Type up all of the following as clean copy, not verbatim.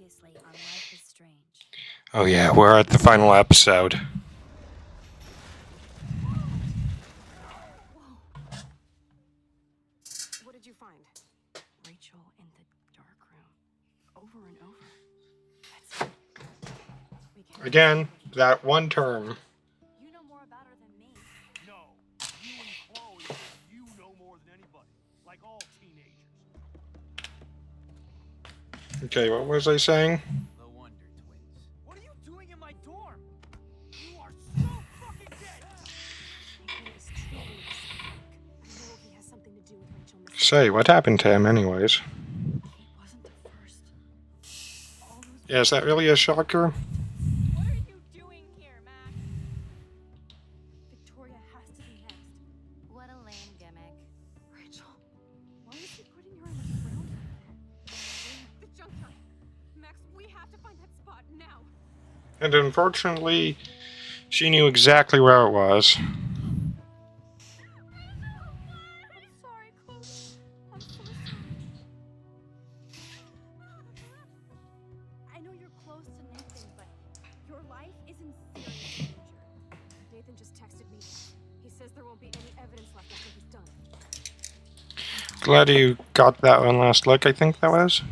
previously on Life is Strange. Oh yeah, we're at the final episode. Whoa. What did you find? Rachel in the Darkroom. Over and over. That's it. We can Again, that one term. You know more about her than me. No, you and Chloe, you know more than anybody, like all teenagers. Okay, what was I saying? The Wonder Twins. What are you doing in my dorm? You are so fucking dead! He is truly a psychic. I know he has something to do with Rachel missing. Say, what happened to him anyways? He wasn't the first. All those Yeah, is that really a shocker? What are you doing here, Max? Victoria has to be next. What a lame gimmick. Rachel, why is he putting her in the ground like that? The junkyard. Max, we have to find that spot now. And unfortunately, she knew exactly where it was. I'm sorry, Chloe. I'm so sorry. I know you're close to Nathan, but your life is in serious danger. Nathan just texted me. He says there won't be any evidence left after he's done. Glad you got that one last look, I think that was.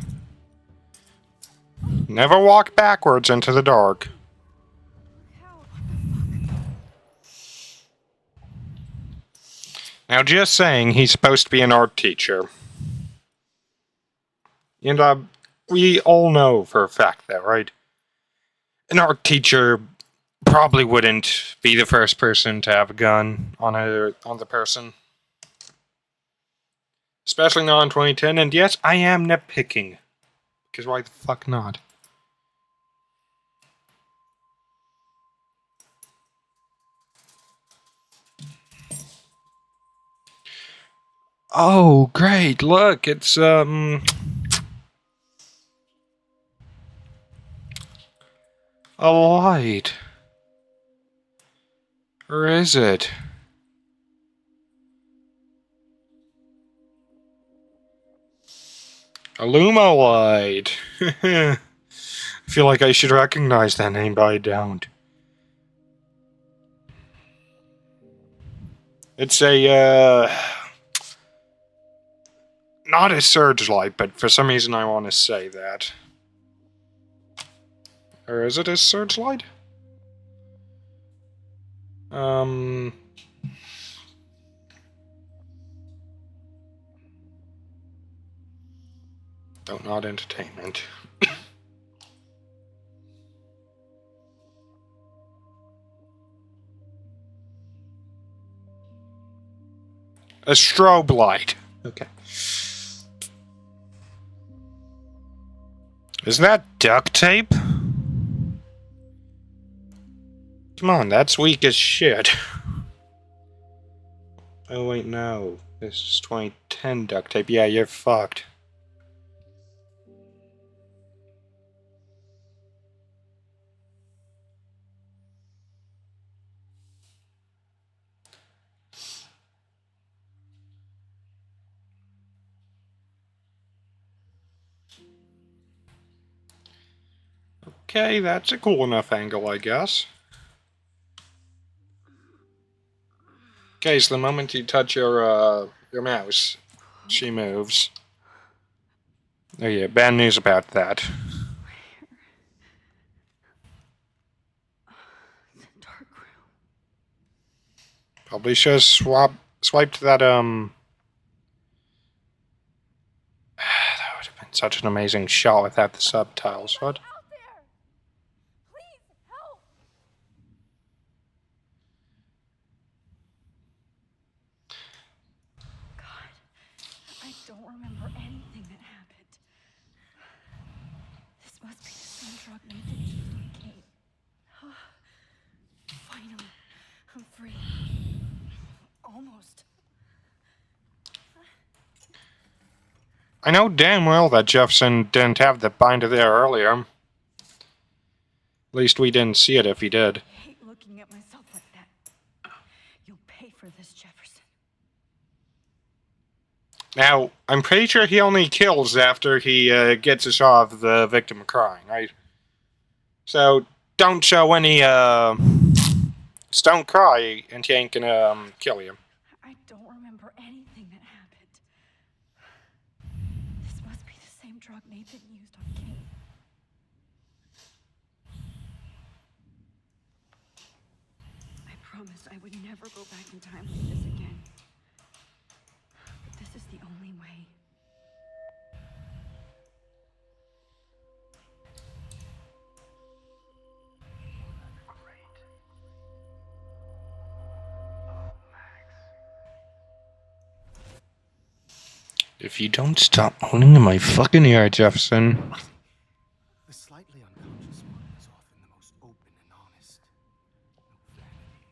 Never walk backwards into the dark. How? What the fuck? Now, just saying, he's supposed to be an art teacher. And, we all know for a fact that, right? An art teacher probably wouldn't be the first person to have a gun on the person. Especially not in 2010, and yes, I am nitpicking. Because why the fuck not? Oh, great, look, it's, a light. Or is it? A Luma light. I feel like I should recognize that name, but I don't. It's a, not a surge light, but for some reason I want to say that. Or is it a surge light? Dontnod Entertainment. A strobe light. Okay. Is that duct tape? Come on, that's weak as shit. Oh wait, no. This is 2010 duct tape. Yeah, you're fucked. Okay, that's a cool enough angle, I guess. Okay, so the moment you touch your mouse, she moves. Oh yeah, bad news about that. The Darkroom. Probably should have swiped that, that would have been such an amazing shot without the subtitles, what? Out there! Please help! God, I don't remember anything that happened. This must be the same drug Nathan used on Kate. Finally, I'm free. Almost. I know damn well that Jefferson didn't have the binder there earlier. At least we didn't see it if he did. I hate looking at myself like that. You'll pay for this, Jefferson. Now, I'm pretty sure he only kills after he gets a shot of the victim crying, right? So, don't show any, just don't cry, and he ain't gonna, kill you. I don't remember anything that happened. This must be the same drug Nathan used on Kate. I promised I would never go back in time like this again. But this is the only way. If you don't stop moaning in my fucking ear, Jefferson. The slightly unconscious one is often the most open and honest. No vanity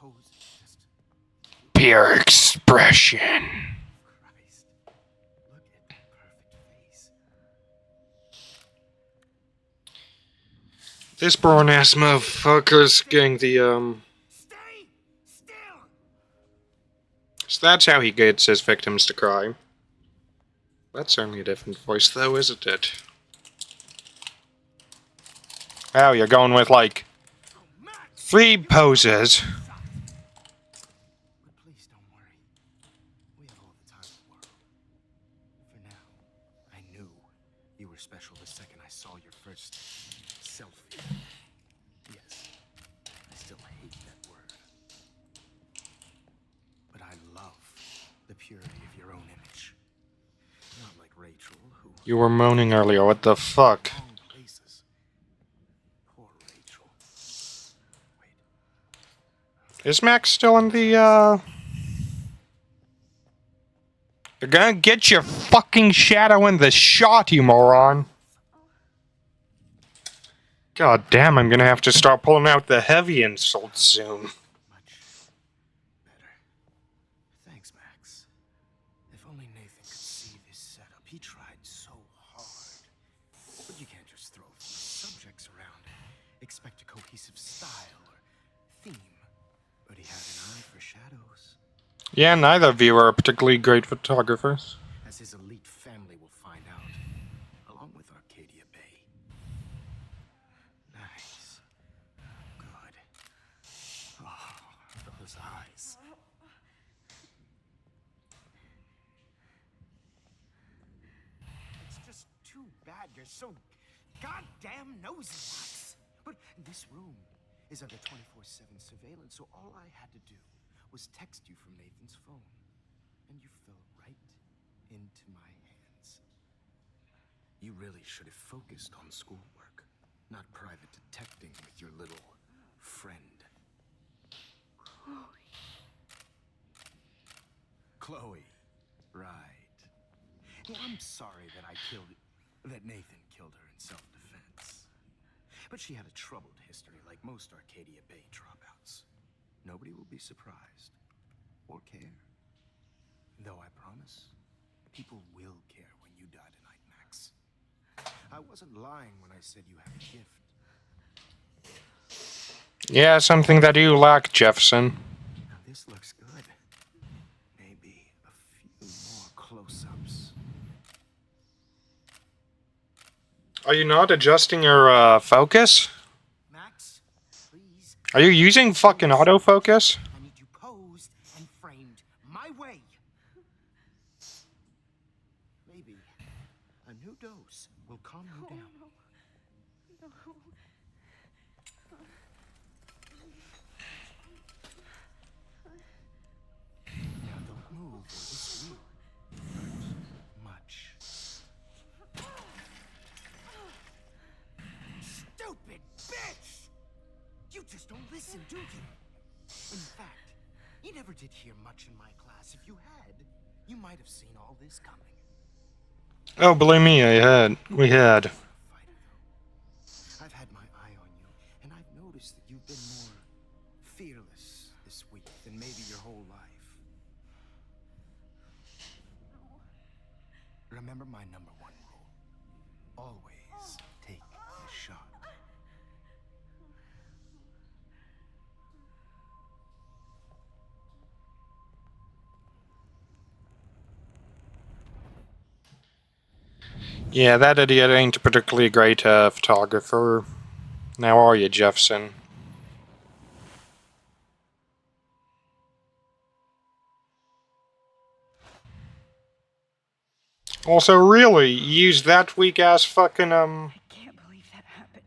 or pose, just Pure expression. Christ. Look at the perfect face. This born ass motherfucker's getting the, Stay still! So that's how he gets his victims to cry. That's certainly a different voice, though, isn't it? Oh, you're going with, like, 3 poses. But please don't worry. We have all the time in the world. For now, I knew you were special the second I saw your first selfie. Yes, I still hate that word. But I love the purity of your own image. Not like Rachel, who... You were moaning earlier, what the fuck? Wrong places. Poor Rachel. Wait. Is Max still in the, You're gonna get your fucking shadow in the shot, you moron! God damn, I'm gonna have to start pulling out the heavy insults soon. Much better. Thanks, Max. If only Nathan could see this setup. He tried so hard. But you can't just throw subjects around and expect a cohesive style or theme. But he had an eye for shadows. Yeah, neither of you are particularly great photographers. As his elite family will find out, along with Arcadia Bay. Nice. Good. Oh, those eyes. It's just too bad you're so goddamn nosy, Max. But this room is under 24/7 surveillance, so all I had to do was text you from Nathan's phone. And you fell right into my hands. You really should have focused on schoolwork, not private detecting with your little friend. Chloe. Right. Well, I'm sorry that Nathan killed her in self-defense. But she had a troubled history like most Arcadia Bay dropouts. Nobody will be surprised or care. Though I promise, people will care when you die tonight, Max. I wasn't lying when I said you have a gift. Yeah, something that you lack, Jefferson. Now this looks good. Maybe a few more close-ups. Are you not adjusting your, focus? Max, please. Are you using fucking autofocus? I need you posed and framed my way. Maybe a new dose will calm you down. No. Now don't move or this will hurt much. Stupid bitch! You just don't listen, do you? In fact, you never did hear much in my class. If you had, you might have seen all this coming. Oh, believe me, we had. Fighter, though. I've had my eye on you, and I've noticed that you've been more fearless this week than maybe your whole life. Remember my #1 rule. Always take the shot. Yeah, that idiot ain't a particularly great photographer. Now are you, Jefferson? Also, really, use that weak-ass fucking, I can't believe that happened.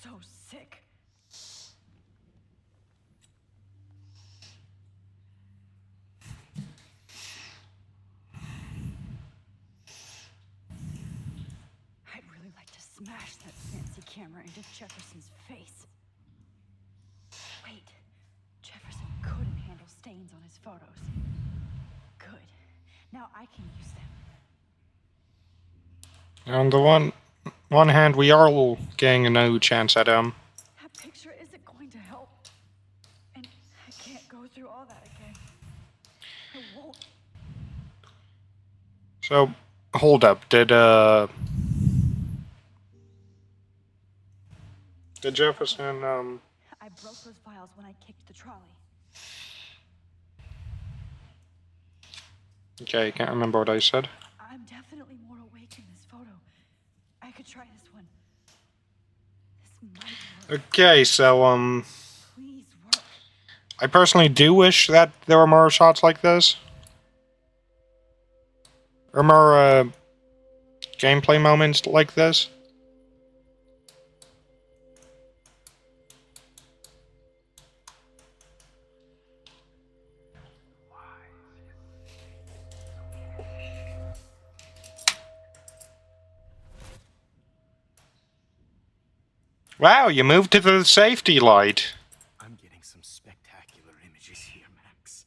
So sick. I'd really like to smash that fancy camera into Jefferson's face. Wait, Jefferson couldn't handle stains on his photos. Good. Now I can use them. On the one hand, we are getting a no chance at That picture isn't going to help. And I can't go through all that again. I won't. So, hold up. Did Jefferson, I broke those files when I kicked the trolley. Okay, can't remember what I said. I'm definitely more awake in this photo. I could try this one. This might work. Okay, so, Please work. I personally do wish that there were more shots like this. Or more, gameplay moments like this. Wow, you moved to the safety light. I'm getting some spectacular images here, Max.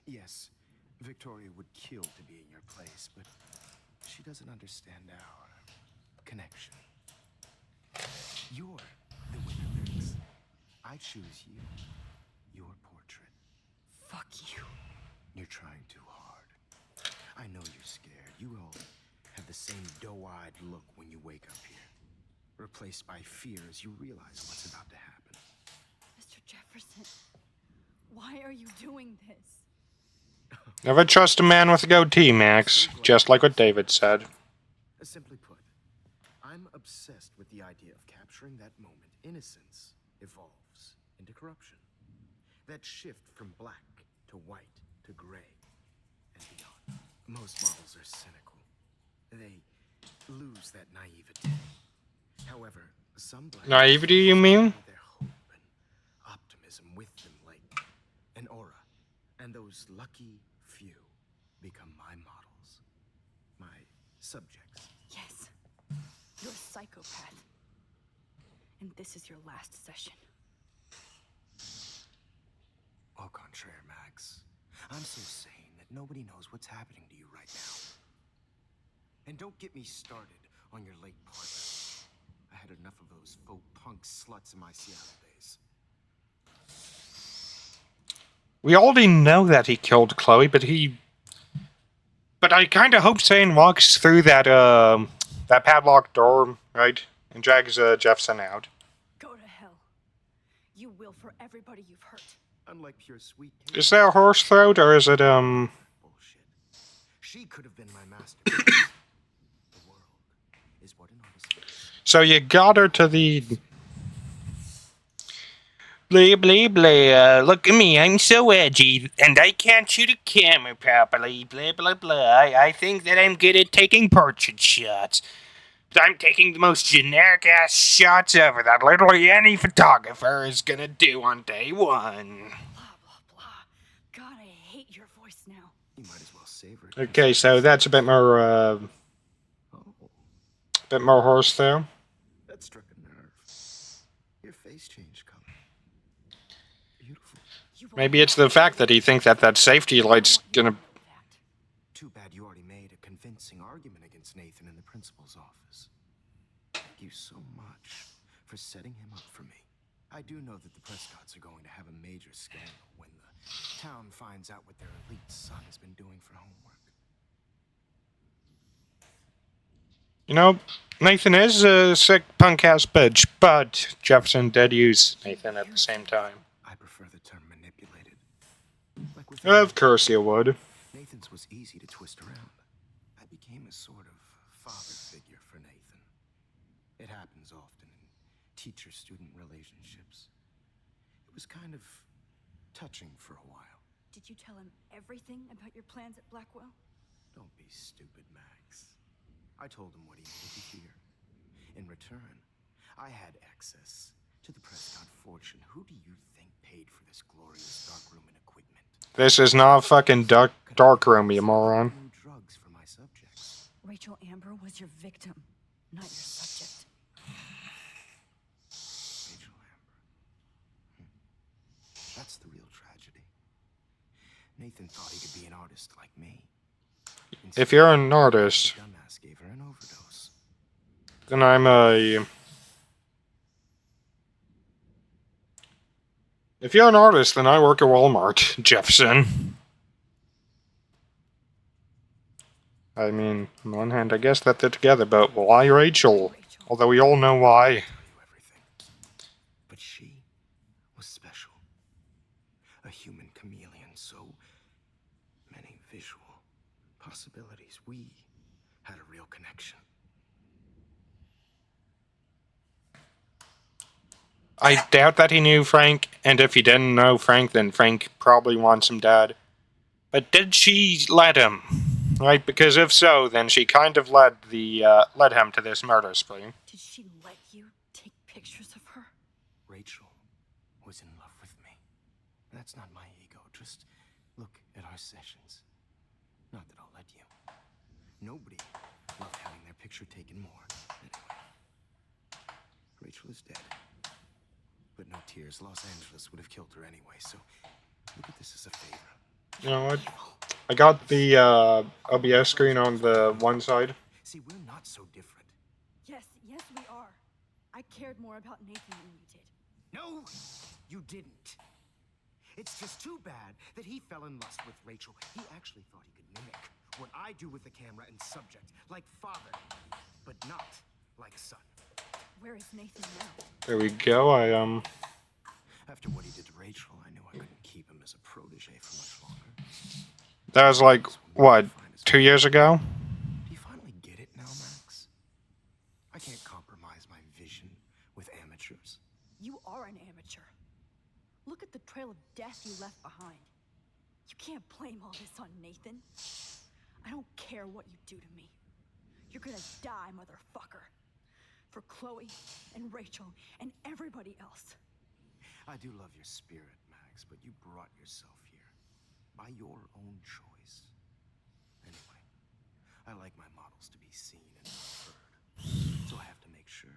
Yes, Victoria would kill to be in your place, but she doesn't understand our connection. You're the winner, Max. I choose you. Your portrait. Fuck you. You're trying too hard. I know you're scared. You all have the same doe-eyed look when you wake up here. Replaced by fear as you realize what's about to happen. Mr. Jefferson, why are you doing this? Never trust a man with a goatee, Max. Just like what David said. Simply put, I'm obsessed with the idea of capturing that moment. Innocence evolves into corruption. That shift from black to white to gray and beyond. Most models are cynical. They lose that naivete. However, some black Naivety, you mean? their hope and optimism with them like an aura. And those lucky few become my models. My subjects. Yes, you're a psychopath. And this is your last session. Au contraire, Max. I'm so sane that nobody knows what's happening to you right now. And don't get me started on your late partner. I had enough of those faux punk sluts in my Seattle days. We already know that he killed Chloe, but I kind of hope Zane walks through that that padlocked door, right, and drags Jefferson out. Go to hell. You will for everybody you've hurt. Unlike pure sweet Is there a horse throat, or is it bullshit. She could have been my masterpiece. The world is what an artist is. So you got her to the... Blah, blah, blah. Look at me, I'm so edgy, and I can't shoot a camera properly. Blah, blah, blah. I think that I'm good at taking portrait shots. But I'm taking the most generic-ass shots ever that literally any photographer is gonna do on day one. Blah, blah, blah. God, I hate your voice now. You might as well savor it. Okay, so that's a bit more, Oh, bit more horse there. that struck a nerve. Your face changed color. Beautiful. You won't Maybe it's the fact that he thinks that that safety light's gonna... that. Too bad you already made a convincing argument against Nathan in the principal's office. Thank you so much for setting him up for me. I do know that the Prescotts are going to have a major scandal when the town finds out what their elite son has been doing for homework. You know, Nathan is a sick punk-ass bitch, but Jefferson did use Nathan at the same time. I prefer the term manipulated. Like with Of course you would. Nathan's was easy to twist around. I became a sort of father figure for Nathan. It happens often in teacher-student relationships. It was kind of touching for a while. Did you tell him everything about your plans at Blackwell? Don't be stupid, Max. I told him what he needed to hear. In return, I had access to the Prescott fortune. Who do you think paid for this glorious darkroom and equipment? This is not fucking Darkroom, you moron. New drugs for my subjects. Rachel Amber was your victim, not your subject. Rachel Amber. That's the real tragedy. Nathan thought he could be an artist like me. If you're an artist, Dumbass gave her an overdose. then I'm a... If you're an artist, then I work at Walmart, Jefferson. I mean, on the one hand, I guess that they're together, but why Rachel? Although we all know why. Tell you everything. But she was special. A human chameleon, so many visual possibilities. We had a real connection. I doubt that he knew Frank, and if he didn't know Frank, then Frank probably wants him dead. But did she let him? Right, because if so, then she kind of led him to this murder spree. Did she let you take pictures of her? Rachel was in love with me. That's not my ego. Just look at our sessions. Not that I'll let you. Nobody loved having their picture taken more. Anyway, Rachel is dead. But no tears. Los Angeles would have killed her anyway, so look at this as a favor. You know what? I got the OBS screen on the one side. See, we're not so different. Yes, we are. I cared more about Nathan than you did. No, you didn't. It's just too bad that he fell in lust with Rachel. He actually thought he could mimic what I do with the camera and subject, like father, but not like son. Where is Nathan now? There we go. After what he did to Rachel, I knew I couldn't keep him as a protege for much longer. That was like, what, 2 years ago? Do you finally get it now, Max? I can't compromise my vision with amateurs. You are an amateur. Look at the trail of death you left behind. You can't blame all this on Nathan. I don't care what you do to me. You're gonna die, motherfucker. For Chloe and Rachel and everybody else. I do love your spirit, Max, but you brought yourself here by your own choice. Anyway, I like my models to be seen and not heard. So I have to make sure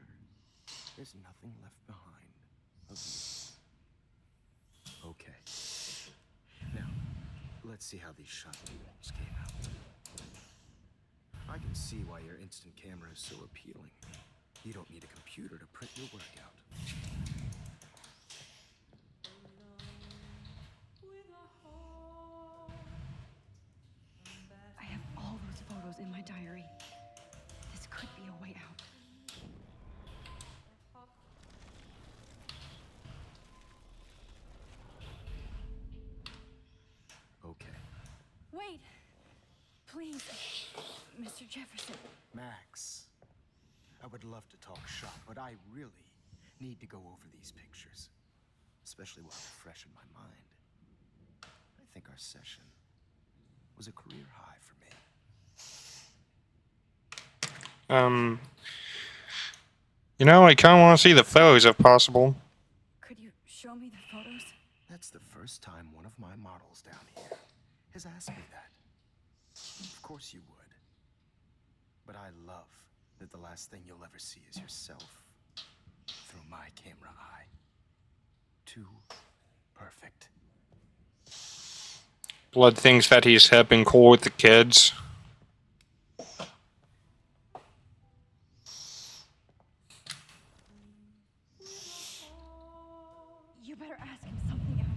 there's nothing left behind of you. Okay. Now, let's see how these shot walls came out. I can see why your instant camera is so appealing. You don't need a computer to print your work out. I have all those photos in my diary. This could be a way out. Okay. Wait! Please, Mr. Jefferson. Max, I would love to talk shop, but I really need to go over these pictures, especially while they're fresh in my mind. I think our session was a career high for me. You know, I kind of want to see the photos if possible. Could you show me the photos? That's the first time one of my models down here has asked me that. Of course you would. But I love that the last thing you'll ever see is yourself through my camera eye. Too perfect. Blood thinks that he's hip and cool with the kids. You better ask him something else.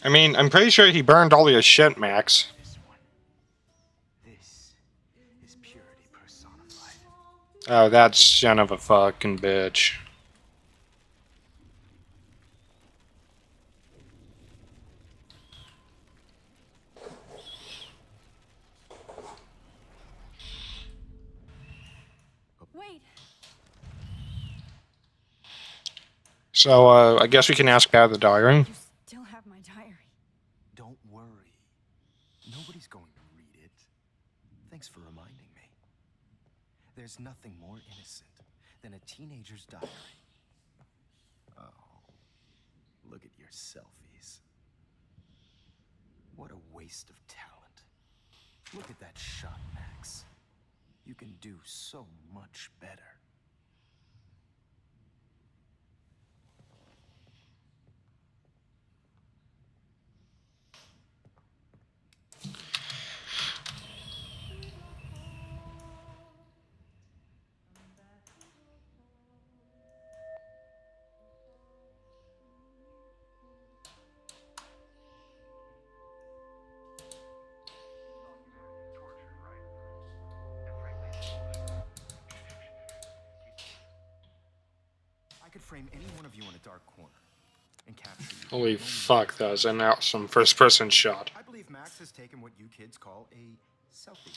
I mean, I'm pretty sure he burned all your shit, Max. This one. This is purity personified. Oh, that son of a fucking bitch. So, I guess we can ask about the diary. You still have my diary. Don't worry. Nobody's going to read it. Thanks for reminding me. There's nothing more innocent than a teenager's diary. Oh, look at your selfies. What a waste of talent. Look at that shot, Max. You can do so much better. I could frame any one of you in a dark corner and capture you. Holy fuck, that was an awesome first-person shot. I believe Max has taken what you kids call a selfie.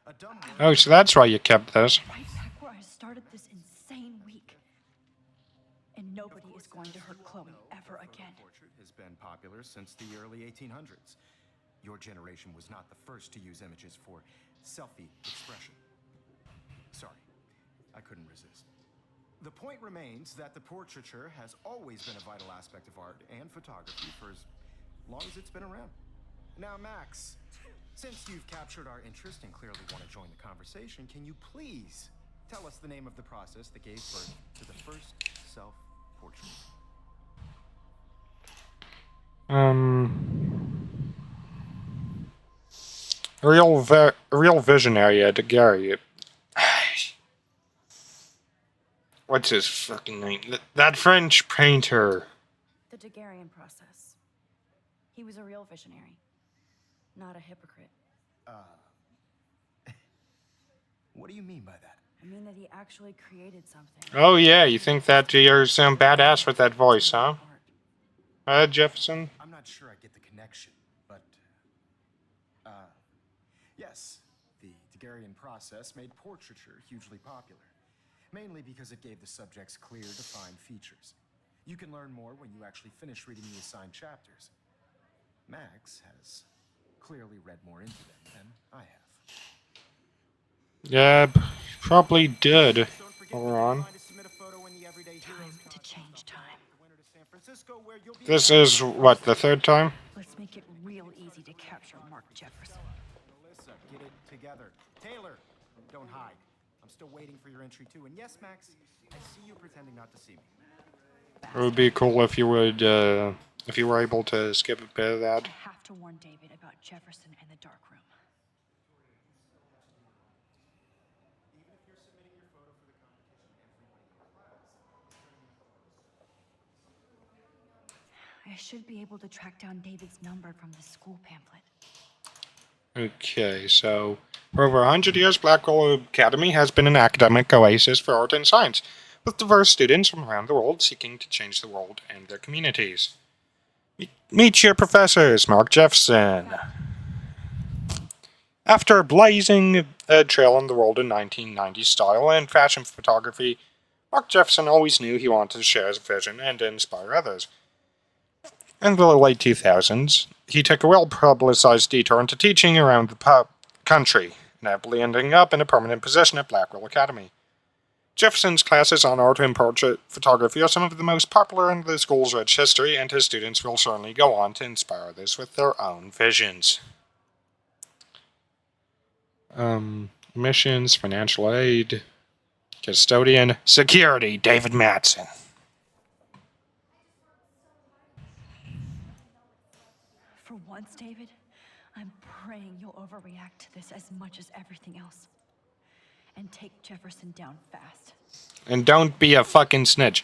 A dumb word. Oh, so that's why you kept this. Right back where I started this insane week. And nobody is going to hurt Chloe ever again. Portrait has been popular since the early 1800s. Your generation was not the first to use images for selfie expression. Sorry, I couldn't resist. The point remains that the portraiture has always been a vital aspect of art and photography for as long as it's been around. Now, Max, since you've captured our interest and clearly want to join the conversation, can you please tell us the name of the process that gave birth to the first self-portrait? Real visionary, Gary. What's his fucking name? That French painter. The Daguerrean process. He was a real visionary, not a hypocrite. What do you mean by that? I mean that he actually created something. Oh yeah, you think that you're some badass with that voice, huh? Art. Jefferson? I'm not sure I get the connection, but yes, the Daguerrean process made portraiture hugely popular, mainly because it gave the subjects clear, defined features. You can learn more when you actually finish reading the assigned chapters. Max has clearly read more into them than I have. Yeah, probably did. Don't forget Hold on. to submit a photo in the Everyday Heroes Time to change time. winter to San Francisco, where you'll be This is, what, the third time? Let's make it real easy to capture Mark Jefferson. Melissa, get it together. Taylor, don't hide. I'm still waiting for your entry too. And yes, Max, I see you pretending not to see me. It would be cool if you would, if you were able to skip a bit of that. I have to warn David about Jefferson and the Darkroom. I should be able to track down David's number from the school pamphlet. Okay, so for over 100 years, Blackwell Academy has been an academic oasis for art and science, with diverse students from around the world seeking to change the world and their communities. Meet your professors, Mark Jefferson. After blazing a trail in the world in 1990s style and fashion photography, Mark Jefferson always knew he wanted to share his vision and inspire others. In the late 2000s, he took a well-publicized detour into teaching around the country, inevitably ending up in a permanent position at Blackwell Academy. Jefferson's classes on art and portrait photography are some of the most popular in the school's rich history, and his students will certainly go on to inspire others with their own visions. Missions, financial aid, custodian, security, David Madsen. For once, David, I'm praying you'll overreact to this as much as everything else. And take Jefferson down fast. And don't be a fucking snitch.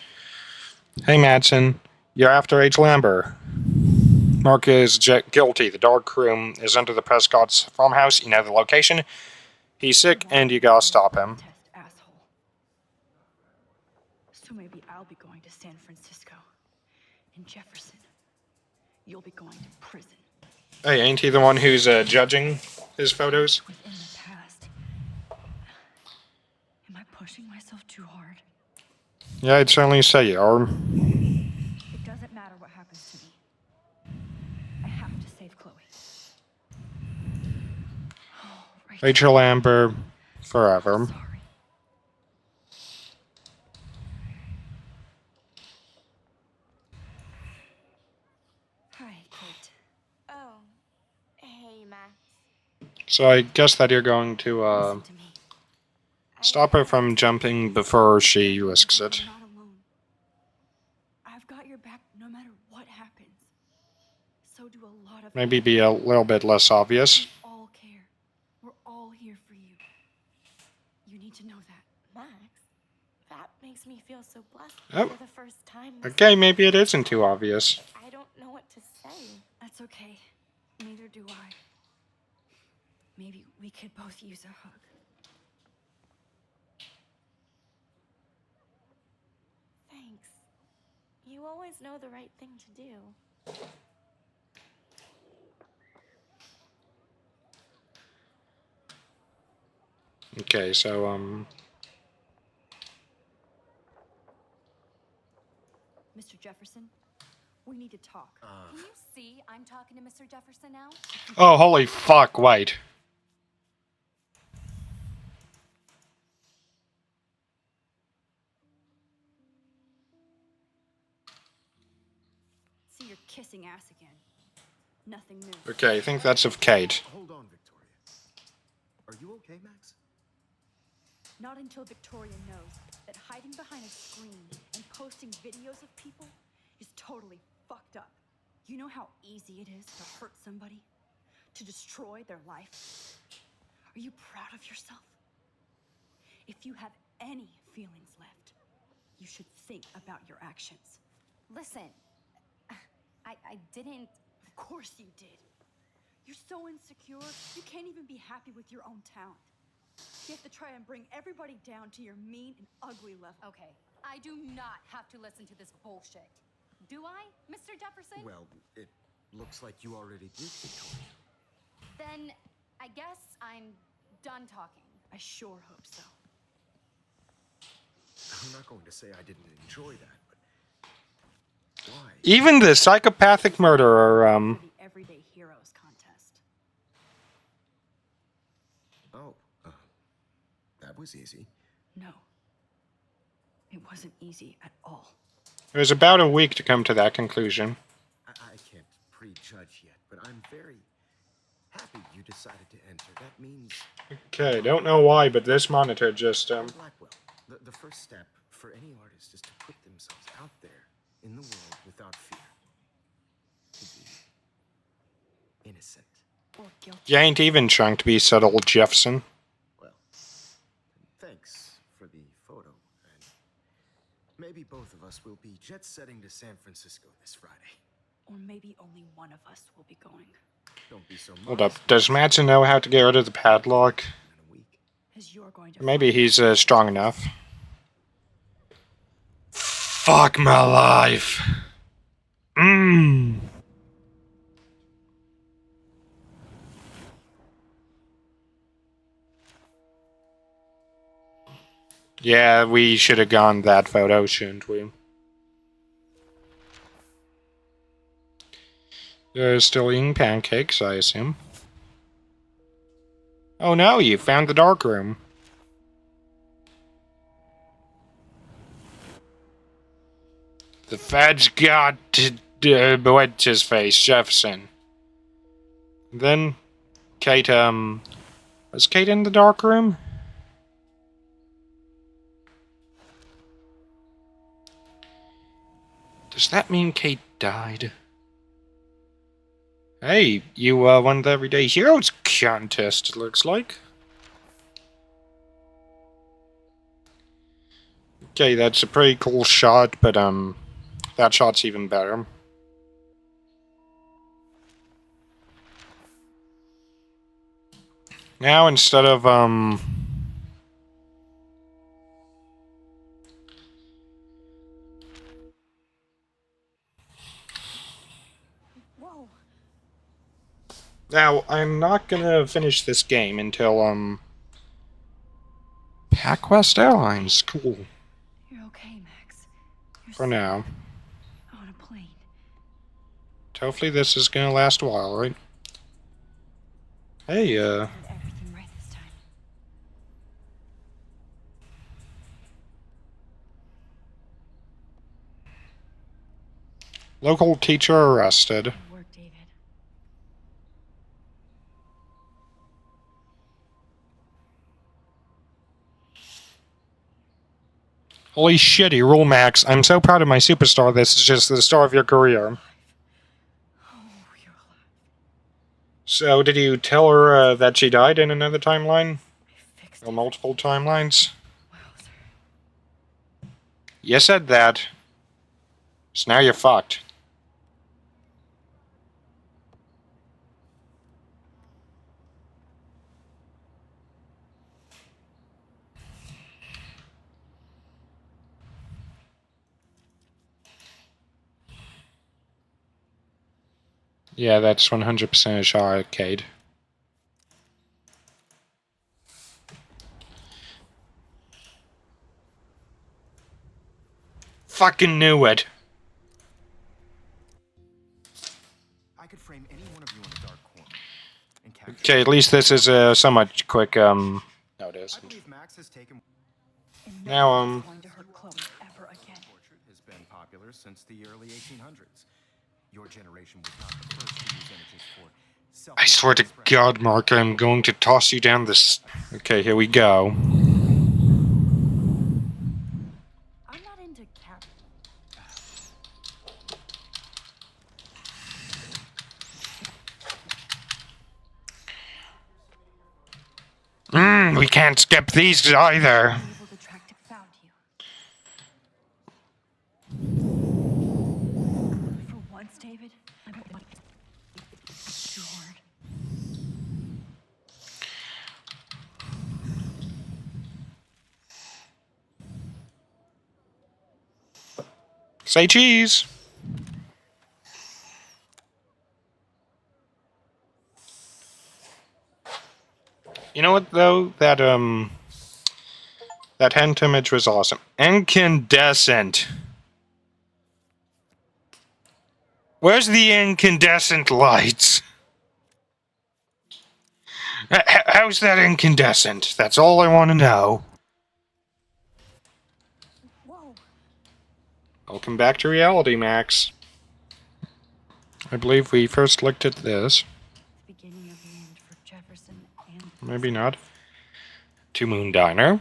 Hey, Madsen, you're after H. Lambert. Mark is guilty. The Darkroom is under the Prescott's farmhouse. You know the location. He's sick, and you gotta stop him. Test asshole. So maybe I'll be going to San Francisco. And Jefferson, you'll be going to prison. Hey, ain't he the one who's judging his photos? Within the past. Am I pushing myself too hard? Yeah, I'd certainly say you are. Rachel Amber, forever. Sorry. Hi, Kate. Oh, hey, Max. So I guess that you're going to, Listen to me. stop her from jumping before she risks it. You're not alone. I've got your back no matter what happens. So do a lot of Maybe people. be a little bit less obvious. We all care. We're all here for you. You need to know that. Max, that makes me feel so blessed Oh. for the first time. this Okay, week. maybe it isn't too obvious. I don't know what to say. That's okay. Neither do I. Maybe we could both use a hug. Thanks. You always know the right thing to do. Okay, so, Mr. Jefferson, we need to talk. Can you see I'm talking to Mr. Jefferson now? oh, holy fuck, wait. See, you're kissing ass again. Nothing new. Okay, I think that's of Kate. Hold on, Victoria. Are you okay, Max? Not until Victoria knows that hiding behind a screen and posting videos of people is totally fucked up. You know how easy it is to hurt somebody? To destroy their life? Are you proud of yourself? If you have any feelings left, you should think about your actions. Listen, I didn't. Of course you did. You're so insecure, you can't even be happy with your own talent. You have to try and bring everybody down to your mean and ugly level. Okay, I do not have to listen to this bullshit. Do I, Mr. Jefferson? Well, it looks like you already did, Victoria. Then I guess I'm done talking. I sure hope so. I'm not going to say I didn't enjoy that, but why? Even the psychopathic murderer, For the Everyday Heroes contest. Oh, that was easy. No. It wasn't easy at all. it was about a week to come to that conclusion. I can't prejudge yet, but I'm very happy you decided to enter. That means Okay, don't know why, but this monitor just, Blackwell. The first step for any artist is to put themselves out there in the world without fear. To be innocent. Or guilty. you ain't even trying to be subtle, Jefferson. Well, thanks for the photo. And maybe both of us will be jet-setting to San Francisco this Friday. Or maybe only one of us will be going. Don't be so Hold up, modest does Madsen know how to get rid of the padlock? in a week. As you're going to Maybe he's, strong enough. Fuck my life. Yeah, we should have gone that photo, shouldn't we? They're still eating pancakes, I assume. Oh no, you found the darkroom. The feds got what's his face, Jefferson. Then, Kate, was Kate in the darkroom? Does that mean Kate died? Hey, you won the Everyday Heroes contest, it looks like. Okay, that's a pretty cool shot, but that shot's even better. Now instead of Whoa. now I'm not gonna finish this game until PacWest Airlines, cool. You're okay, Max. You're For safe now. on a plane. Hopefully this is gonna last a while, right? Hey, Did everything right this time. Local teacher arrested. Good work, David. Holy shit, you rule, Max. I'm so proud of my superstar. This is just the start of your career. Oh, you're alive. So, did you tell her that she died in another timeline? I fixed Or it. multiple timelines? Wowzer. You said that. So now you're fucked. Yeah, that's 100% a Shaw arcade. Fucking knew it. I could frame any one of you in a dark corner and capture. Okay, at least this is a somewhat quick, no, it I isn't. believe Max has taken. And Now, nobody's going to hurt Chloe ever again. Portrait has been popular since the early 1800s. Your generation was not the first to use images for I swear to God, Mark, I'm going to toss you down this. Okay, here we go. I'm not into cap. We can't skip these either. Able to track it found you. For once, David, I'm too hard. Say cheese. You know what, though? That hint image was awesome. Incandescent. Where's the incandescent lights? How's that incandescent? That's all I want to know. Whoa. Welcome back to reality, Max. I believe we first looked at this. Beginning of the end for Jefferson and Maybe not. To Moon Diner.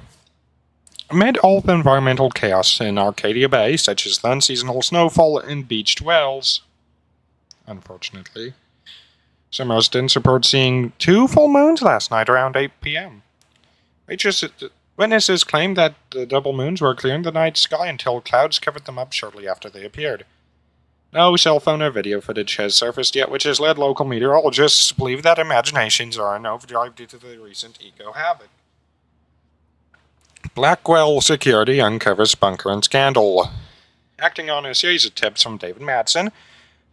Amid all the environmental chaos in Arcadia Bay, such as the unseasonal snowfall and beached wells, unfortunately, some residents report seeing 2 full moons last night around 8 p.m. Witnesses claimed that the double moons were clearing the night sky until clouds covered them up shortly after they appeared. No cell phone or video footage has surfaced yet, which has led local meteorologists to believe that imaginations are in overdrive due to the recent eco-havoc. Blackwell Security uncovers bunker and scandal. Acting on a series of tips from David Madsen,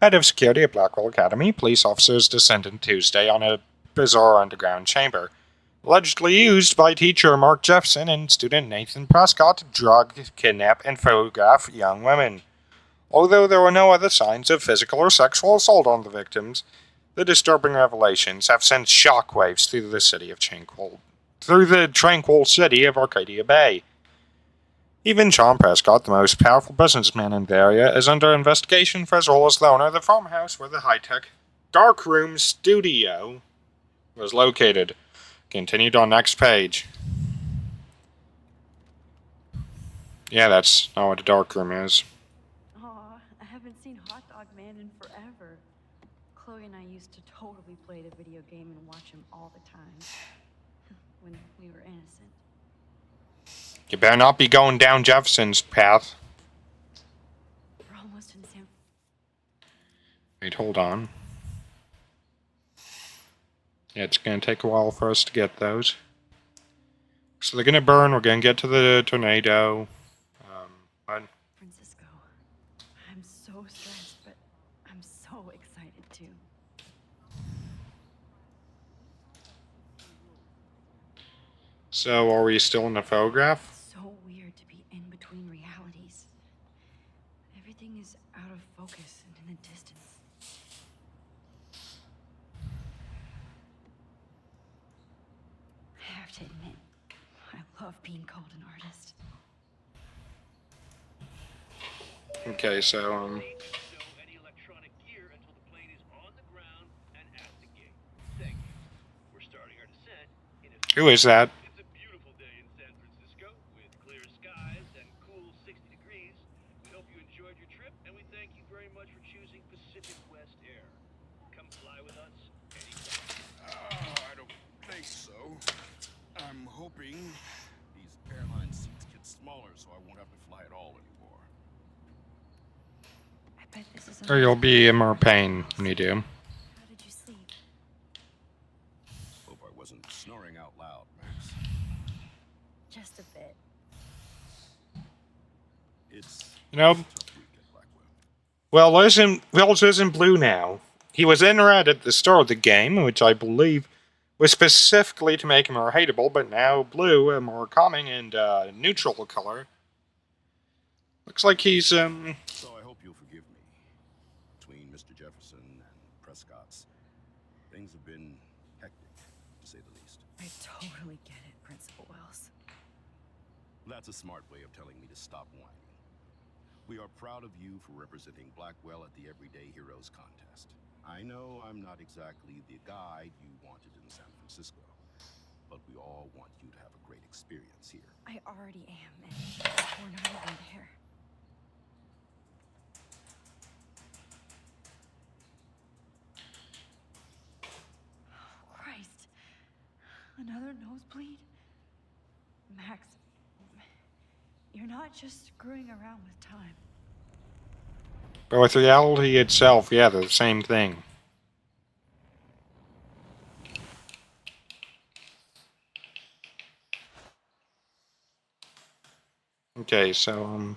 head of security at Blackwell Academy, police officers descended Tuesday on a bizarre underground chamber, allegedly used by teacher Mark Jefferson and student Nathan Prescott to drug, kidnap, and photograph young women. Although there were no other signs of physical or sexual assault on the victims, the disturbing revelations have sent shockwaves through the tranquil city of Arcadia Bay. Even Sean Prescott, the most powerful businessman in the area, is under investigation for his role as the owner of the farmhouse where the high-tech Darkroom studio was located. Continued on next page. Yeah, that's not what a darkroom is. Aw, I haven't seen Hot Dog Man in forever. Chloe and I used to totally play the video game and watch him all the time. When we were innocent. You better not be going down Jefferson's path. We're almost in San... Wait, hold on. Yeah, it's gonna take a while for us to get those. So they're gonna burn, we're gonna get to the tornado. Francisco. I'm so stressed, but I'm so excited too. So are we still in the photograph? So weird to be in between realities. Everything is out of focus and in the distance. I have to admit, I love being called an artist. Okay, so Who is that? It's a beautiful day in San Francisco with clear skies and cool 60 degrees. We hope you enjoyed your trip, and we thank you very much for choosing Pacific West Air. Come fly with us anytime. I don't think so. I'm hoping these airline seats get smaller so I won't have to fly at all anymore. I bet this is. Or you'll be in more pain when you do. How did you sleep? Hope I wasn't snoring out loud, Max. Just a bit. It's You know, a tough week at Blackwell. Wells isn't blue now. He was in red at the start of the game, which I believe was specifically to make him more hateable, but now blue, a more calming and neutral color. Looks like he's, So I hope you'll forgive me. Between Mr. Jefferson and Prescott's, things have been hectic, to say the least. I totally get it, Principal Wells. That's a smart way of telling me to stop whining. We are proud of you for representing Blackwell at the Everyday Heroes contest. I know I'm not exactly the guide you wanted in San Francisco, but we all want you to have a great experience here. I already am, and we're not even there. Oh, Christ. Another nosebleed? Max, you're not just screwing around with time. but with reality itself, yeah, they're the same thing. Okay, so,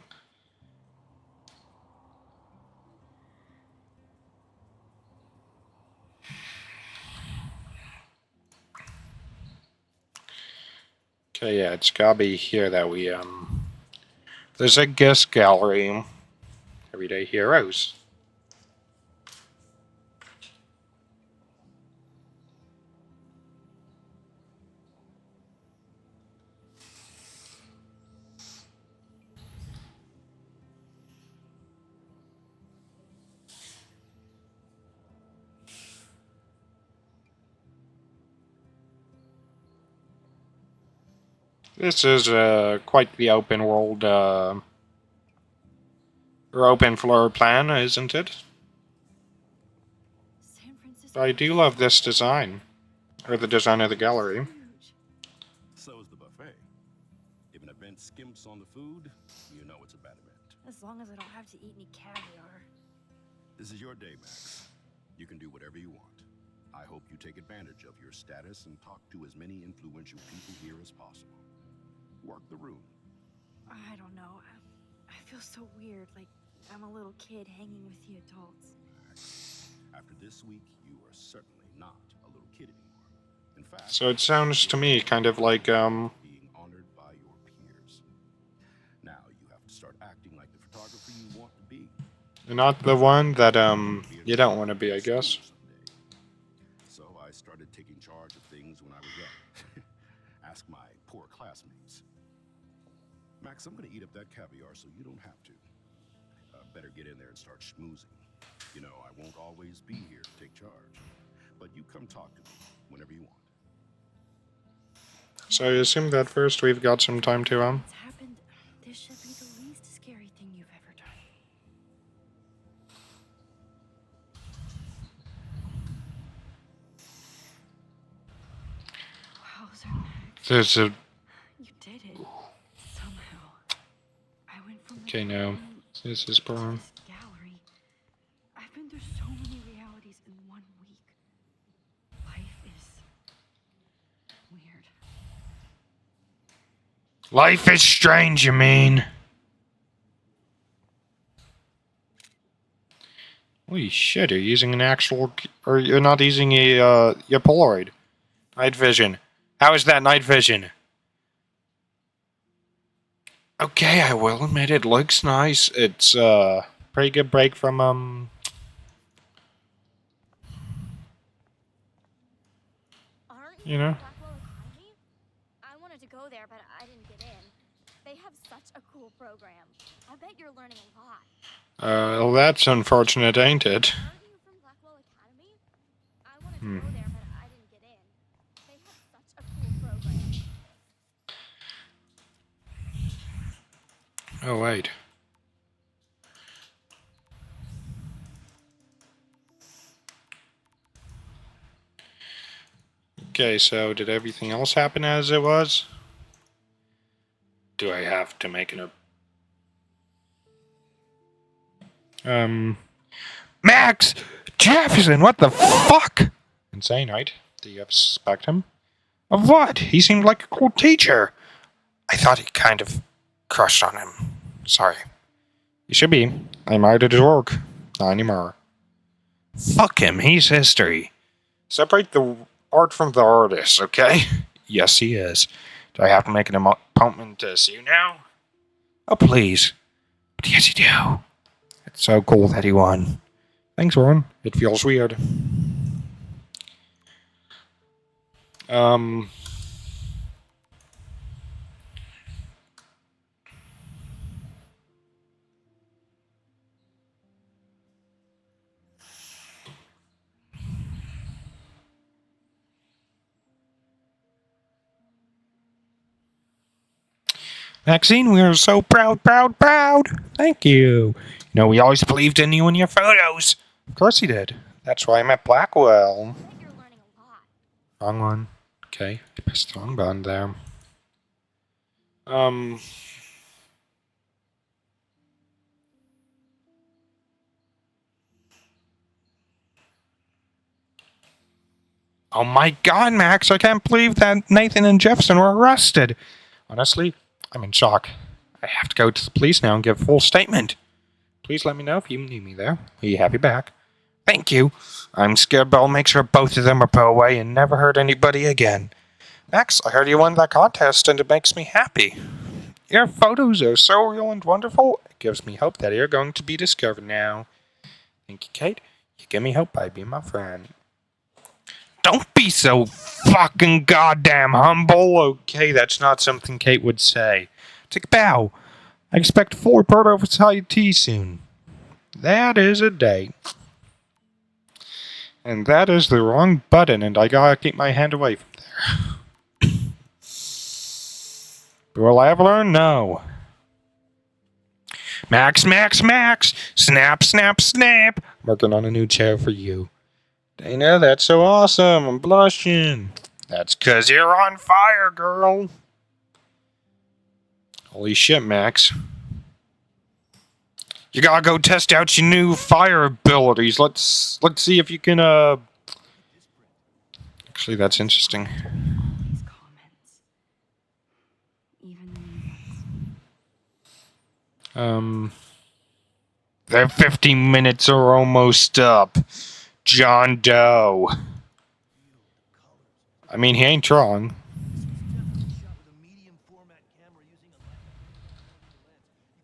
okay, yeah, it's gotta be here that we, there's a guest gallery. Everyday Heroes. This is quite the open world, or open floor plan, isn't it? San Francisco. I do love this design, or the design of the gallery. Huge. So is the buffet. If an event skimps on the food, you know it's a bad event. As long as I don't have to eat any caviar. This is your day, Max. You can do whatever you want. I hope you take advantage of your status and talk to as many influential people here as possible. Work the room. I don't know. I feel so weird, like I'm a little kid hanging with the adults. Max, after this week, you are certainly not a little kid anymore. In fact, So it sounds to me kind of like, being honored by your peers. Now you have to start acting like the photographer you want to be. not the one that, you don't want to be, I guess. So I started taking charge of things when I was young. Ask my poor classmates. Max, I'm gonna eat up that caviar so you don't have to. Better get in there and start schmoozing. You know, I won't always be here to take charge. But you come talk to me whenever you want. So I assume that first we've got some time to, What's happened? This should be the least scary thing you've ever done. Wowzer, Max. there's a, You did it. Somehow. I went from the okay, no, room this is to porn. this gallery. I've been through so many realities in 1 week. Life is weird. Life is strange, you mean? Holy shit, you're using an actual, or you're not using a, your Polaroid. Night vision. How is that night vision? Okay, I will admit it looks nice. It's, pretty good break from, Aren't you know? at Blackwell Academy? I wanted to go there, but I didn't get in. They have such a cool program. I bet you're learning a lot. Well, that's unfortunate, ain't it? Aren't you from Blackwell Academy? I wanted to go there, but I didn't get in. They have such a cool program. Oh, wait. Okay, so did everything else happen as it was? Do I have to make Max Jefferson, what the fuck? Insane, right? Do you suspect him? Of what? He seemed like a cool teacher. I thought he kind of crushed on him. Sorry. You should be. I might at his work. Not anymore. Fuck him, he's history. Separate the art from the artist, okay? Yes, he is. Do I have to make an appointment to see you now? Oh, please. But yes, you do. It's so cool that he won. Thanks, Warren. It feels weird. Maxine, we are so proud, proud, proud. Thank you. You know, we always believed in you and your photos. Of course he did. That's why I'm at Blackwell. I bet you're learning a lot. Wrong one. Okay, pressed the wrong button there. Oh my god, Max, I can't believe that Nathan and Jefferson were arrested. Honestly, I'm in shock. I have to go to the police now and give a full statement. Please let me know if you need me there. Will you have you back? Thank you. I'm scared, but I'll make sure both of them are put away and never hurt anybody again. Max, I heard you won that contest and it makes me happy. Your photos are so real and wonderful. It gives me hope that you're going to be discovered now. Thank you, Kate. You give me hope by being my friend. Don't be so fucking goddamn humble. Okay, that's not something Kate would say. Take a bow. I expect a full report over tea soon. That is a date. And that is the wrong button, and I gotta keep my hand away from there. Will I ever learn? No. Max, Max, Max! Snap, snap, snap! I'm working on a new chair for you. Dana, that's so awesome. I'm blushing. That's 'cause you're on fire, girl. Holy shit, Max. You gotta go test out your new fire abilities. Let's see if you can, Actually, that's interesting. These comments. Even Their 15 minutes are almost up. John Doe. I mean, he ain't wrong. Shot with a medium format camera using a lens.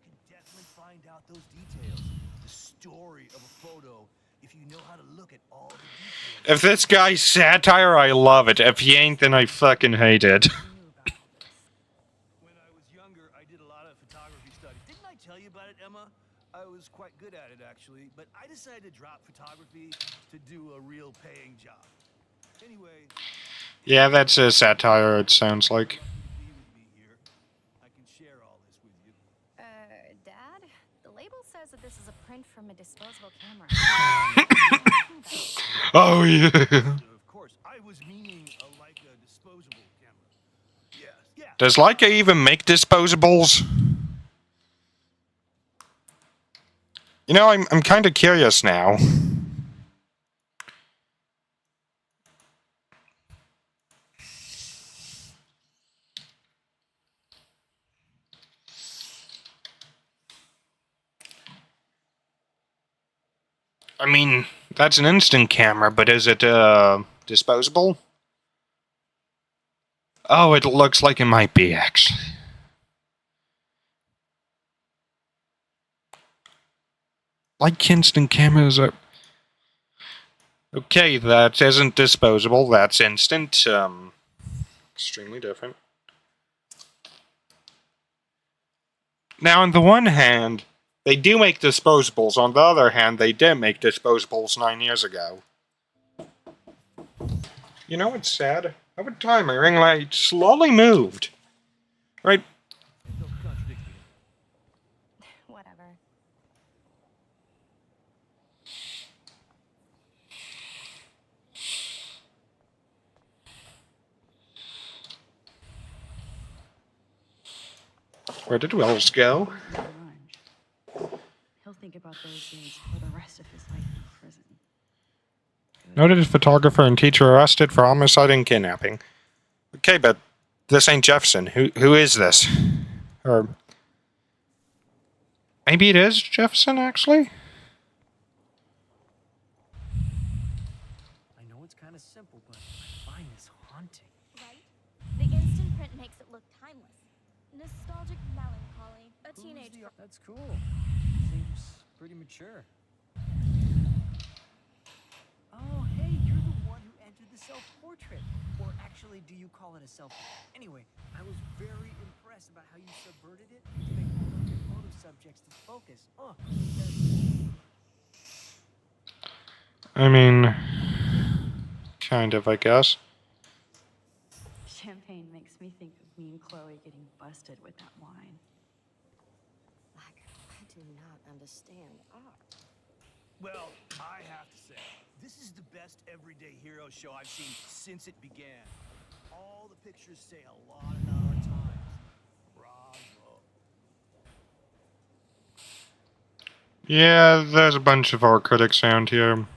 You can definitely find out those details. The story of a photo if you know how to look at all the details. If this guy's satire, I love it. If he ain't, then I fucking hate it. When I was younger, I did a lot of photography studies. Didn't I tell you about it, Emma? I was quite good at it, actually, but I decided to drop photography to do a real paying job. Anyway, Yeah, that's a satire, it sounds like. be with me here. I can share all this with you. Dad? The label says that this is a print from a disposable camera. Oh, yeah. Of course, I was meaning a Leica disposable camera. Yes, yeah. Does Leica even make disposables? You know, I'm kind of curious now. I mean, that's an instant camera, but is it, disposable? Oh, it looks like it might be, actually. Like instant cameras are... Okay, that isn't disposable, that's instant, extremely different. Now, on the one hand, they do make disposables. On the other hand, they did make disposables 9 years ago. You know what's sad? Over time, my ring light slowly moved. Right? Don't contradict me. Where did Wells go? He'll think about those days for the rest of his life in prison. Noted photographer and teacher arrested for homicide and kidnapping. Okay, but this ain't Jefferson. Who is this? Or maybe it is Jefferson, actually? I know it's kind of simple, but I find this haunting. Right? The instant print makes it look timeless. Nostalgic melancholy. A teenage girl. That's cool. Seems pretty mature. Oh, hey, you're the one who entered the self-portrait. Or actually, do you call it a selfie? Anyway, I was very impressed about how you subverted it to make one of your photo subjects to focus. I mean, kind of, I guess. Champagne makes me think of me and Chloe getting busted with that wine. I do not understand art. Well, I have to say, this is the best everyday hero show I've seen since it began. All the pictures say a lot about our times. Bravo. Yeah, there's a bunch of art critics around here. Me too.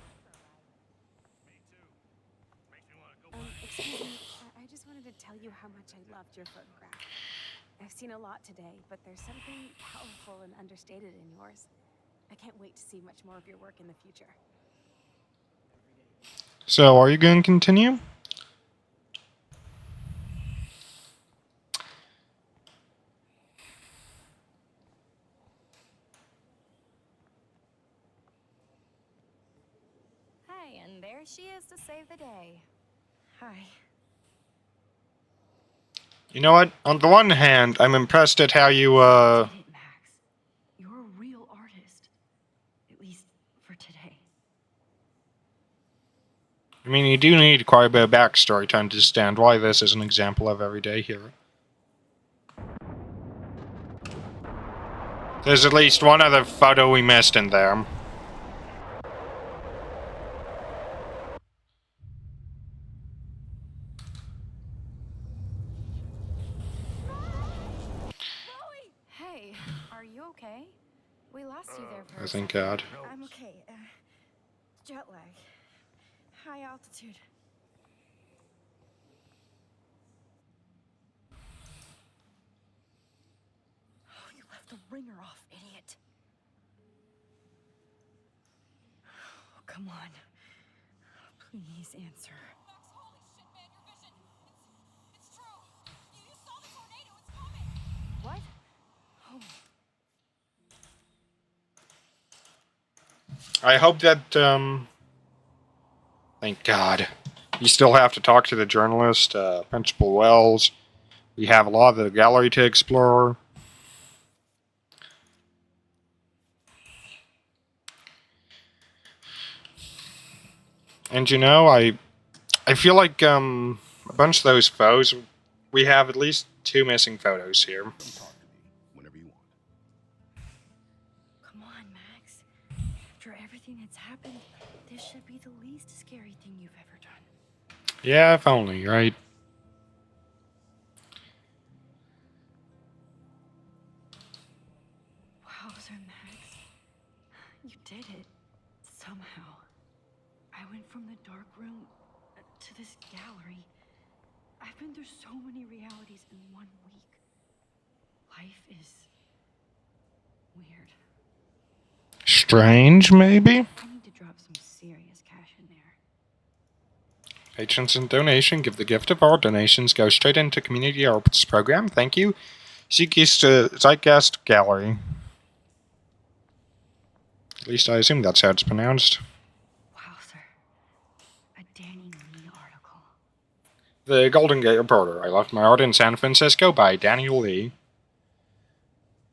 Makes me want to go back. Excuse me, I just wanted to tell you how much I loved your photograph. I've seen a lot today, but there's something powerful and understated in yours. I can't wait to see much more of your work in the future. So, are you going to continue? Hi, and there she is to save the day. Hi. You know what? On the one hand, I'm impressed at how you, You did it, Max. You're a real artist. At least for today. I mean, you do need quite a bit of backstory to understand why this is an example of everyday hero. There's at least one other photo we missed in there. Hey, are you okay? We lost you there for I a thank second. God. I'm okay. Jet lag. High altitude. Oh, you left the ringer off, idiot. Oh, come on. Please answer. Max, holy shit, man, your vision. It's true. You saw the tornado. It's coming. What? I hope that, thank God. You still have to talk to the journalist, Principal Wells. We have a lot of the gallery to explore. And you know, I feel like, a bunch of those photos, we have at least 2 missing photos here. Come talk to me whenever you want. Come on, Max. After everything that's happened, this should be the least scary thing you've ever done. Yeah, if only, right? Wowzer, Max. You did it. Somehow. I went from the dark room to this gallery. I've been through so many realities in 1 week. Life is weird. Strange, maybe? I need to drop some serious cash in there. Patrons and donation give the gift of art. Donations go straight into community arts program. Thank you. Zeitgeist Gallery. At least I assume that's how it's pronounced. Wowzer. A Danny Lee article. The Golden Gate Reporter. I left my art in San Francisco by Daniel Lee.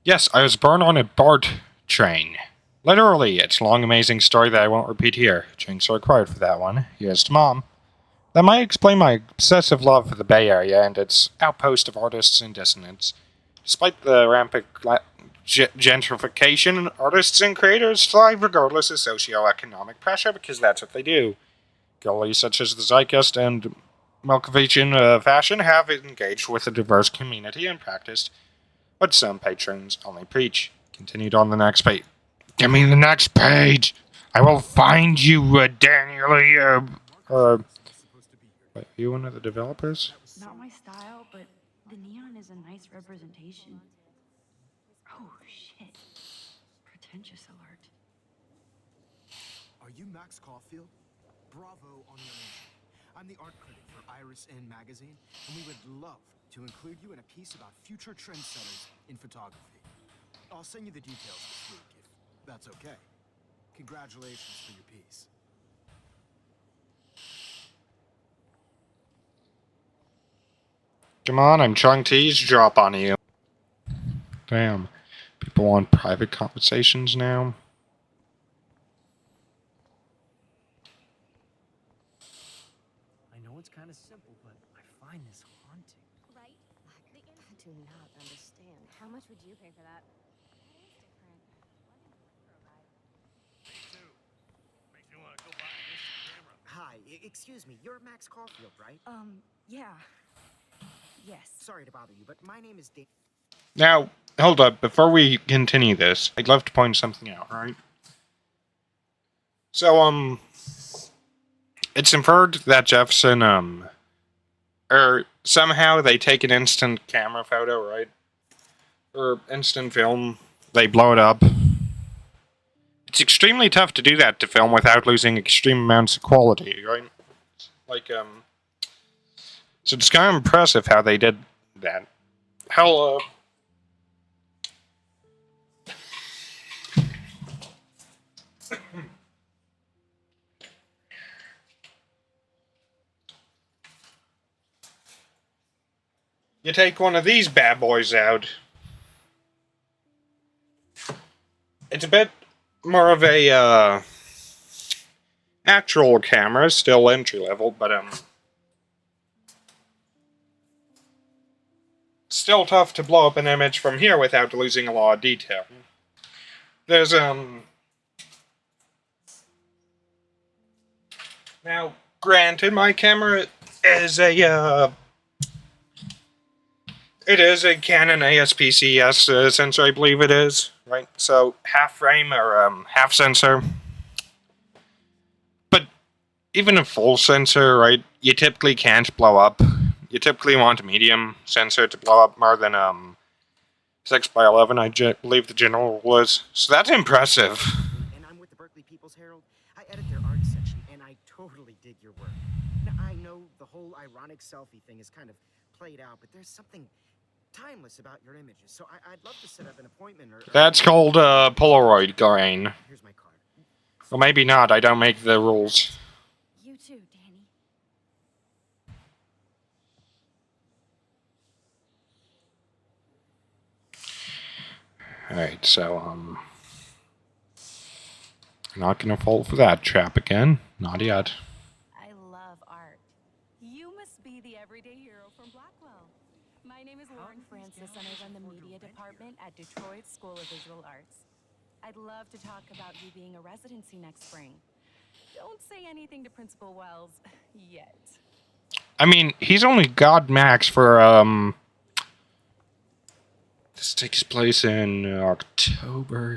Yes, I was born on a BART train. Literally, it's a long, amazing story that I won't repeat here. Drinks are required for that one. Here's to Mom. That might explain my obsessive love for the Bay Area and its outpost of artists and dissonance. Despite the rampant gentrification, artists and creators thrive regardless of socioeconomic pressure because that's what they do. Galleries such as the Zeitgeist and Malkovich fashion have engaged with a diverse community and practiced But some patrons only preach. Continued on the next page. Give me the next page! I will find you, Daniel, wait, are you one of the developers? Not my style, but the neon is a nice representation. Oh, shit. Pretentious alert. Are you Max Caufield? Bravo on your name. I'm the art critic for Iris N magazine, and we would love to include you in a piece about future trendsetters in photography. I'll send you the details this week, if that's okay. Congratulations for your piece. Come on, I'm trying to eavesdrop on you. Damn. People want private conversations now. I know it's kind of simple, but I find this haunting. Right? The I do not understand. How much would you pay for that? That is different. Too. Makes me want to go buy an instant camera. Hi, excuse me, you're Max Caufield, right? Yeah. Yes. Sorry to bother you, but my name is Dan. Now, hold up. Before we continue this, I'd love to point something out, right? So, it's inferred that Jefferson, or somehow they take an instant camera photo, right? Or instant film. They blow it up. It's extremely tough to do that to film without losing extreme amounts of quality, right? Like, so it's kind of impressive how they did that. Hell, you take one of these bad boys out. It's a bit more of a, actual camera, still entry level, but, still tough to blow up an image from here without losing a lot of detail. There's, now, granted, my camera is a, it is a Canon APS-C sensor, I believe it is, right? So, half frame or, half sensor. But, even a full sensor, right, you typically can't blow up. You typically want a medium sensor to blow up more than 6x11, I believe the general rule is. So that's impressive. And I'm with the Berkeley People's Herald. I edit their art section, and I totally dig your work. Now, I know the whole ironic selfie thing is kind of played out, but there's something timeless about your images. So I'd love to set up an appointment or That's called Polaroid grain. Here's my card. Well, maybe not. I don't make the rules. You too, Danny. Alright, so, I'm not gonna fall for that trap again. Not yet. I love art. You must be the everyday hero from Blackwell. My name is Lauren Francis, and I run the media department at Detroit School of Visual Arts. I'd love to talk about you being a residency next spring. Don't say anything to Principal Wells yet. I mean, he's only got Max for, this takes place in October.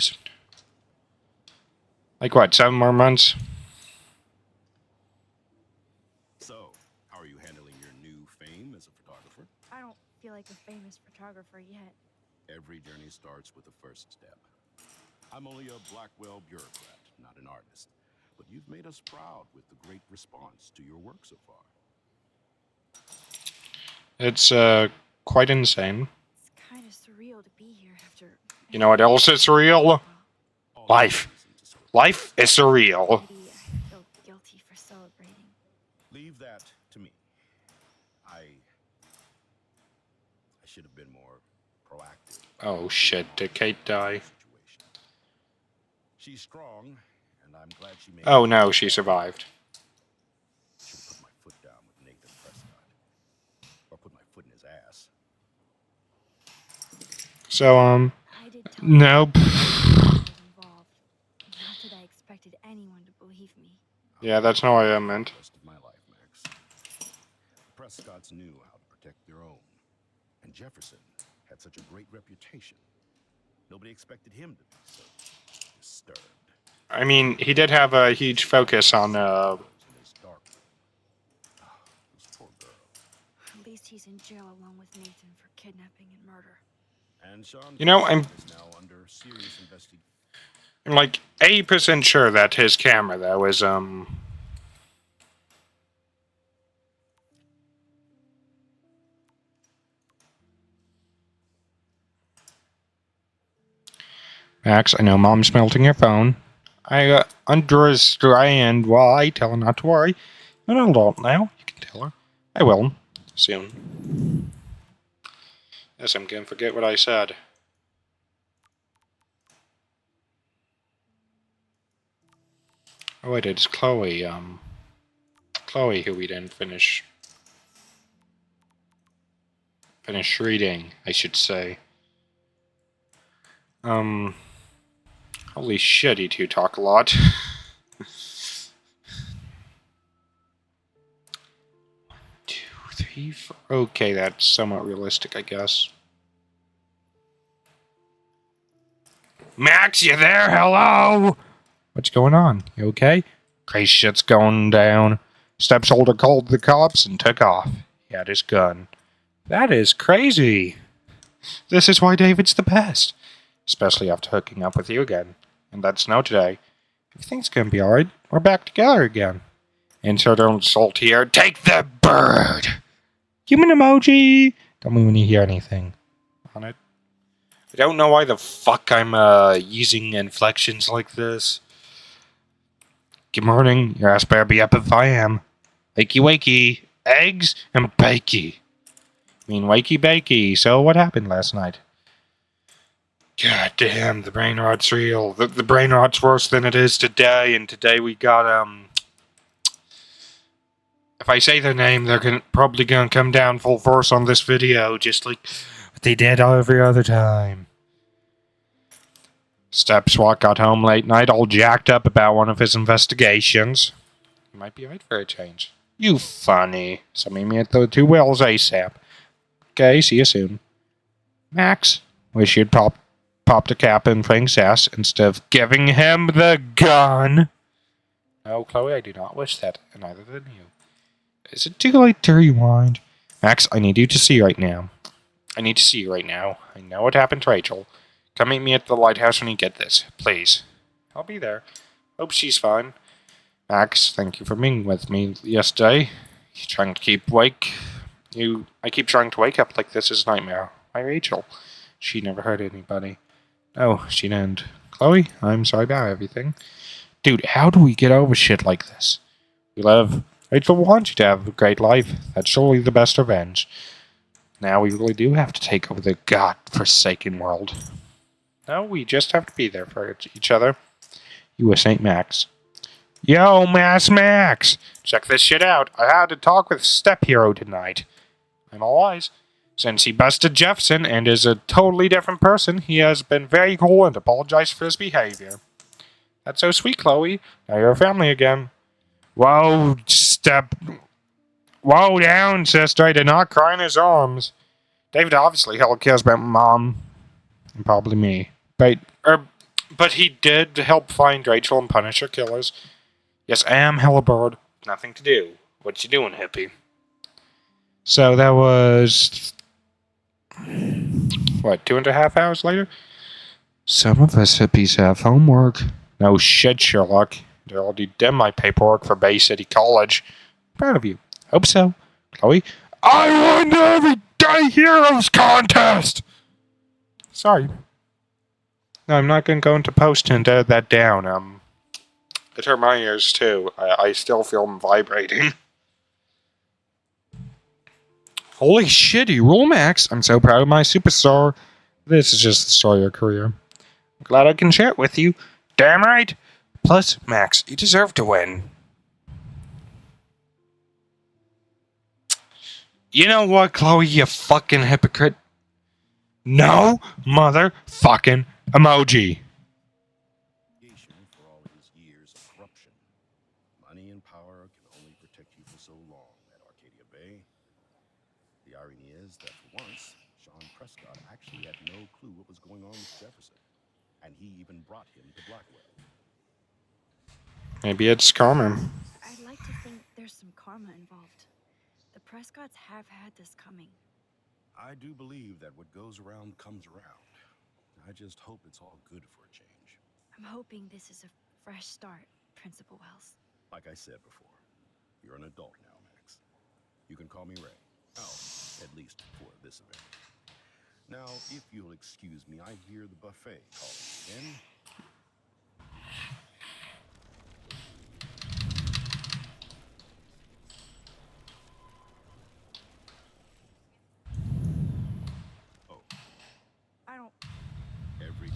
Like what, 7 more months? So, how are you handling your new fame as a photographer? I don't feel like a famous photographer yet. Every journey starts with the first step. I'm only a Blackwell bureaucrat, not an artist. But you've made us proud with the great response to your work so far. It's, quite insane. It's kind of surreal to be here after... You know what else is surreal? Life. Life is surreal. Maybe I feel guilty for celebrating. Leave that to me. I should have been more proactive. Oh shit, did Kate die? She's strong, and I'm glad she made Oh no, she survived. Should have put my foot down with Nathan Prescott. Or put my foot in his ass. So, I did tell nope. I was involved. Not that I expected anyone to believe me. Yeah, that's not what I meant. The rest of my life, Max. Prescotts knew how to protect their own. And Jefferson had such a great reputation. Nobody expected him to be so disturbed. I mean, he did have a huge focus on, In this dark room. Ah, this poor girl. At least he's in jail along with Nathan for kidnapping and murder. And Sean you know, Caufield is now under serious investigation. I'm like 80% sure that his camera, though, was, Max, I know Mom's melting your phone. I understand while I tell her not to worry. You're an adult now. You can tell her. I will. Soon. Yes, I'm gonna forget what I said. Oh wait, it's Chloe, Chloe who we didn't finish reading, I should say. Holy shit, you two talk a lot. 1, 2, 3, 4. Okay, that's somewhat realistic, I guess. Max, you there? Hello? What's going on? You okay? Crazy shit's going down. Stepsolder called the cops and took off. He had his gun. That is crazy. This is why David's the best. Especially after hooking up with you again. And that's no today. Everything's gonna be alright. We're back together again. Insert insult here. Take the bird! Human emoji! Tell me when you hear anything on it. I don't know why the fuck I'm using inflections like this. Good morning. Your ass better be up if I am. Wakey wakey. Eggs and bakey. I mean wakey bakey. So what happened last night? God damn, the brain rot's real. The brain rot's worse than it is today, and today we got, if I say their name, they're probably gonna come down full force on this video, just like what they did every other time. Stepswat got home late night, all jacked up about one of his investigations. He might be right for a change. You funny. So meet me at the 2 Wells ASAP. Okay, see you soon. Max, wish you'd popped a cap in Frank's ass instead of giving him the gun. No, Chloe, I do not wish that, and neither than you. Is it too late to rewind? Max, I need you to see right now. I need to see you right now. I know what happened to Rachel. Come meet me at the lighthouse when you get this, please. I'll be there. Hope she's fine. Max, thank you for being with me yesterday. You trying to keep awake? I keep trying to wake up like this is a nightmare. My Rachel. She never hurt anybody. No, she didn't. Chloe, I'm sorry about everything. Dude, how do we get over shit like this? We love. Rachel wants you to have a great life. That's surely the best revenge. Now we really do have to take over the god-forsaken world. No, we just have to be there for each other. You a St. Max. Yo, Max! Check this shit out. I had to talk with Step Hero tonight. I'm all eyes. Since he busted Jefferson and is a totally different person, he has been very cool and apologized for his behavior. That's so sweet, Chloe. Now you're a family again. Whoa, Whoa down, sister. I did not cry in his arms. David obviously hella cares about Mom. And probably me. But he did help find Rachel and punish her killers. Yes, I am hella bored. Nothing to do. What you doing, hippie? So that was... What, 2.5 hours later? Some of us hippies have homework. No shit, Sherlock. They already did my paperwork for Bay City College. Proud of you. Hope so. Chloe? I won the Everyday Heroes contest! Sorry. No, I'm not going to go into post and edit that down. It hurt my ears too. I still feel them vibrating. Holy shit, you rule, Max. I'm so proud of my superstar. This is just the story of your career. I'm glad I can share it with you. Damn right. Plus, Max, you deserve to win. You know what, Chloe, you fucking hypocrite? No motherfucking emoji. For all his years of corruption. Money and power can only protect you for so long at Arcadia Bay. The irony is that for once, Sean Prescott actually had no clue what was going on with Jefferson, and he even brought him to Blackwell. Maybe it's karma. I'd like to think there's some karma involved. The Prescotts have had this coming. I do believe that what goes around comes around. I just hope it's all good for a change. I'm hoping this is a fresh start, Principal Wells. Like I said before, you're an adult now, Max. You can call me Ray. Oh, at least for this event. Now, if you'll excuse me, I hear the buffet calling again. Oh, I don't... every...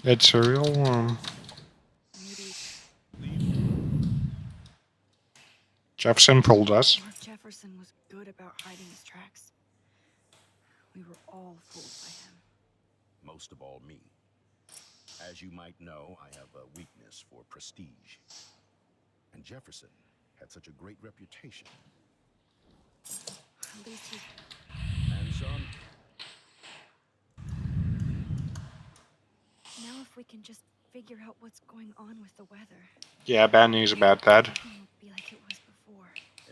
It's a real one. Maybe Jefferson pulled us. Mark Jefferson was good about hiding his tracks. We were all fooled by him. Most of all, me. As you might know, I have a weakness for prestige. And Jefferson had such a great reputation. At least he... And Sean, Now if we can just figure out what's going on with the weather. Yeah, bad news about that. Everything will be like it was before.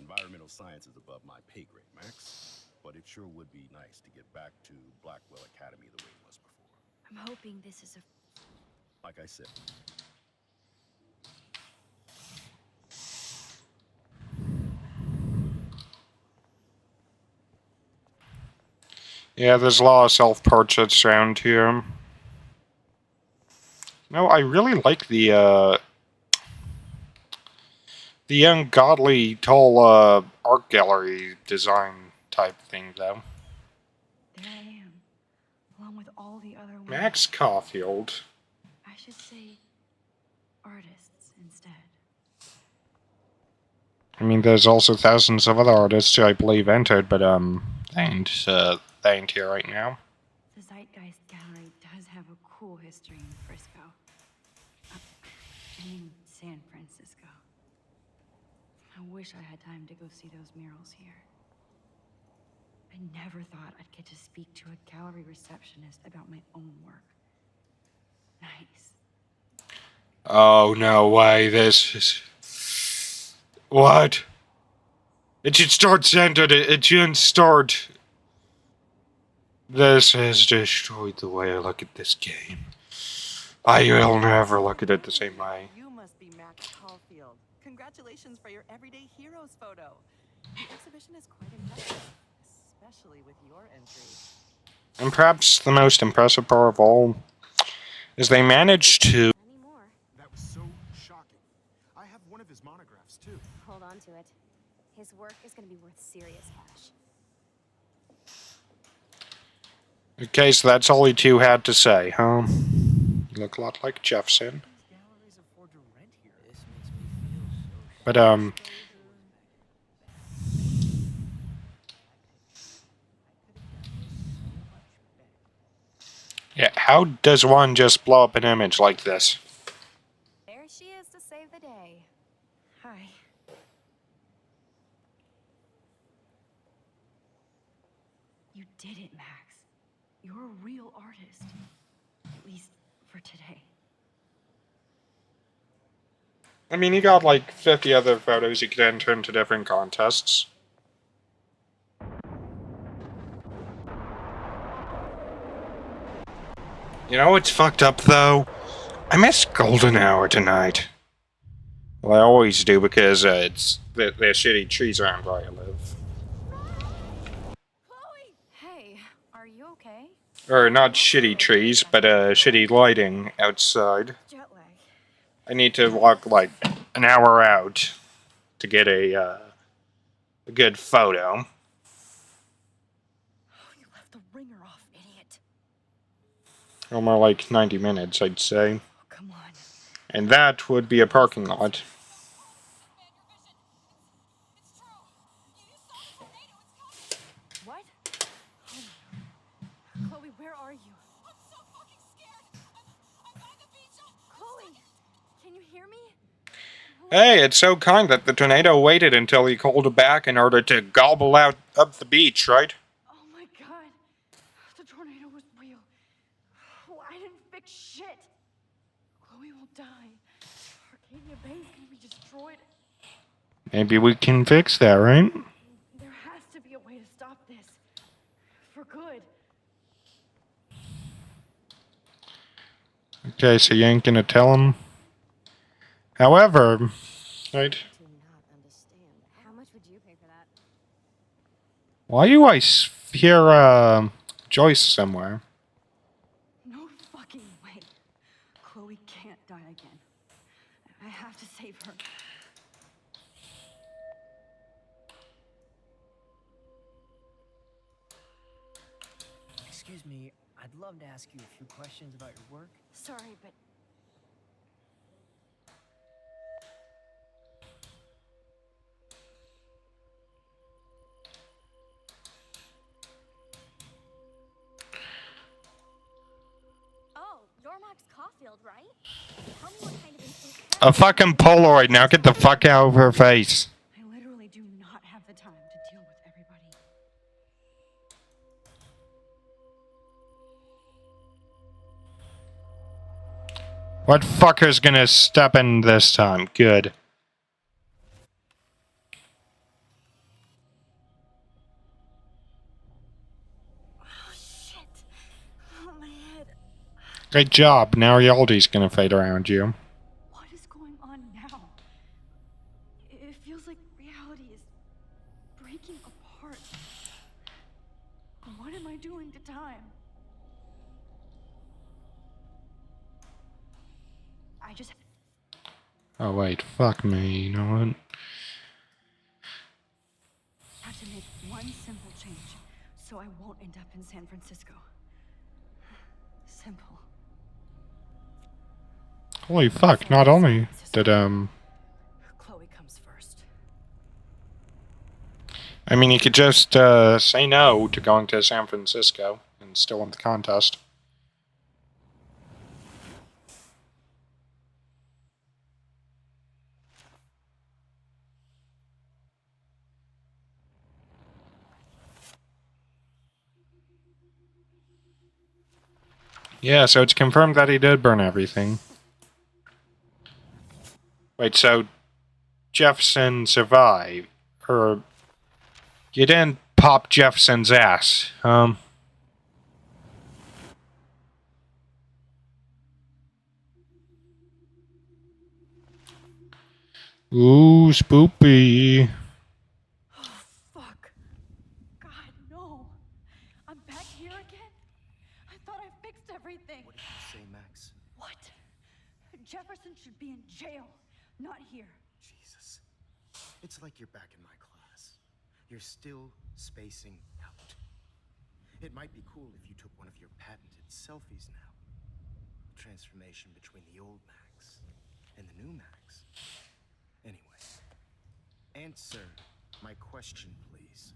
environmental science is above my pay grade, Max. But it sure would be nice to get back to Blackwell Academy the way it was before. I'm hoping this is a... Like I said, Yeah, there's a lot of self-portraits around here. No, I really like the ungodly tall art gallery design type thing, though. There I am, along with all the other women. Max Caufield. I should say artists instead. I mean, there's also thousands of other artists who I believe entered, but they ain't here right now. The Zeitgeist Gallery does have a cool history in Frisco. I mean, San Francisco. I wish I had time to go see those murals here. I never thought I'd get to speak to a gallery receptionist about my own work. Nice. Oh, no way, this is... What? It should start centered, it shouldn't start... This has destroyed the way I look at this game. I will never look at it the same way. You must be Max Caufield. Congratulations for your Everyday Heroes photo. The exhibition is quite impressive, especially with your entry. And perhaps the most impressive part of all is they managed to... Anymore. That was so shocking. I have one of his monographs, too. Hold on to it. His work is going to be worth serious cash. Okay, so that's all you two had to say, huh? You look a lot like Jefferson. But, yeah, how does one just blow up an image like this? There she is to save the day. Hi. You did it, Max. You're a real artist. At least for today. I mean, you got like 50 other photos you could enter into different contests. You know what's fucked up, though? I miss Golden Hour tonight. Well, I always do because there's shitty trees around where I live. Chloe! Hey, are you okay? Or not shitty trees, but shitty lighting outside. Jet lag. I need to walk like an hour out to get a good photo. Oh, you left the ringer off, idiot. Or more like 90 minutes, I'd say. Oh, come on. And that would be a parking lot. What? Chloe, where are you? I'm so fucking scared. I'm by the beach. Chloe! Can you hear me? Hey, it's so kind that the tornado waited until he called back in order to gobble out up the beach, right? Oh my god. The tornado was real. Oh, I didn't fix shit. Chloe will die. Arcadia Bay's gonna be destroyed. Maybe we can fix that, right? There has to be a way to stop this. For good. Okay, so you ain't gonna tell him. However, right? Do not understand. How much would you pay for that? Why do I hear Joyce somewhere? No fucking way. Chloe can't die again. I have to save her. Excuse me, I'd love to ask you a few questions about your work. Sorry, but Oh, you're Max Caufield, right? Tell me what kind of instinct. A fucking Polaroid. Now get the fuck out of her face. I literally do not have the time to deal with everybody. What fucker's gonna step in this time? Good. Oh shit. Oh, my head. Great job. Now reality's gonna fade around you. What is going on now? It feels like reality is breaking apart. What am I doing to time? I just Oh wait, fuck me. You know what? have to make one simple change so I won't end up in San Francisco. Simple. Holy fuck! Not only did Chloe comes first. I mean, you could just say no to going to San Francisco and still win the contest. Yeah, so it's confirmed that he did burn everything. Wait, so Jefferson survived? Or you didn't pop Jefferson's ass? Ooh, spoopy. Oh, fuck. God, no. I'm back here again? I thought I fixed everything. What did you say, Max? What? Jefferson should be in jail, not here. Jesus. It's like you're back in my class. You're still spacing out. It might be cool if you took one of your patented selfies now. The transformation between the old Max and the new Max. Anyway, answer my question, please.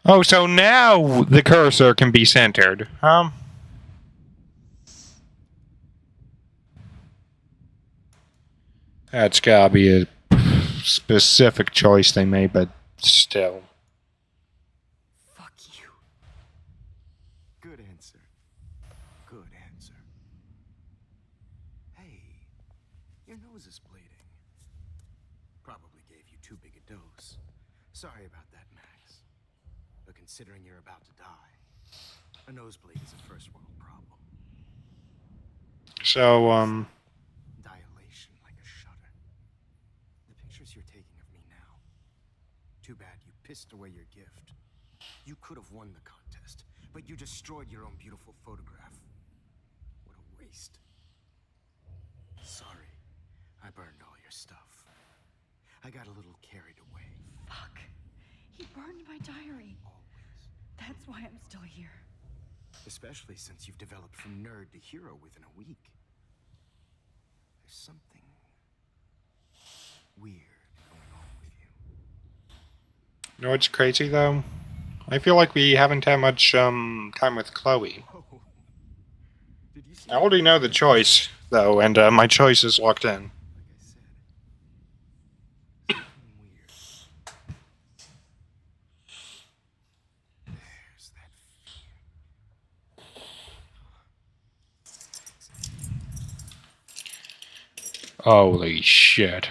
Oh, so now the cursor can be centered. That's gotta be a specific choice they made, but still. Fuck you. Good answer. Good answer. Hey, your nose is bleeding. Probably gave you too big a dose. Sorry about that, Max. But considering you're about to die, a nosebleed is a first world problem. So, Dilation like a shutter. The pictures you're taking of me now. Too bad you pissed away your gift. You could have won the contest, but you destroyed your own beautiful photograph. What a waste. Sorry, I burned all your stuff. I got a little carried away. Fuck. He burned my diary. Always. That's why I'm still here. Especially since you've developed from nerd to hero within a week. There's something weird going on with you. you know what's crazy though? I feel like we haven't had much time with Chloe. Whoa. Did you see I already know the choice, though, and my choice is locked in. Like I said, something weird. There's that Holy shit.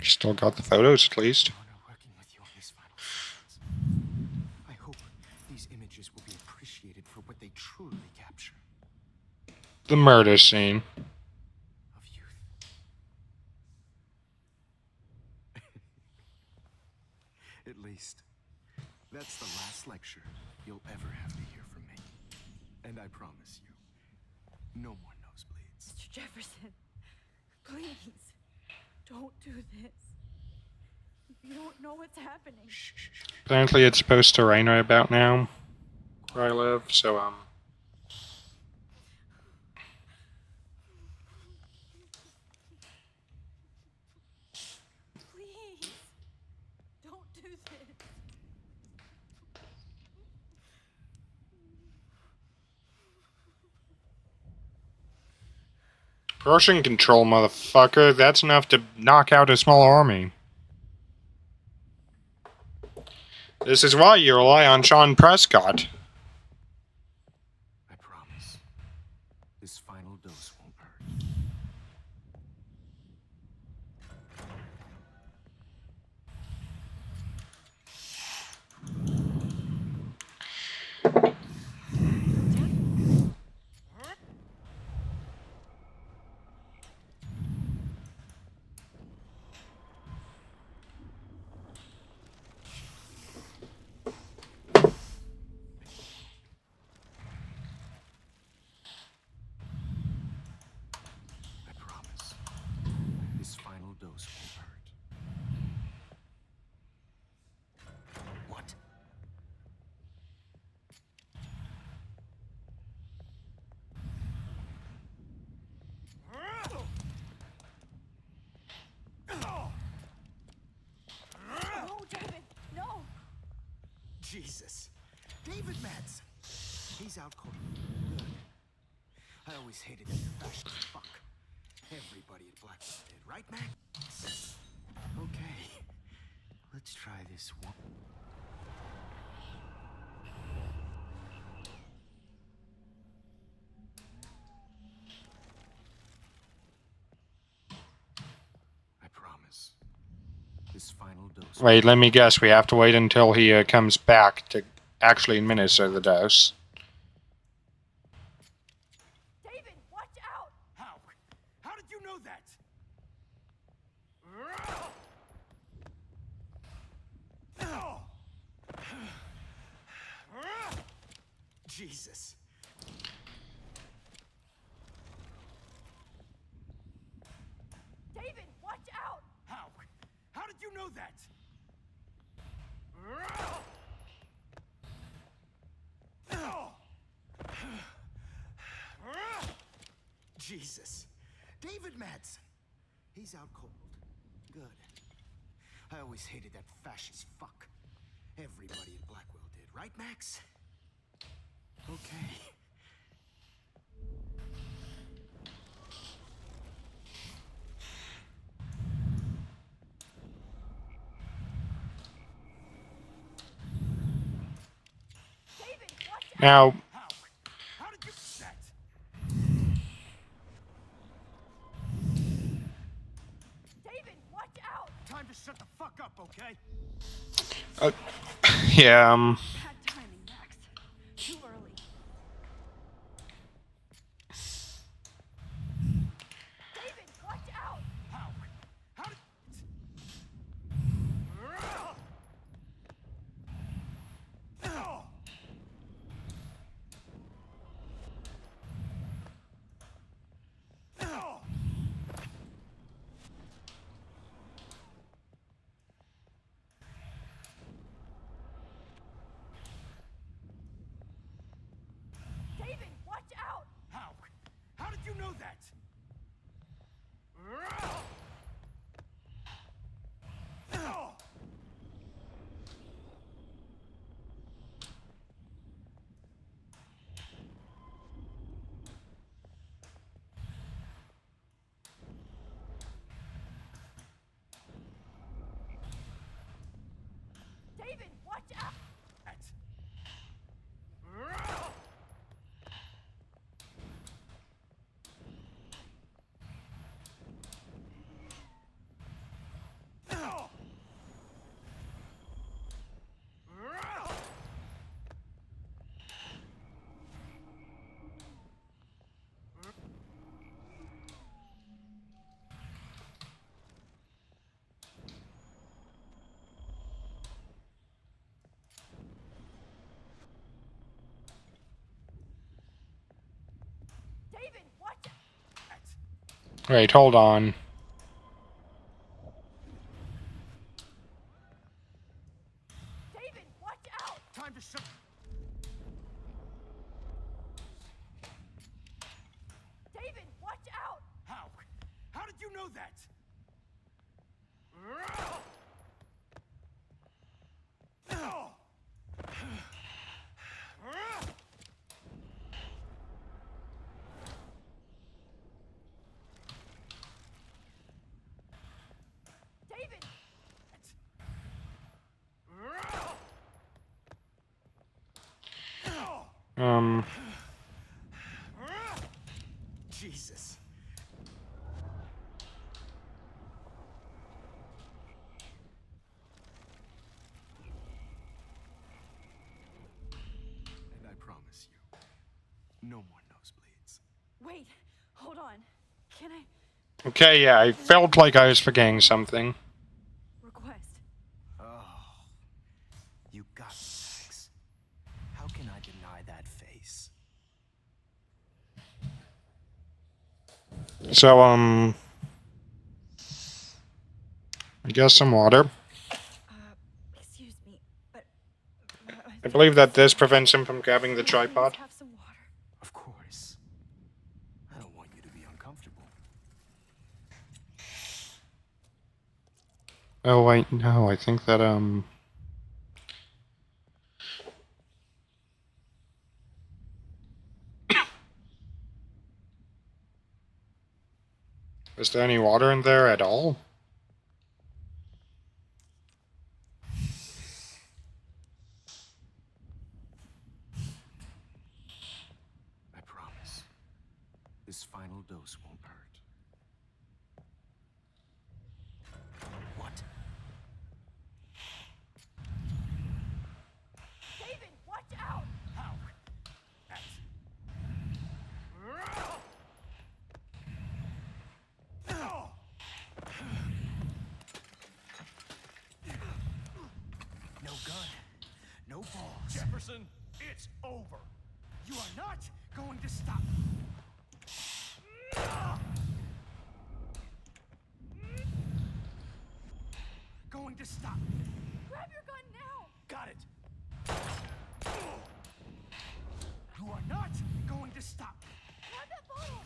Still got the photos, at least. honor working with you on this final sequence. I hope these images will be appreciated for what they truly capture. The murder scene. Of youth. At least, that's the last lecture you'll ever have to hear from me. And I promise you, no more nosebleeds. Mr. Jefferson, please, don't do this. You don't know what's happening. Apparently it's supposed to rain right about now, where I live, so, Please, don't do this. Portion control, motherfucker. That's enough to knock out a small army. This is why you rely on Sean Prescott. I promise, this final dose won't hurt. I promise, this final dose won't hurt. What? No, David, no. Jesus. David Madsen. He's out cold. Good. I always hated that fashion fuck. Everybody at Blackwell did, right, Max? Okay. Let's try this one. I promise. This final dose. Wait, let me guess. We have to wait until he comes back to actually administer the dose. David, watch out. How? How did you know that? Jesus. David, watch out. How? How did you know that? Jesus. David Madsen. He's out cold. Good. I always hated that fascist fuck. Everybody at Blackwell did, right, Max? Okay. David, watch out. Now, How? How did you do that? David, watch out. Time to shut the fuck up, okay? yeah, Bad timing, Max. Too early. David, watch out. How? How did... David, watch out! Wait, hold on. David, watch out! Time to shut. David, watch out! How? How did you know that? David! Jesus. And I promise you, no more nosebleeds. Wait, hold on. Can I Okay, yeah, I felt like I was forgetting something. request? Oh, you got me, Max. How can I deny that face? So, I guess some water. Excuse me, but I believe that this prevents him from grabbing the please tripod. have some water. Of course. I don't want you to be uncomfortable. Oh, wait, no, I think that, is there any water in there at all? I promise. This final dose won't hurt. What? David, watch out! How? No gun. No balls. Jefferson, it's over. You are not going to stop. Going to stop. Grab your gun now! Got it. You are not going to stop. Grab that bottle!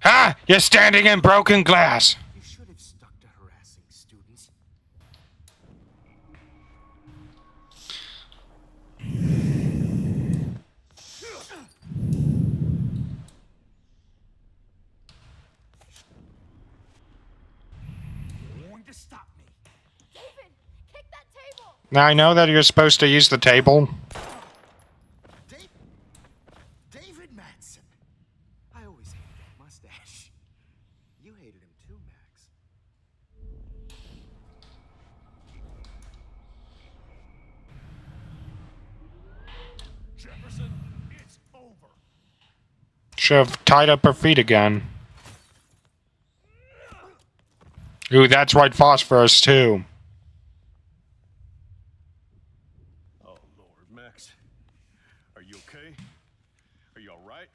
Ha! You're standing in broken glass! You should have stuck to harassing students. Going to stop me. David, kick that table! Now, I know that you're supposed to use the table. David Madsen. I always hated that mustache. You hated him too, Max. Jefferson, it's over. Should have tied up her feet again. Ooh, that's white phosphorus, too. Oh, Lord, Max. Are you okay? Are you all right?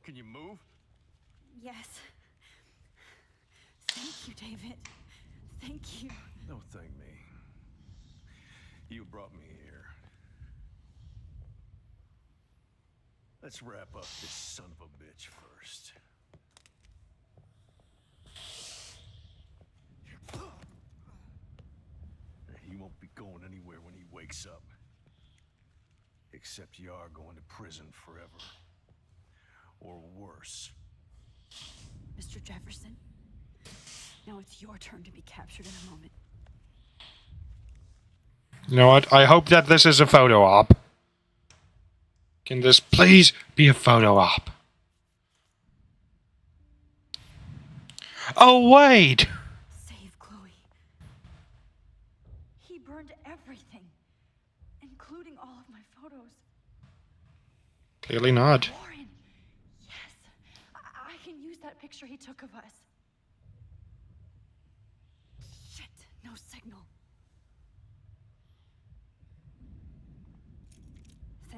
Can you move? Yes. Thank you, David. Thank you. No, thank me. You brought me here. Let's wrap up this son of a bitch first. He won't be going anywhere when he wakes up. Except you are going to prison forever. Or worse. Mr. Jefferson, now it's your turn to be captured in a moment. You know what? I hope that this is a photo op. Can this please be a photo op? Oh, wait! Save Chloe. He burned everything, including all of my photos. Clearly not. Warren! Yes! I can use that picture he took of us. Shit! No signal.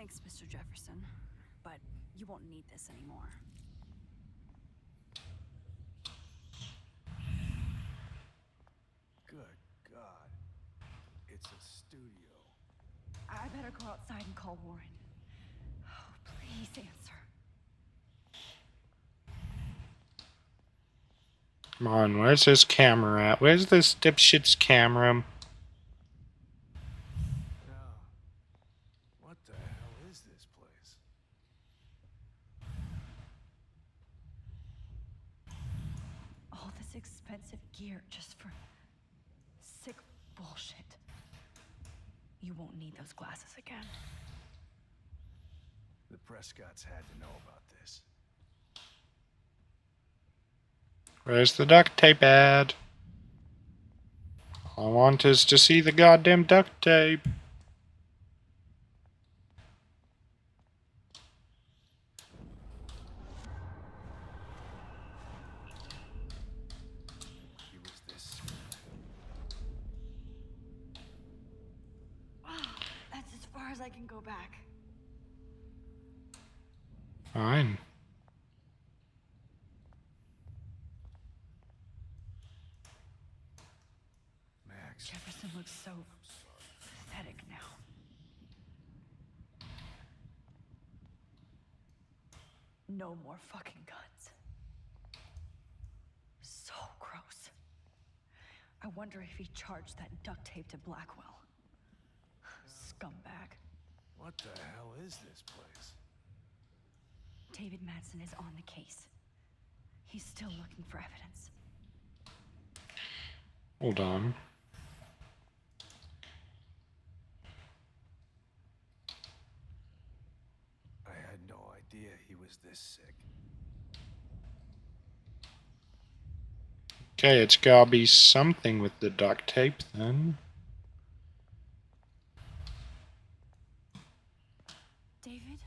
Thanks, Mr. Jefferson. But you won't need this anymore. Good God. It's a studio. I better go outside and call Warren. Oh, please answer. Come on, where's this camera at? Where's this dipshit's camera? Now, what the hell is this place? All this expensive gear just for sick bullshit. You won't need those glasses again. The Prescotts had to know about this. Where's the duct tape ad? All I want is to see the goddamn duct tape. He was this. That's as far as I can go back. Fine. Max. Jefferson looks so pathetic now. No more fucking guns. So gross. I wonder if he charged that duct tape to Blackwell. Scumbag. What the hell is this place? David Madsen is on the case. He's still looking for evidence. Hold on. I had no idea he was this sick. Okay, it's gotta be something with the duct tape then. David?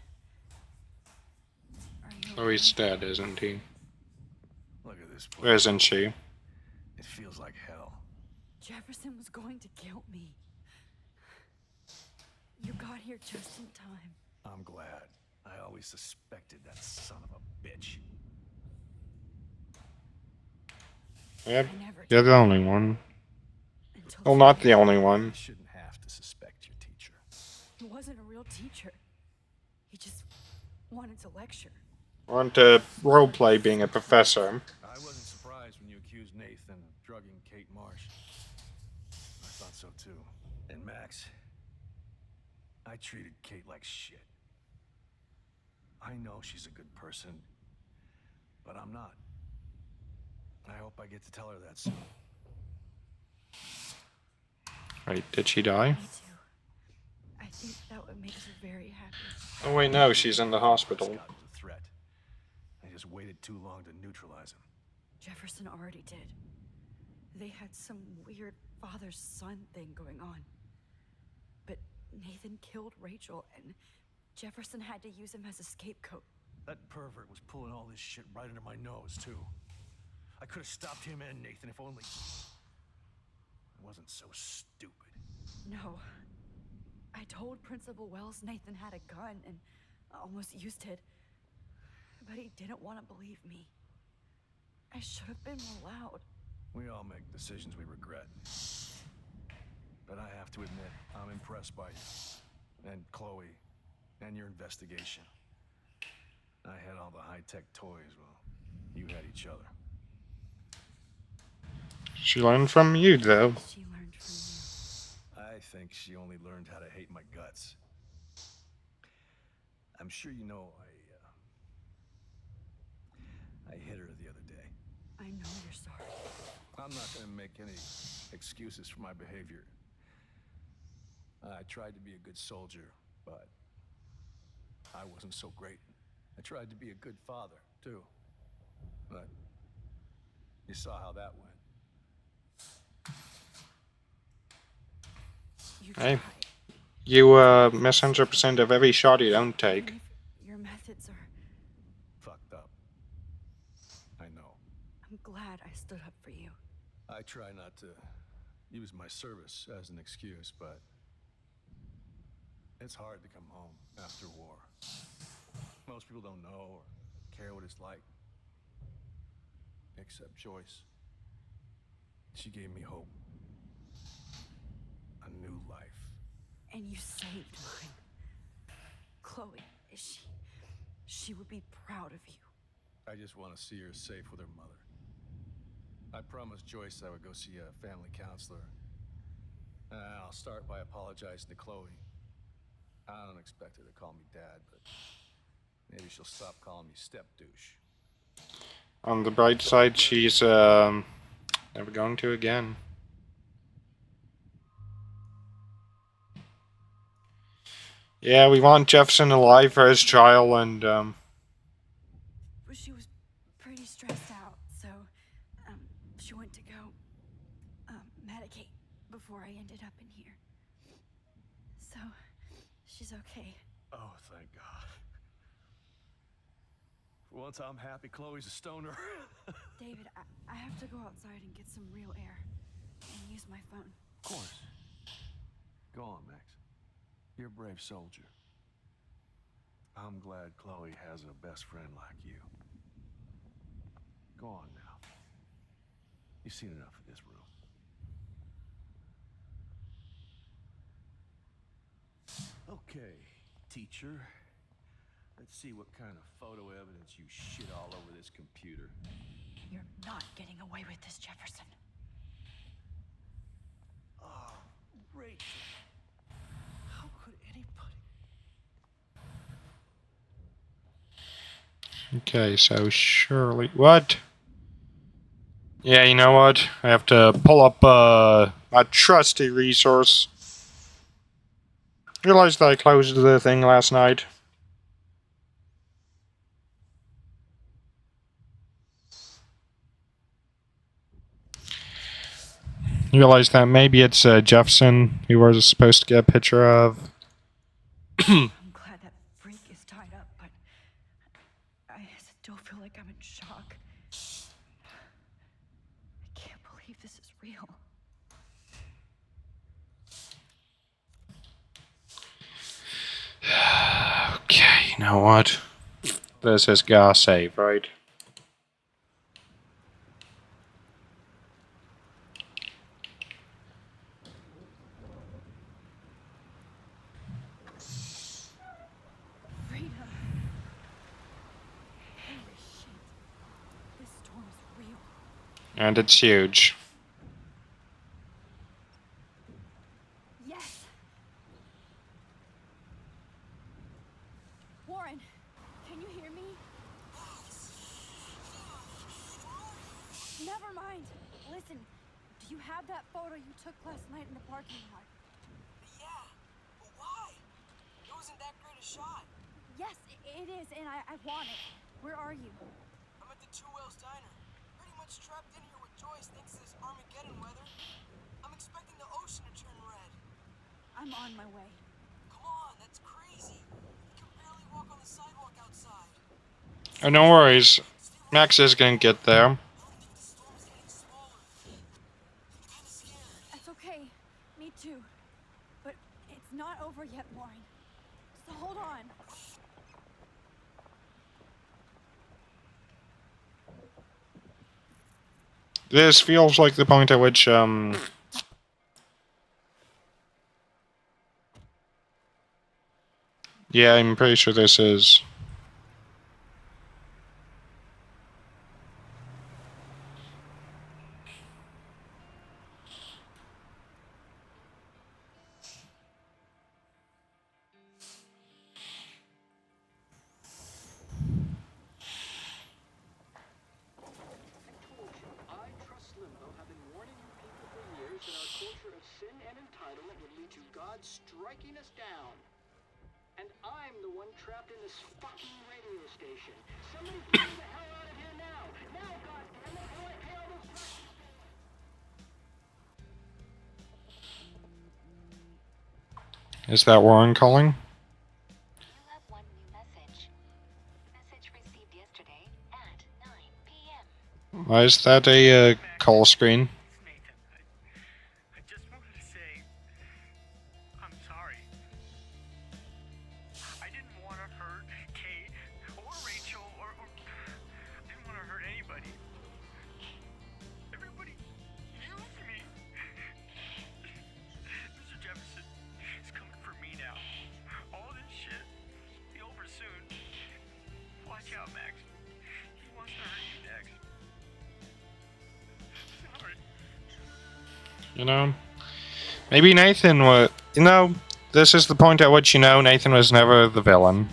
Are you Oh, he's dead, isn't he? Look at this place. Or isn't she? It feels like hell. Jefferson was going to kill me. You got here just in time. I'm glad. I always suspected that son of a bitch. Yep, I never you're the only one. until Well, not the only one. You shouldn't have to suspect your teacher. He wasn't a real teacher. He just wanted to lecture. Want to roleplay being a professor. I wasn't surprised when you accused Nathan of drugging Kate Marsh. I thought so too. And Max, I treated Kate like shit. I know she's a good person, but I'm not. I hope I get to tell her that soon. Wait, did she die? Me too. I think that would make her very happy. Oh wait, no, she's in the hospital. Scott was a threat. I just waited too long to neutralize him. Jefferson already did. They had some weird father-son thing going on. But Nathan killed Rachel, and Jefferson had to use him as a scapegoat. That pervert was pulling all this shit right under my nose, too. I could have stopped him and Nathan if only I wasn't so stupid. No. I told Principal Wells Nathan had a gun and almost used it. But he didn't want to believe me. I should have been more loud. We all make decisions we regret. But I have to admit, I'm impressed by you. And Chloe. And your investigation. I had all the high-tech toys, well, you had each other. She learned from you, though. She learned from you. I think she only learned how to hate my guts. I'm sure you know I hit her the other day. I know you're sorry. I'm not gonna make any excuses for my behavior. I tried to be a good soldier, but I wasn't so great. I tried to be a good father, too. But you saw how that went. You Hey. tried. You miss 100% of every shot you don't take. Even if your methods are... Fucked up. I know. I'm glad I stood up for you. I try not to use my service as an excuse, but It's hard to come home after war. Most people don't know or care what it's like. Except Joyce. She gave me hope. A new life. And you saved mine. Chloe, she would be proud of you. I just want to see her safe with her mother. I promised Joyce I would go see a family counselor. I'll start by apologizing to Chloe. I don't expect her to call me dad, but maybe she'll stop calling me step douche. On the bright side, she's never going to again. Yeah, we want Jefferson alive for his trial, and She was pretty stressed out, so she went to go medicate before I ended up in here. So she's okay. Oh, thank God. For once I'm happy Chloe's a stoner. David, I have to go outside and get some real air and use my phone. Of course. Go on, Max. You're a brave soldier. I'm glad Chloe has a best friend like you. Go on now. You've seen enough of this room. Okay, teacher. Let's see what kind of photo evidence you shit all over this computer. You're not getting away with this, Jefferson. Oh, Rachel. How could anybody? okay, so surely what? Yeah, you know what? I have to pull up a trusty resource. Realized that I closed the thing last night. Realized that maybe it's Jefferson who was supposed to get a picture of. I'm glad that freak is tied up, but I still feel like I'm in shock. I can't believe this is real. Okay, you know what? This is gotta save, right? Freedom. Holy shit. This storm is real. And it's huge. Yes! Warren, can you hear me? Never mind. Listen, do you have that photo you took last night in the parking lot? Yeah, but why? It wasn't that great a shot. Yes, it is, and I want it. Where are you? I'm at the Two Whales Diner. Pretty much trapped in here with Joyce thanks to this Armageddon weather. I'm expecting the ocean to turn red. I'm on my way. Come on, that's crazy. You can barely walk on the sidewalk outside. Oh, no worries. Max is gonna get there. The storm's getting smaller. I'm kinda scared. That's okay. Me too. But it's not over yet, Warren. So hold on. This feels like the point at which, yeah, I'm pretty sure this is. I trust Limbo have been warning you people for years that our culture of sin and entitlement would lead to God striking us down. And I'm the one trapped in this fucking radio station. Somebody get me the hell out of here now! Now, goddammit, before I pay all those taxes! Is that Warren calling? You have one new message. Message received yesterday at 9 p.m. Why is that a call screen? I just wanted to say, I'm sorry. You know? Maybe Nathan was... You know, this is the point at which you know Nathan was never the villain.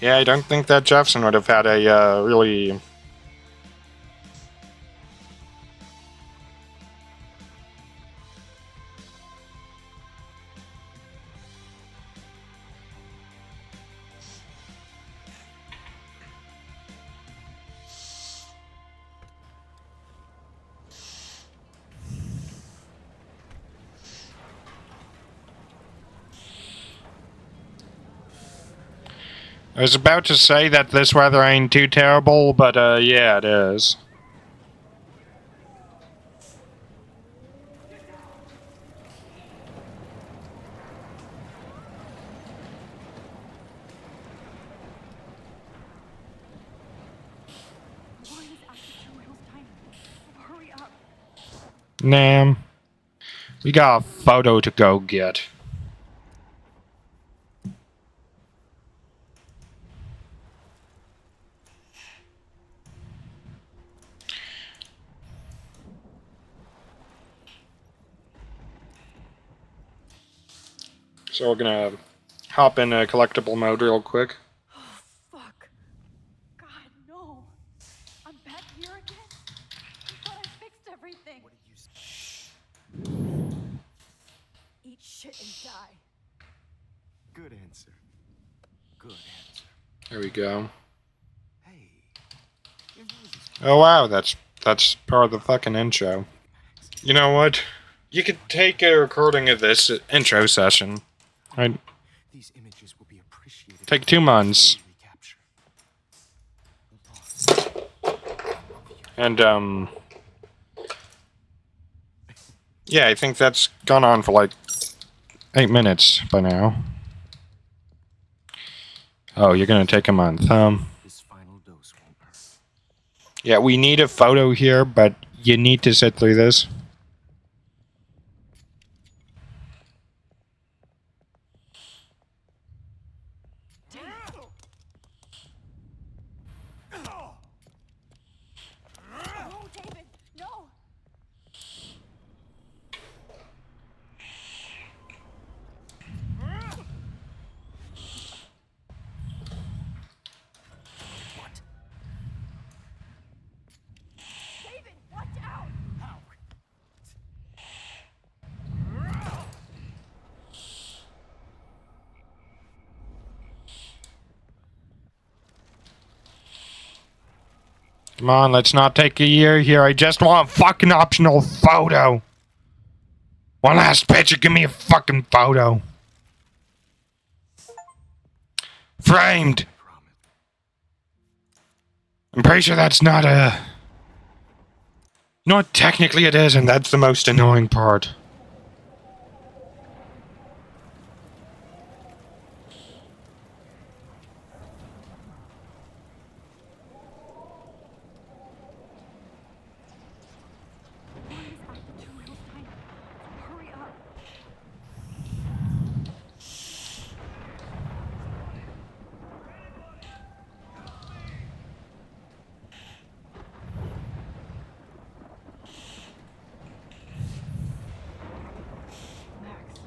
Yeah, I don't think that Jefferson would have had a really... I was about to say that this weather ain't too terrible, but yeah, it is. Nam. We got a photo to go get. So we're gonna hop in a collectible mode real quick. Oh, fuck. God, no. I'm back here again? I thought I fixed everything. What did you say? Eat shit and die. Good answer. Good answer. There we go. Hey. Your nose is Oh wow, that's part of the fucking intro. You know what? You could take a recording of this intro session. Right? These images will be appreciated. Take 2 months. And yeah, I think that's gone on for like 8 minutes by now. Oh, you're gonna take a month. This final dose won't hurt. Yeah, we need a photo here, but you need to sit through this. No, David, no. What? David, watch out. How? Come on, let's not take a year here. I just want a fucking optional photo. One last picture, give me a fucking photo. Framed. I'm pretty sure that's not a... No, technically it is, and that's the most annoying part. Hurry up. Max,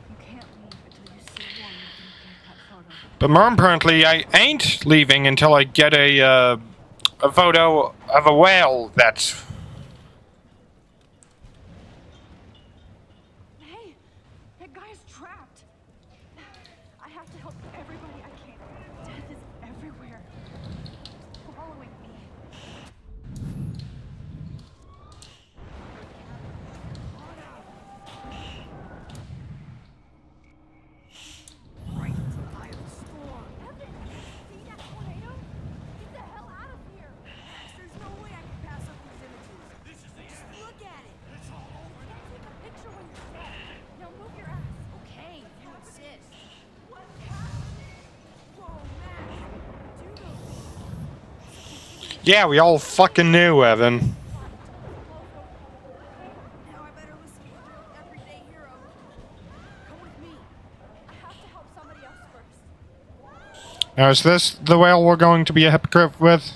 you can't leave until you see one and get that photo. But more importantly, I ain't leaving until I get a photo of a whale that's... Hey, that guy is trapped. I have to help everybody I can. Death is everywhere. It's following me. Right into the eye of the storm. Evan, see that tornado? Get the hell out of here! Max, there's no way I can pass up these images. Yeah, we all fucking knew, Evan. Now I better listen to your everyday hero. Come with me. I have to help somebody else first. Now, is this the whale we're going to be a hypocrite with?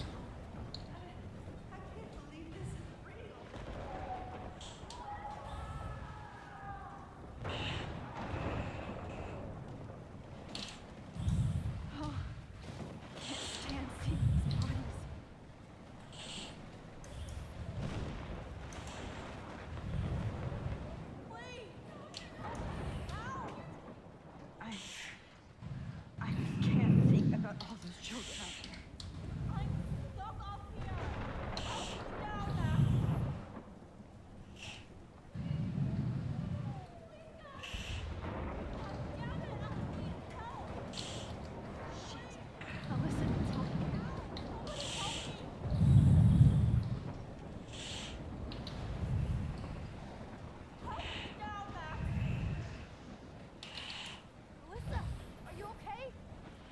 Oh, can't stand seeing these bodies. I can't think about all those children out there. I'm stuck up here. Help me down, Max. Alyssa needs help. Melissa, are you okay?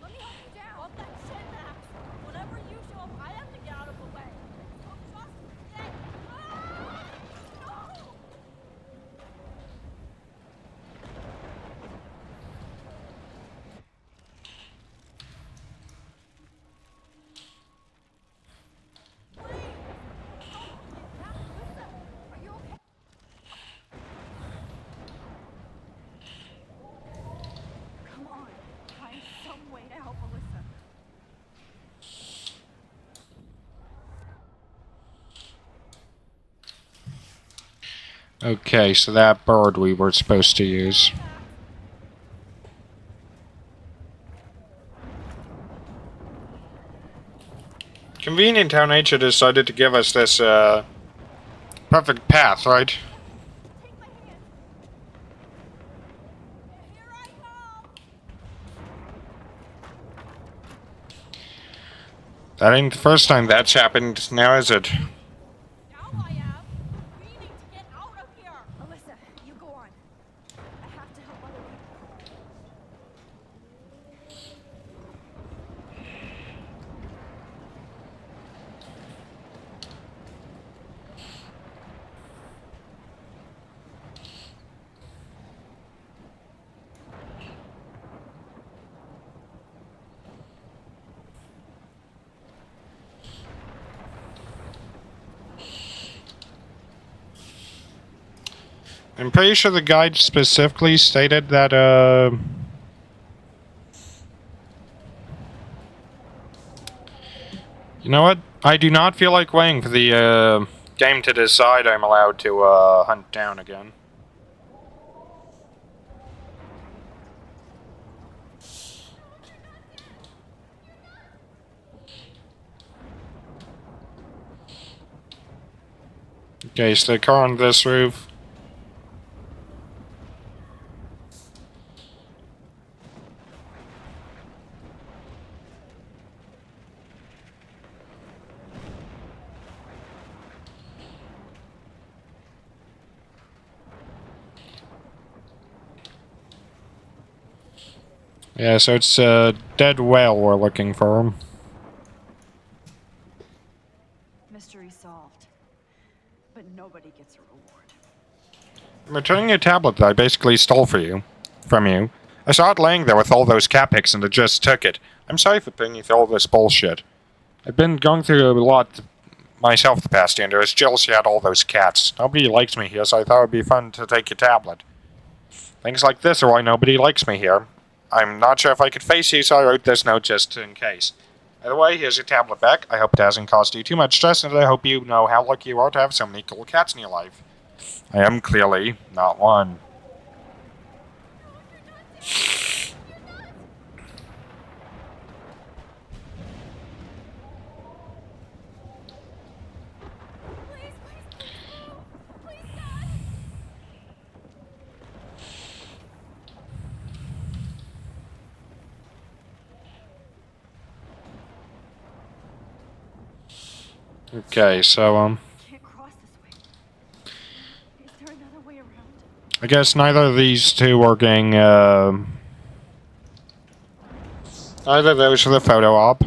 Let me help you down. What that shit, Max? Whenever you show up, I have to get out of the way. So just stay. Ah! No! Melissa, are you okay? Come on, find some way to help Alyssa. Okay, so that bird we were supposed to use. Convenient how nature decided to give us this, perfect path, right? Take my hand. Here I come. That ain't the first time that's happened, now is it? Now I am. We need to get out of here. Alyssa, you go on. I have to help other people. I'm pretty sure the guide specifically stated that, you know what? I do not feel like waiting for the, game to decide I'm allowed to, hunt down again. Okay, so the car on this roof. Yeah, so it's a dead whale we're looking for. Mystery solved. But nobody gets a reward. I'm returning a tablet that I basically stole from you. I saw it laying there with all those cat pics and I just took it. I'm sorry for putting you through all this bullshit. I've been going through a lot myself the past year, and I was jealous you had all those cats. Nobody likes me here, so I thought it would be fun to take your tablet. Things like this are why nobody likes me here. I'm not sure if I could face you, so I wrote this note just in case. Either way, here's your tablet back. I hope it hasn't caused you too much stress, and I hope you know how lucky you are to have so many cool cats in your life. I am clearly not one. Okay, so, Can't cross this way. Is there another way around? I guess neither of these two are getting, either of those for the photo op.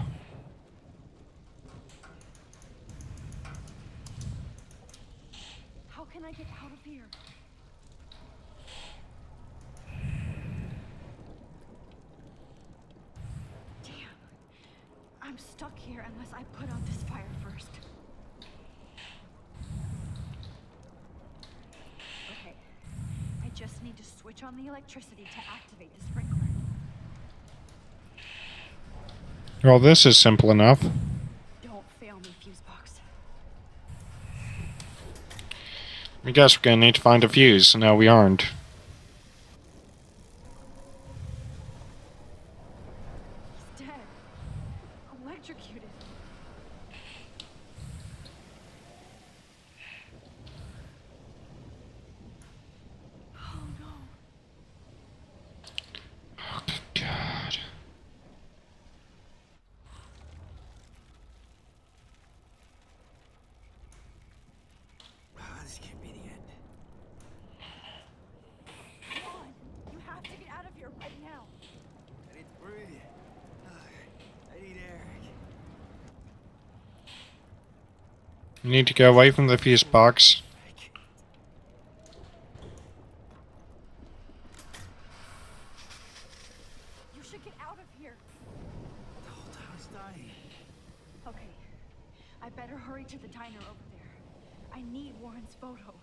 can I get out of here? Damn. I'm stuck here unless I put out this fire first. Okay. I just need to switch on the electricity to activate the sprinkler. Well, this is simple enough. Don't fail me, fuse box. I guess we're gonna need to find a fuse. No, we aren't. He's dead. Electrocuted. Oh no. Oh, good God. This can't be the end. Come on. You have to get out of here right now. I need to breathe. I need air. We need to go away from the fuse box. You should get out of here. The whole town's dying. Okay. I better hurry to the diner over there. I need Warren's photo.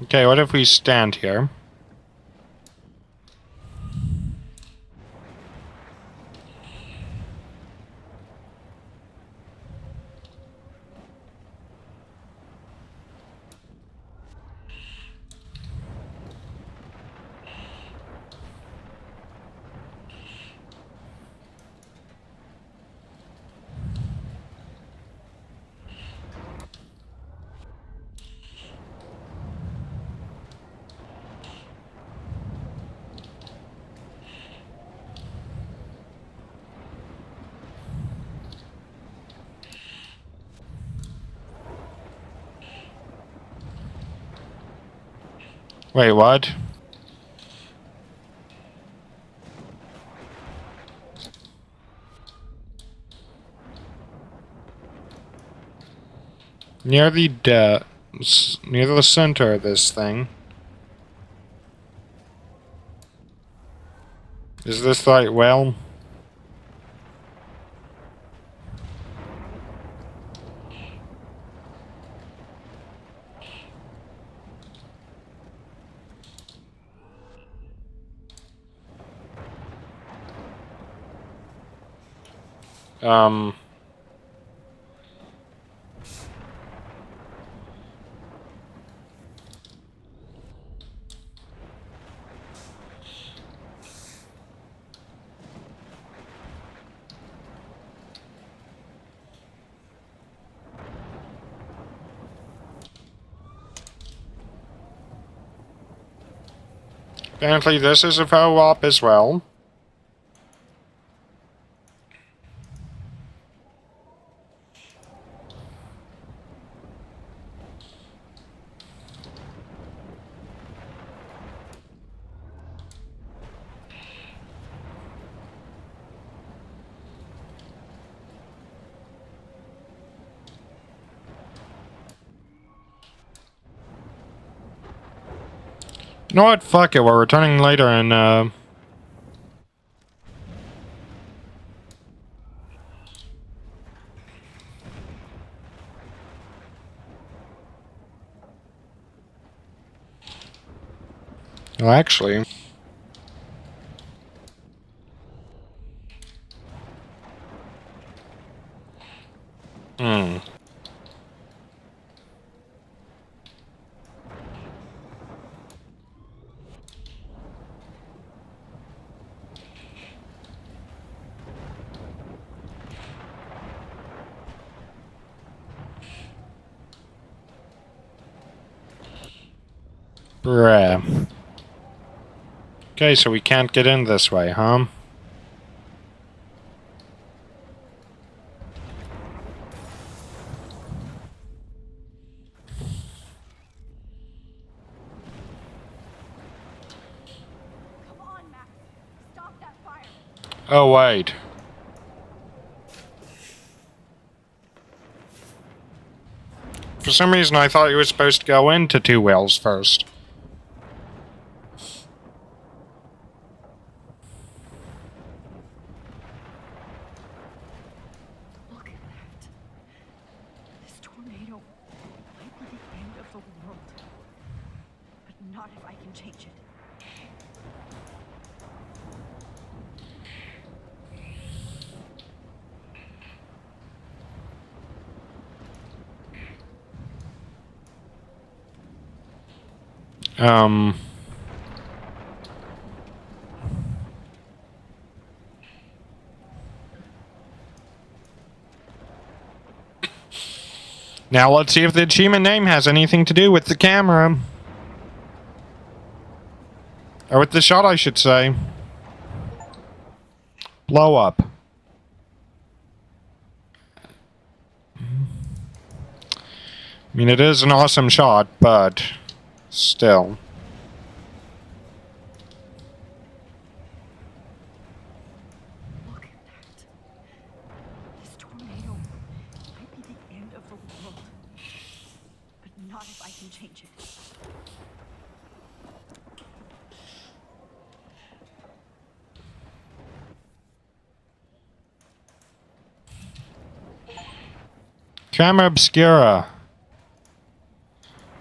Okay, what if we stand here? Wait, what? Near the center of this thing. Is this right? Well, um, apparently this is a faux op as well. You know what? Fuck it. We're returning later and, well, actually... Bruh. Okay, so we can't get in this way, huh? Come on, Max. Stop that fire. Oh, wait. For some reason, I thought you were supposed to go into Two Whales first. Look at that. This tornado might be the end of the world. But not if I can change it. Now let's see if the achievement name has anything to do with the camera. Or with the shot, I should say. Blow up. I mean, it is an awesome shot, but still. Look at that. This tornado might be the end of the world. But not if I can change it. Camera obscura.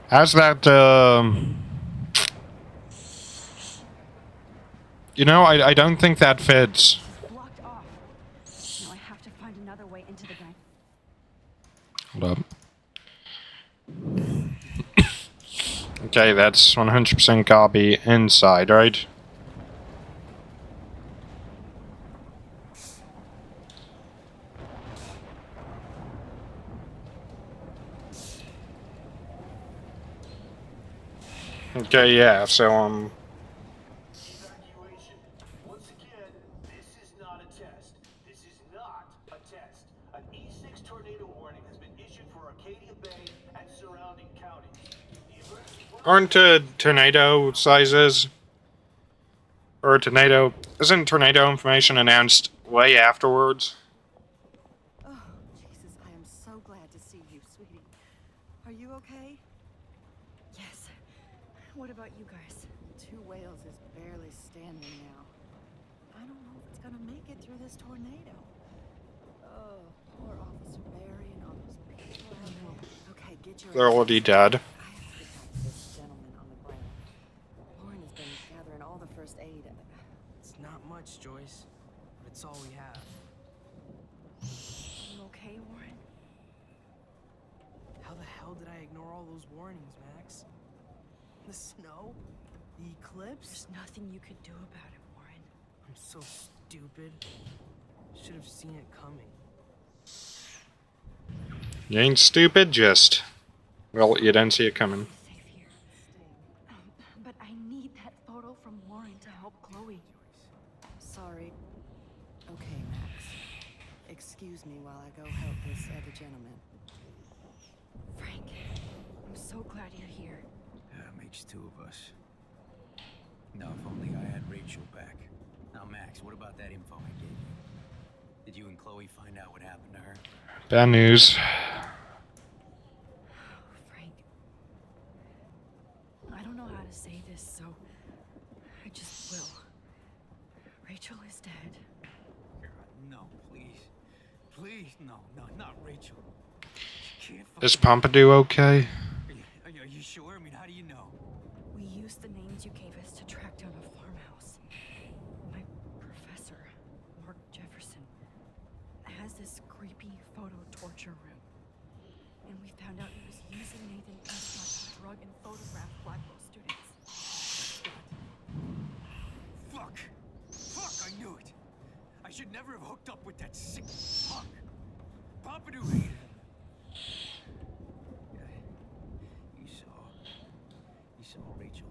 How's that, You know, I don't think that fits. Blocked off. Now I have to find another way into the bank. Hold up. Okay, that's 100% copy inside, right? Okay, yeah, so, Evacuation. Once again, this is not a test. This is not a test. An E6 tornado warning has been issued for Arcadia Bay and surrounding counties. The emergency aren't tornado sizes or tornado isn't tornado information announced way afterwards? Oh, Jesus, I am so glad to see you, sweetie. Are you okay? Yes. What about you guys? Two Whales is barely standing now. I don't know if it's gonna make it through this tornado. Oh, poor Officer Barry and all those people out there. Okay, get your They're already dead. I have to get back to this gentleman on the ground. Lauren has been gathering all the first aid and It's not much, Joyce, but it's all we have. You okay, Warren? How the hell did I ignore all those warnings, Max? The snow? The eclipse? There's nothing you could do about it, Warren. I'm so stupid. Should have seen it coming. You ain't stupid, just well, you didn't see it coming. Safe here. But I need that photo from Warren to help Chloe. sorry. Okay, Max. Excuse me while I go help this other gentleman. Frank, I'm so glad you're here. Makes two of us. Now, if only I had Rachel back. Now, Max, what about that info I gave you? Did you and Chloe find out what happened to her? Bad news. Frank, I don't know how to say this, so I just will. Rachel is dead. No, please. Please, no, not Rachel. You can't Is fucking- Pompidou okay? Are you sure? I mean, how do you know? We used the names you gave us to track down a farmhouse. My professor, Mark Jefferson, has this creepy photo torture room. And we found out he was using Nathan Prescott to drug and photograph Blackwell students. Fuck, I knew it. I should never have hooked up with that sick punk. Pompidou hated him. You saw Rachel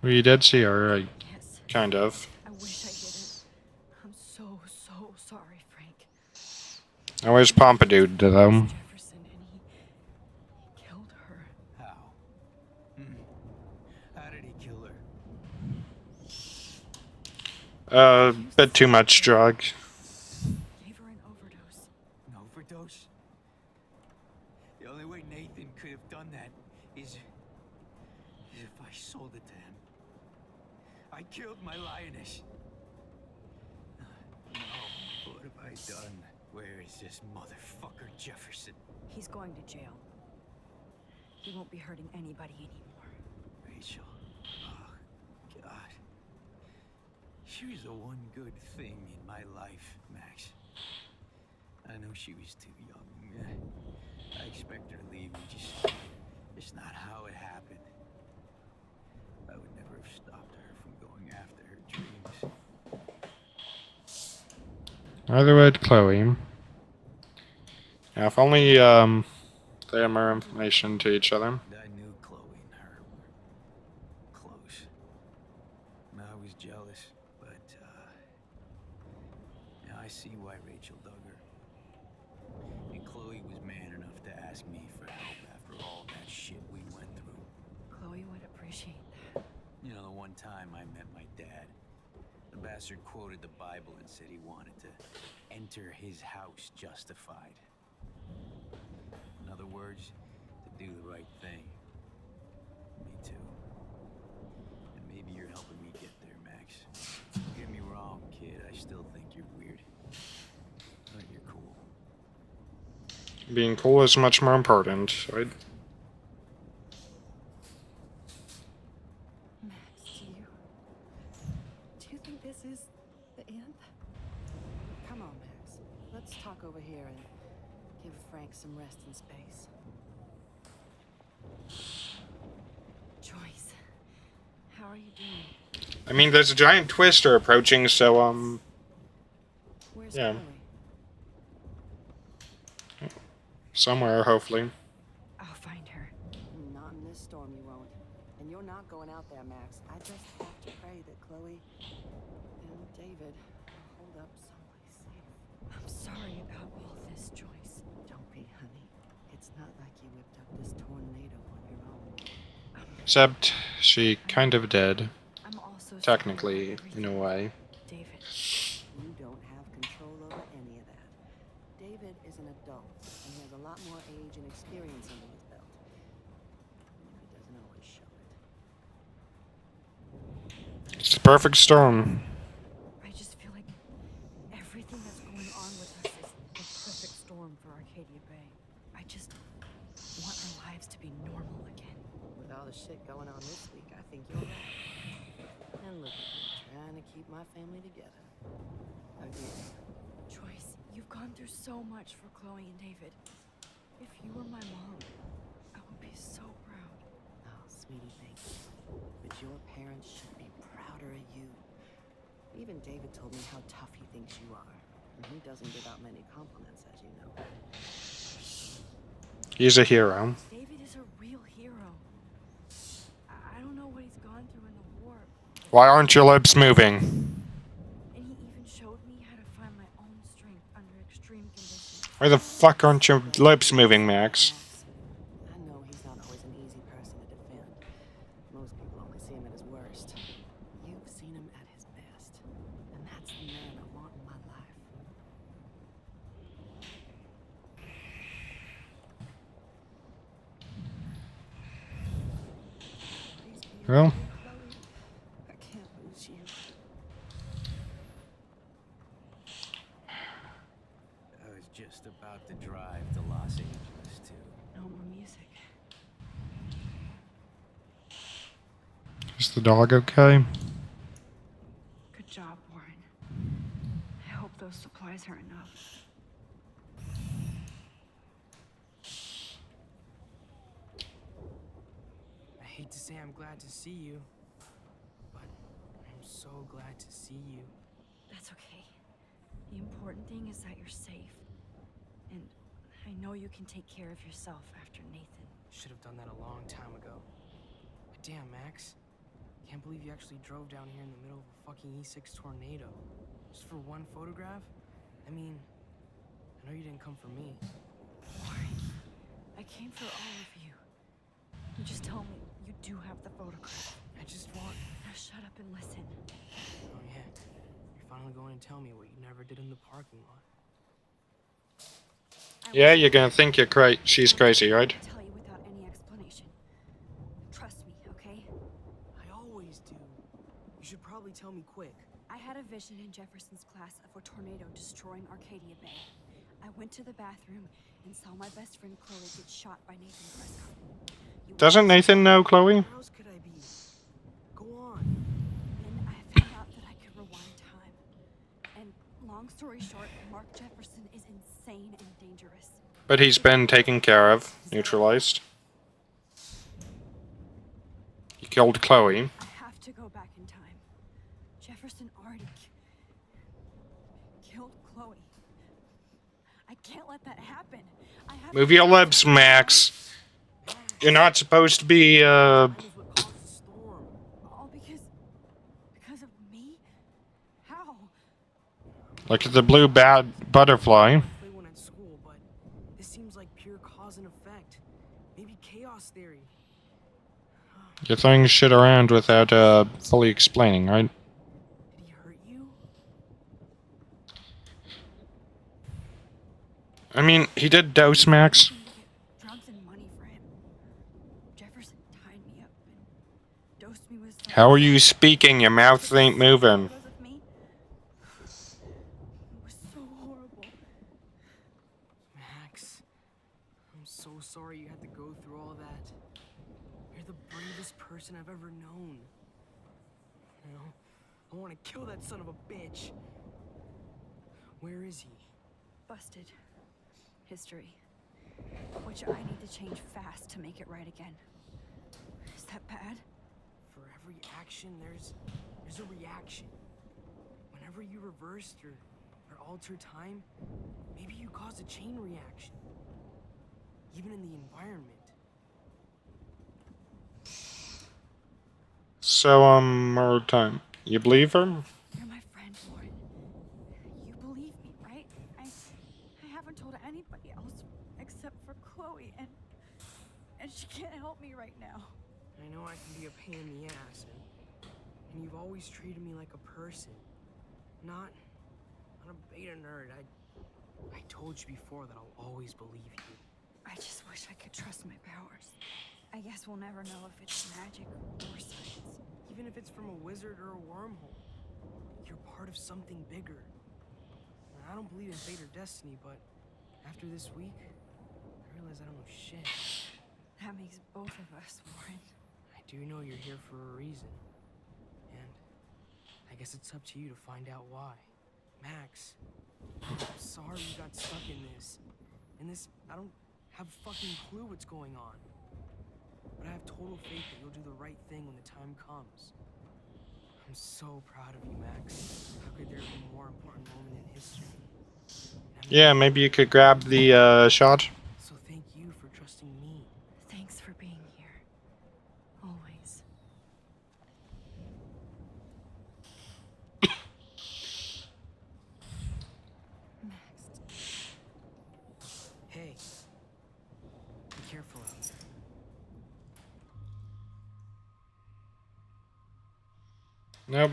We did see her, right? Yes. Kind of. I wish I didn't. I'm so sorry, Frank. I was Pompadour to them. Jefferson, and he killed her. How? How did he kill her? Bit too much drug. Gave her an overdose. An overdose? The only way Nathan could have done that is if I sold it to him. I killed my lioness. No, what have I done? Where is this motherfucker Jefferson? He's going to jail. He won't be hurting anybody anymore. Rachel. Oh, God. She was the one good thing in my life, Max. I know she was too young. I expect her to leave me, just not how it happened. I would never have stopped her from going after her dreams. Either would Chloe. Yeah, if only, they had more information to each other. I knew Chloe and her were close. And I was jealous, but, now I see why Rachel dug her. And Chloe was man enough to ask me for help after all that shit we went through. Chloe would appreciate that. You know, the one time I met my dad, the bastard quoted the Bible and said he wanted to enter his house justified. In other words, to do the right thing. Me too. And maybe you're helping me get there, Max. Don't get me wrong, kid. I still think you're weird. But you're cool. Being cool is much more important, right? Max, do you think this is the end? Come on, Max. Let's talk over here and give Frank some rest and space. Joyce, how are you doing? I mean, there's a giant twister approaching, so, Where's yeah. Chloe? Somewhere, hopefully. I'll find her. Not in this storm, you won't. And you're not going out there, Max. I just have to pray that Chloe and David will hold up someplace safe. I'm sorry about all this, Joyce. Don't be, honey. It's not like you whipped up this tornado on your own. Except, she kind of did. I'm also Technically, in a way. David. You don't have control over any of that. David is an adult, and he has a lot more age and experience under his belt. He doesn't always show it. It's the perfect storm. I just feel like everything that's going on with us is the perfect storm for Arcadia Bay. I just want our lives to be normal again. With all the shit going on this week, I think you're right. And look at me, trying to keep my family together. Again. Joyce, you've gone through so much for Chloe and David. If you were my mom, I would be so proud. Oh, sweetie, thank you. But your parents should be prouder of you. Even David told me how tough he thinks you are. And he doesn't give out many compliments, as you know. He's a hero. David is a real hero. I don't know what he's gone through in the war. Why aren't your lips moving? And he even showed me how to find my own strength under extreme conditions. Why the fuck aren't your lips moving, Max? I know he's not always an easy person to defend. Most people only see him at his worst. You've seen him at his best. And that's the man I want in my life. Please be Well. okay, Chloe. I can't lose you. I was just about to drive to Los Angeles, too. No more music. Is the dog okay? Good job, Warren. I hope those supplies are enough. I hate to say I'm glad to see you, but I'm so glad to see you. That's okay. The important thing is that you're safe. And I know you can take care of yourself after Nathan. Should have done that a long time ago. But damn, Max. Can't believe you actually drove down here in the middle of a fucking E6 tornado. Just for one photograph? I mean, I know you didn't come for me. Warren, I came for all of you. You just tell me you do have the photograph. I just want... Now shut up and listen. Oh yeah, you're finally going to tell me what you never did in the parking lot. Yeah, you're gonna think she's crazy, right? I'll tell you without any explanation. Trust me, okay? I always do. You should probably tell me quick. I had a vision in Jefferson's class of a tornado destroying Arcadia Bay. I went to the bathroom and saw my best friend Chloe get shot by Nathan Prescott. Doesn't Nathan know Chloe? Where else could I be? Go on. Then I found out that I could rewind time. And long story short, Mark Jefferson is insane and dangerous. But he's been taken care of, neutralized. He killed Chloe. I have to go back in time. Jefferson already killed Chloe. I can't let that happen. I have Move your lips, Max. You're not supposed to be, all because of me? How? Look at the blue butterfly. Play one at school, but this seems like pure cause and effect. Maybe chaos theory. You're throwing shit around without, fully explaining, right? Did he hurt you? I mean, he did dose Max. Drugs and money for him. Jefferson tied me up and dosed me with some... How are you speaking? Your mouth ain't moving. Because of me? It was so horrible. Max, I'm so sorry you had to go through all that. You're the bravest person I've ever known. You know, I want to kill that son of a bitch. Where is he? Busted. History. Which I need to change fast to make it right again. Is that bad? For every action, there's a reaction. Whenever you reversed or altered time, maybe you caused a chain reaction. Even in the environment. So, more time. You believe her? You're my friend, Warren. You believe me, right? I haven't told anybody else except for Chloe, and she can't help me right now. I know I can be a pain in the ass, and you've always treated me like a person, not a beta nerd. I told you before that I'll always believe you. I just wish I could trust my powers. I guess we'll never know if it's magic or science. Even if it's from a wizard or a wormhole, you're part of something bigger. I don't believe in fate or destiny, but after this week, I realize I don't know shit. That makes both of us, Warren. I do know you're here for a reason. And I guess it's up to you to find out why. Max, I'm sorry you got stuck in this. I don't have a fucking clue what's going on. But I have total faith that you'll do the right thing when the time comes. I'm so proud of you, Max. How could there be a more important moment in history? Yeah, maybe you could grab the, shot. So thank you for trusting me. Thanks for being here. Always. Hey, be careful out there. Nope.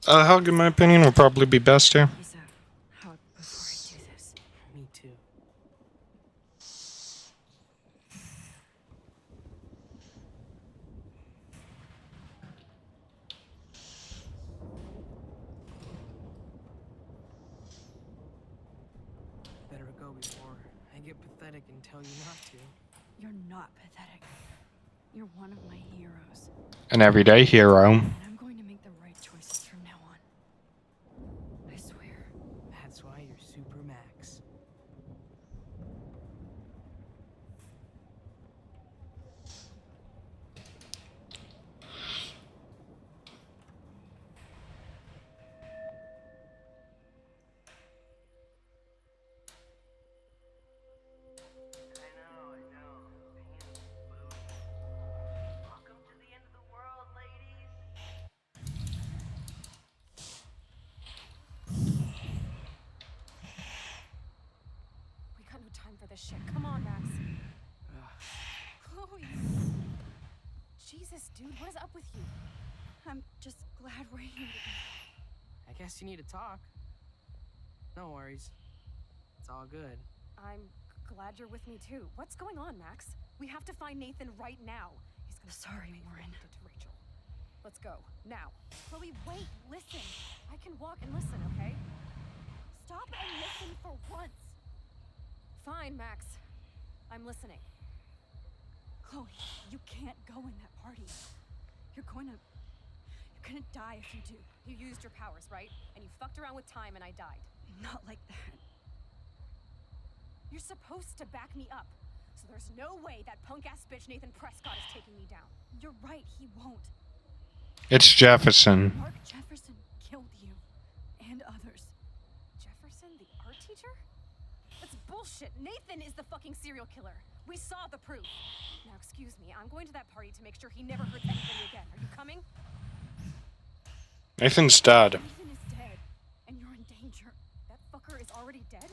A hug, in my opinion, would probably be best here. Please, hug before I do this. Me too. Better go before I get pathetic and tell you not to. You're not pathetic. You're one of my heroes. An everyday hero. And I'm going to make the right choices from now on. I swear. That's why you're Super Max. Welcome to the end of the world, lady. this, dude? What is up with you? I'm just glad we're here. I guess you need to talk. No worries. It's all good. I'm glad you're with me too. What's going on, Max? We have to find Nathan right now. He's gonna Sorry, Warren. to Rachel. Let's go now. Chloe, wait, listen. I can walk and listen, okay? Stop and listen for once. Fine, Max. I'm listening. Chloe, you can't go in that party. You're gonna die if you do. You used your powers, right? And you fucked around with time and I died. Not like that. You're supposed to back me up. So there's no way that punk-ass bitch Nathan Prescott is taking me down. You're right, he won't. It's Jefferson. Mark Jefferson killed you. And others. Jefferson, the art teacher? That's bullshit. Nathan is the fucking serial killer. We saw the proof. Now, excuse me, I'm going to that party to make sure he never hurts anybody again. Are you coming? Nathan's dead. Nathan is dead, and you're in danger. That fucker is already dead?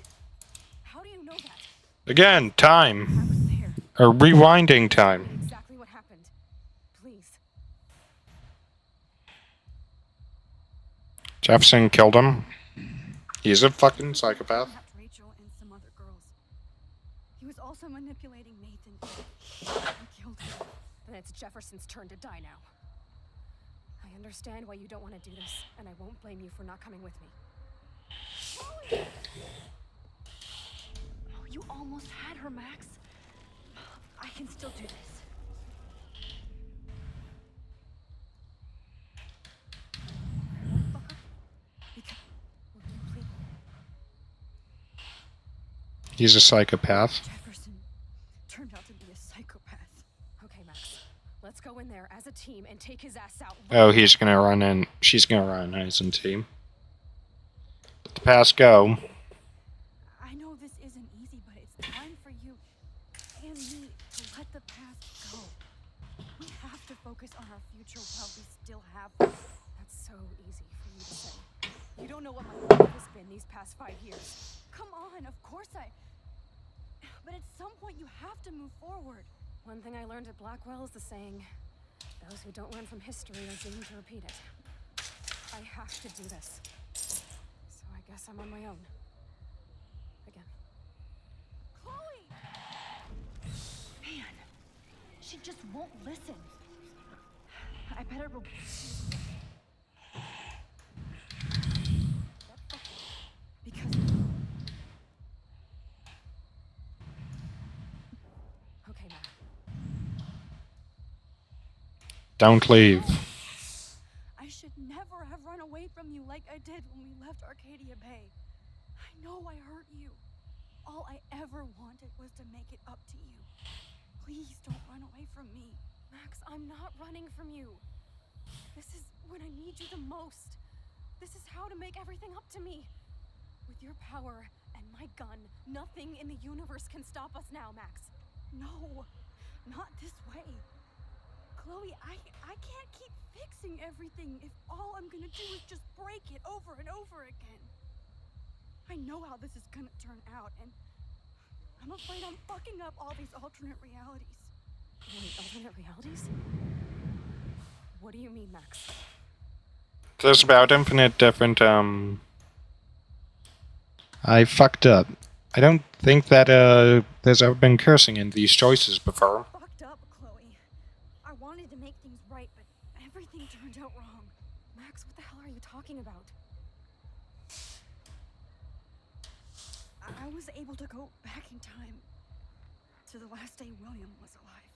How do you know that? Again, time. I was there. Or rewinding time. Exactly what happened. Please. Jefferson killed him. He's a fucking psychopath. Kidnapped Rachel and some other girls. He was also manipulating Nathan and killed him. Then it's Jefferson's turn to die now. I understand why you don't want to do this, and I won't blame you for not coming with me. Chloe! Oh, you almost had her, Max. I can still do this. He's a psychopath. Jefferson turned out to be a psychopath. Okay, Max. Let's go in there as a team and take his ass out. Oh, he's gonna run in. She's gonna run as a team. Let the past go. I know this isn't easy, but it's time for you and me to let the past go. We have to focus on our future while we still have one. That's so easy for you to say. You don't know what my life has been these past 5 years. Come on, of course but at some point you have to move forward. One thing I learned at Blackwell is the saying, those who don't learn from history are doomed to repeat it. I have to do this. So I guess I'm on my own. Again. Chloe! Man, she just won't listen. I better go. Because okay, Matt. Don't leave. I should never have run away from you like I did when we left Arcadia Bay. I know I hurt you. All I ever wanted was to make it up to you. Please don't run away from me. Max, I'm not running from you. This is when I need you the most. This is how to make everything up to me. With your power and my gun, nothing in the universe can stop us now, Max. No, not this way. Chloe, I can't keep fixing everything if all I'm gonna do is just break it over and over again. I know how this is gonna turn out, and I'm afraid I'm fucking up all these alternate realities. Wait, alternate realities? What do you mean, Max? There's about infinite different, I fucked up. I don't think that, there's ever been cursing in these choices before. Fucked up, Chloe. I wanted to make things right, but everything turned out wrong. Max, what the hell are you talking about? I was able to go back in time to the last day William was alive.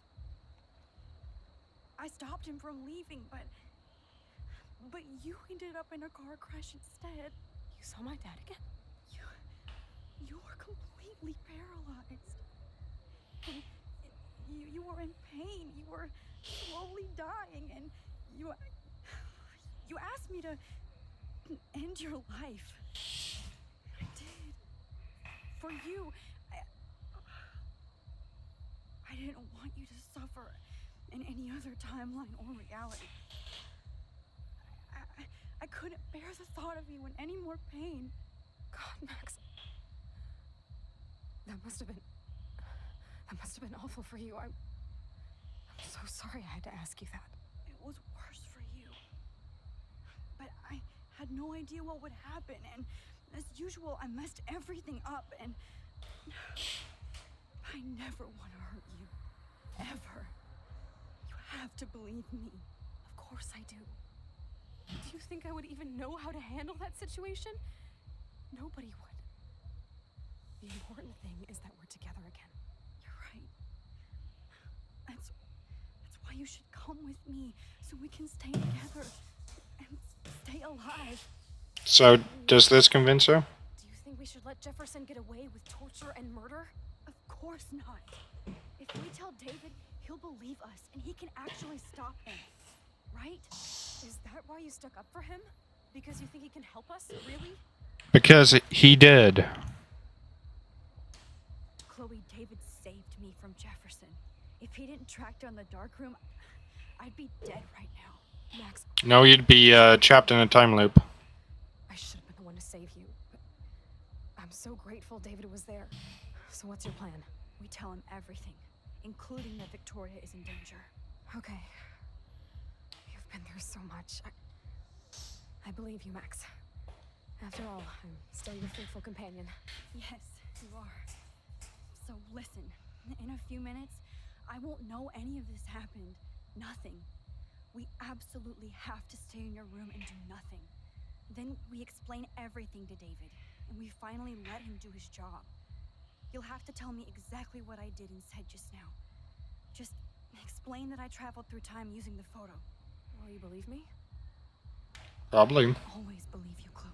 I stopped him from leaving, but you ended up in a car crash instead. You saw my dad again? You were completely paralyzed. And you were in pain. You were slowly dying, and you asked me to end your life. I did. For you. I didn't want you to suffer in any other timeline or reality. I couldn't bear the thought of you in any more pain. God, Max. That must have been awful for you. I'm so sorry I had to ask you that. it was worse for you. But I had no idea what would happen, and as usual, I messed everything up, and I never want to hurt you. Ever. You have to believe me. Of course I do. Do you think I would even know how to handle that situation? Nobody would. The important thing is that we're together again. You're right. That's why you should come with me, so we can stay together and stay alive. So, does this convince her? Do you think we should let Jefferson get away with torture and murder? Of course not. If we tell David, he'll believe us, and he can actually stop him. Right? Is that why you stuck up for him? Because you think he can help us? Really? Because he did. Chloe, David saved me from Jefferson. If he didn't track down the Darkroom, I'd be dead right now. Max. No, you'd be trapped in a time loop. I should have been the one to save you. But I'm so grateful David was there. So what's your plan? We tell him everything, including that Victoria is in danger. Okay. You've been through so much. I believe you, Max. After all, I'm still your faithful companion. Yes, you are. So listen, in a few minutes, I won't know any of this happened. Nothing. We absolutely have to stay in your room and do nothing. Then we explain everything to David, and we finally let him do his job. You'll have to tell me exactly what I did and said just now. Just explain that I traveled through time using the photo. Will you believe me? Probably. Always believe you, Chloe.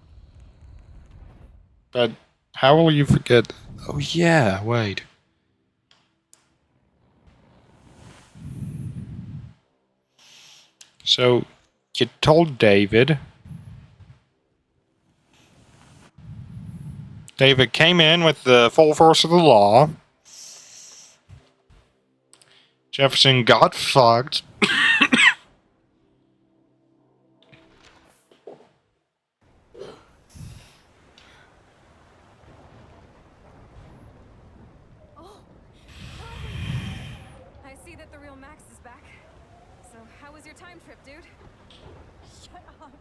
But how will you forget? Oh yeah, wait. So, you told David. David came in with the full force of the law. Jefferson got fucked. I see that the real Max is back. So, how was your time trip, dude? Shut up.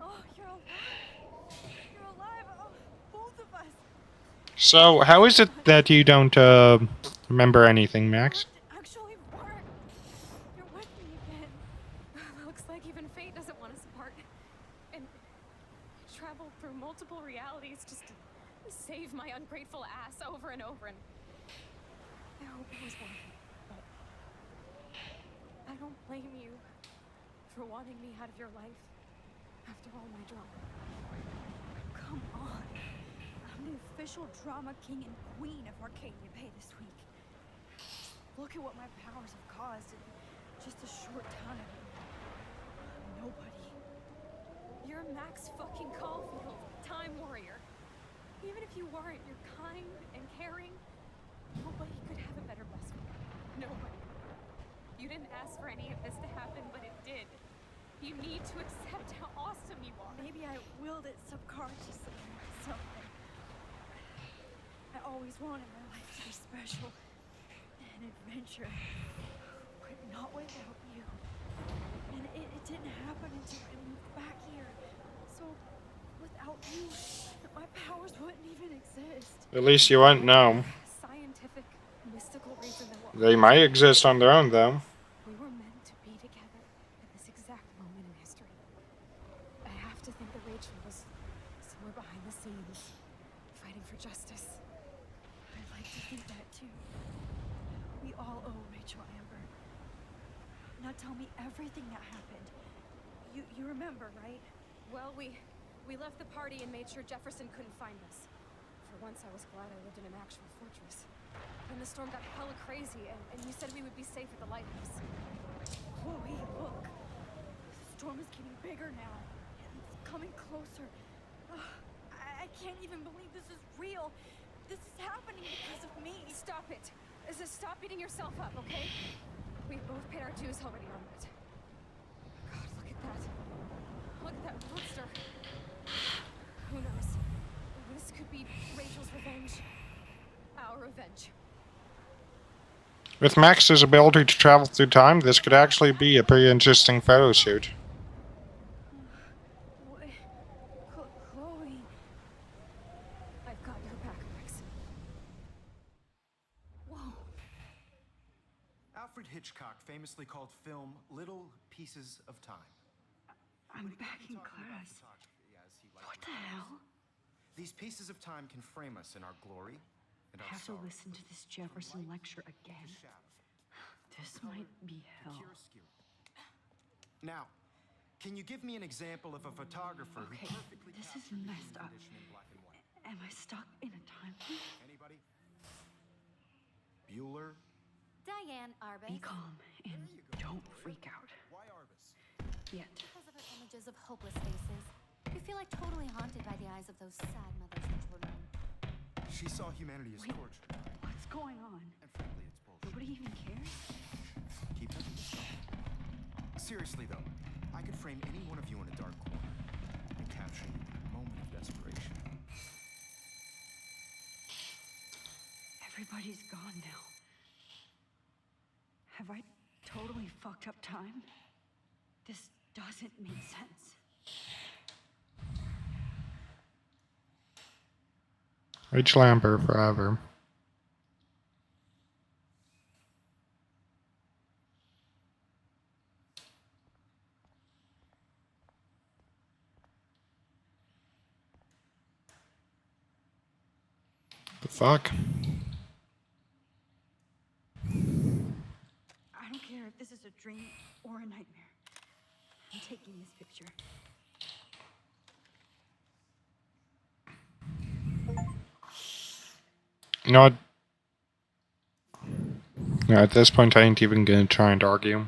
Oh, you're alive. You're alive. Oh, both of us. So, how is it that you don't remember anything, Max? Actually worked. You're with me again. Looks like even fate doesn't want us apart. And I traveled through multiple realities just to save my ungrateful ass over and over, and I hope it was worth it. But I don't blame you for wanting me out of your life after all my drama. Come on. I'm the official drama king and queen of Arcadia Bay this week. Look at what my powers have caused in just a short time. Nobody. You're Max fucking Caufield, Time Warrior. Even if you weren't, you're kind and caring. Nobody could have a better best friend. Nobody. You didn't ask for any of this to happen, but it did. You need to accept how awesome you are. Maybe I willed it subconsciously or something. I always wanted my life to be special. An adventure. But not without you. And it didn't happen until I moved back here. So, without you, my powers wouldn't even exist. At least you won't know. Scientific, mystical reason that what They might exist on their own, though. we were meant to be together at this exact moment in history. I have to think that Rachel was somewhere behind the scenes, fighting for justice. I'd like to think that too. We all owe Rachel Amber. Now tell me everything that happened. You remember, right? Well, we left the party and made sure Jefferson couldn't find us. For once, I was glad I lived in an actual fortress. Then the storm got hella crazy, and you said we would be safe at the lighthouse. Chloe, look. The storm is getting bigger now. It's coming closer. I can't even believe this is real. This is happening because of me. Stop it. Stop beating yourself up, okay? We've both paid our dues already on it. God, look at that. Look at that monster. Who knows? This could be Rachel's revenge. Our revenge. With Max's ability to travel through time, this could actually be a pretty interesting photo shoot. Wait, Chloe. I've got your back, Max. Whoa. Alfred Hitchcock famously called film little pieces of time. I'm back in class. What the hell? These pieces of time can frame us in our glory and I our have to sorrow. listen to this Jefferson lecture again. This might be hell. Now, can you give me an example of a photographer Okay, who perfectly this is captured messed human up. condition in black and white? Am I stuck in a time loop? Anybody? Bueller? Diane Arbus. Be calm and don't freak out. Why Arbus? Yet. Because of her images of hopeless faces. You feel like totally haunted by the eyes of those sad mothers in children. She saw humanity as Wait. torture. What's going on? And frankly, it's bullshit. Nobody even cares? Keep it to yourself. Seriously, though, I could frame any one of you in a dark corner and capture you in a moment of desperation. Everybody's gone now. Have I totally fucked up time? This doesn't make sense. H. Lambert forever. The fuck? I don't care if this is a dream or a nightmare. I'm taking this picture. You know what? No, at this point, I ain't even gonna try and argue.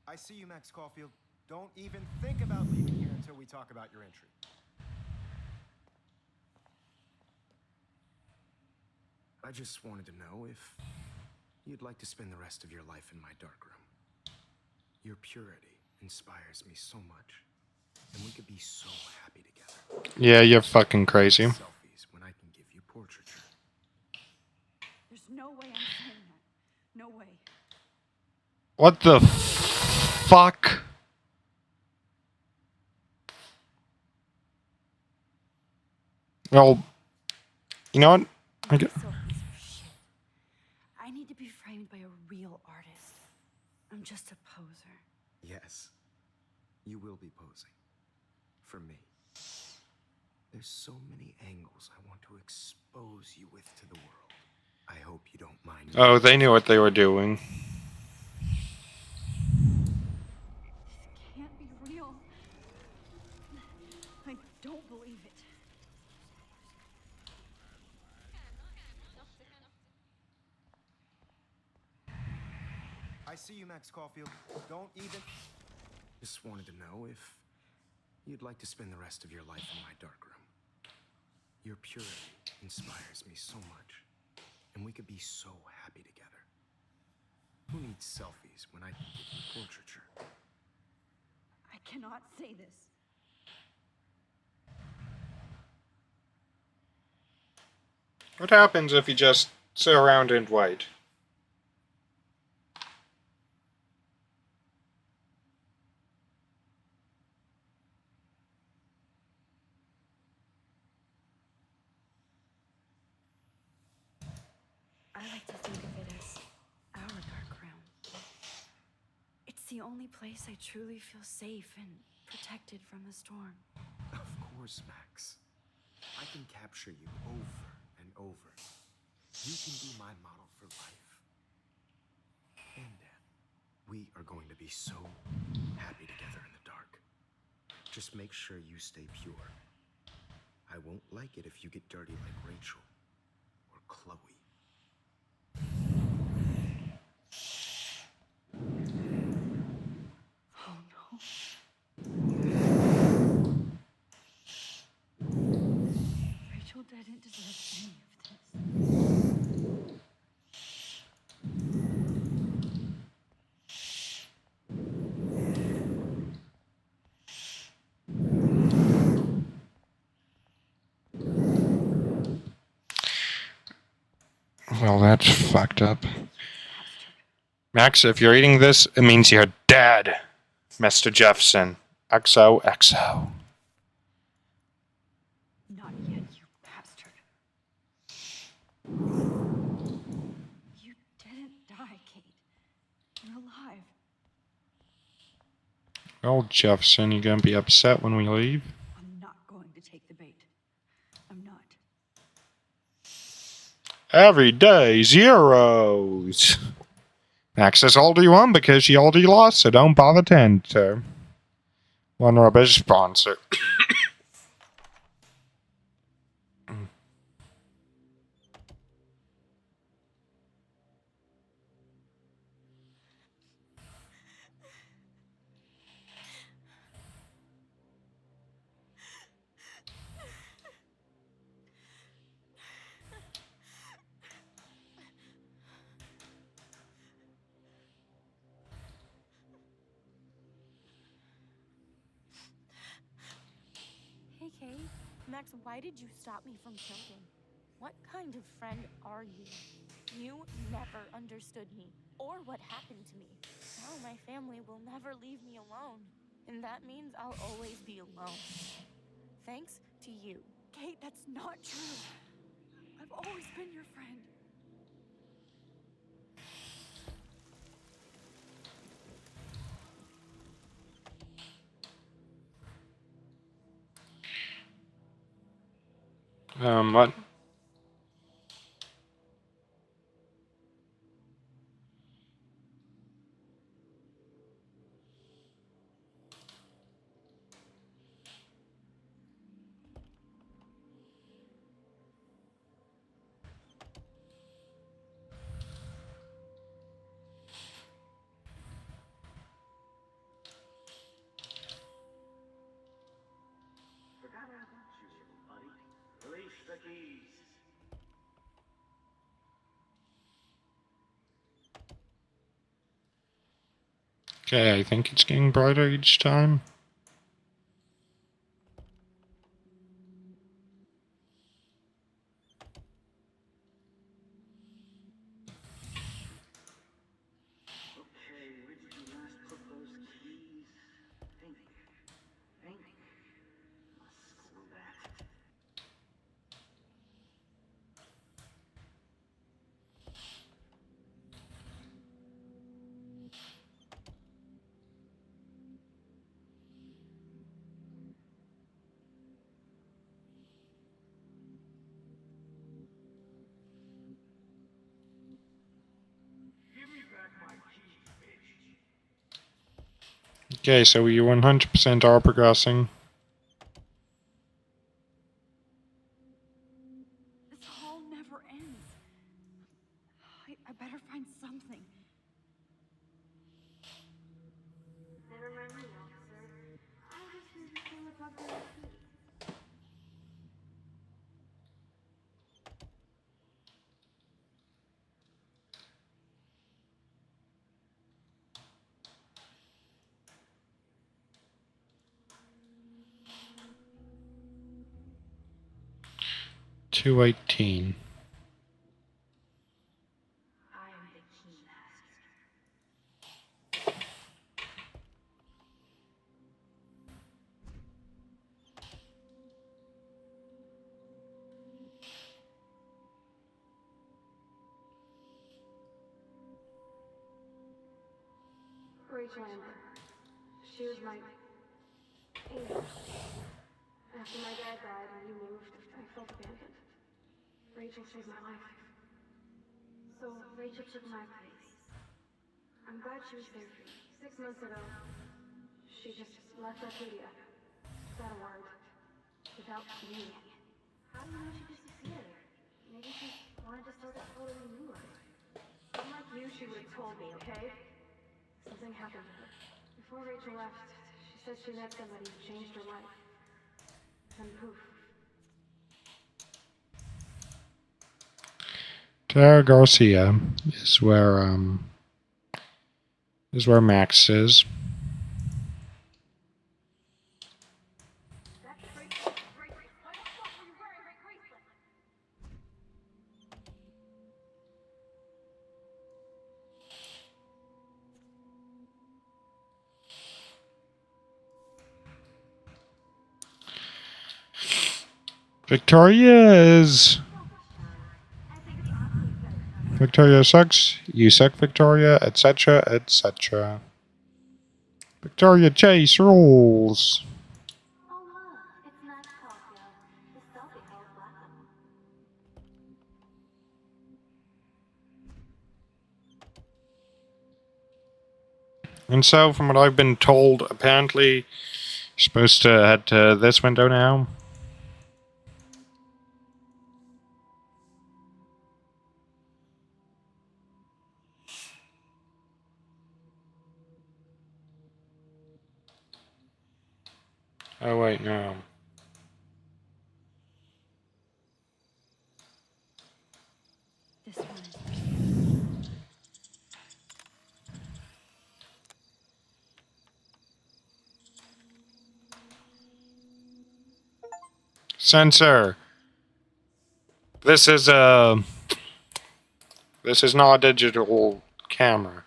I see you, Max Caufield. Don't even think about leaving here until we talk about your entry. I just wanted to know if you'd like to spend the rest of your life in my darkroom. Your purity inspires me so much, and we could be so happy together. Yeah, you're fucking crazy. Selfies when I can give you portraiture. There's no way I'm saying that. No way. What the fuck? Well, you know what? I get. Selfies are shit. I need to be framed by a real artist. I'm just a poser. Yes, you will be posing. For me. There's so many angles I want to expose you with to the world. I hope you don't mind. Oh, they knew what they were doing. This can't be real. I don't believe it. I see you, Max Caufield. Don't even... Just wanted to know if you'd like to spend the rest of your life in my darkroom. Your purity inspires me so much, and we could be so happy together. Who needs selfies when I can give you portraiture? I cannot say this. What happens if you just sit around and wait? I like to think of it as our dark room. It's the only place I truly feel safe and protected from the storm. Of course, Max. I can capture you over and over. You can be my model for life. And Dad, we are going to be so happy together in the dark. Just make sure you stay pure. I won't like it if you get dirty like Rachel or Chloe. Oh no. Rachel didn't deserve any of this. Well, that's fucked up. Max, if you're eating this, it means you're dead, Mr. Jefferson. XOXO. Not yet, you bastard. You didn't die, Kate. You're alive. Well, Jefferson, you gonna be upset when we leave? I'm not going to take the bait. I'm not. Every day, zeros. Max says all you won because she already lost, so don't bother to enter. One rubbish sponsor. Hey, Kay. Max, why did you stop me from choking? What kind of friend are you? You never understood me or what happened to me. Now my family will never leave me alone. And that means I'll always be alone. Thanks to you. Kate, that's not true. I've always been your friend. What? Okay, I think it's getting brighter each time. Okay, so we 100% are progressing. This hall never ends. I better find something. Never mind me, officer. I'm just here to see what's up there with keys. $218. I am the key master. Rachel Amber. She was my angel. After my dad died and you moved, I felt abandoned. Rachel saved my life. So Rachel took my place. I'm glad she was there for you. 6 months ago, she just left Arcadia. Without a word. Without me. How do you know she disappeared? Maybe she wanted to start a totally new life. Unlike you, she would have told me, okay? Something happened to her. Before Rachel left, she said she met somebody who changed her life. And poof. Tara Garcia is where Max is. Victoria sucks. You suck, Victoria, etc., etc. Victoria Chase rules. Oh look, it's Max Caufield, the selfie hole of Blackwell. And so, from what I've been told, apparently, you're supposed to head to this window now. Oh wait, no. This one is for you. Sensor. This is not a digital camera.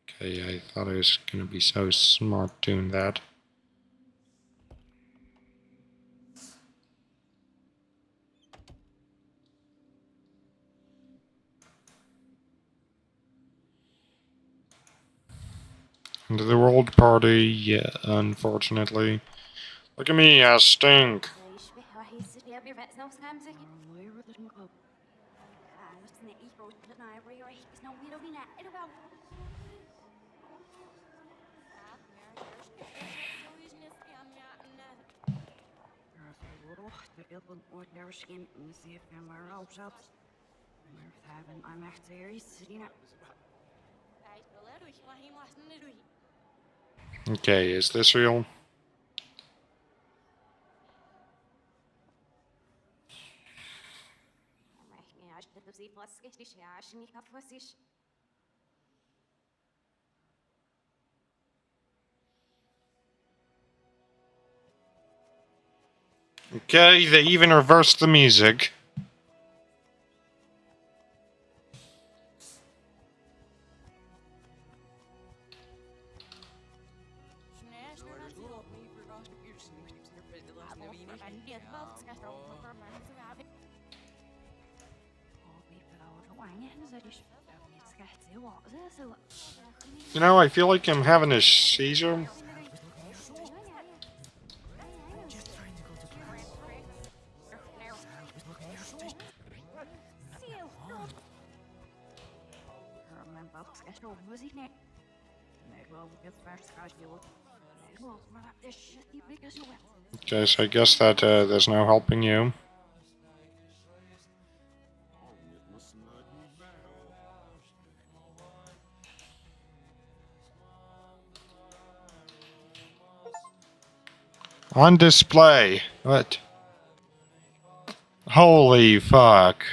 Okay, I thought I was gonna be so smart doing that. Into the world party, yeah, unfortunately. Look at me, I stink. Okay, is this real? Okay, they even reversed the music. You know, I feel like I'm having a seizure. Okay, so I guess that there's no helping you. On display. What? Holy fuck.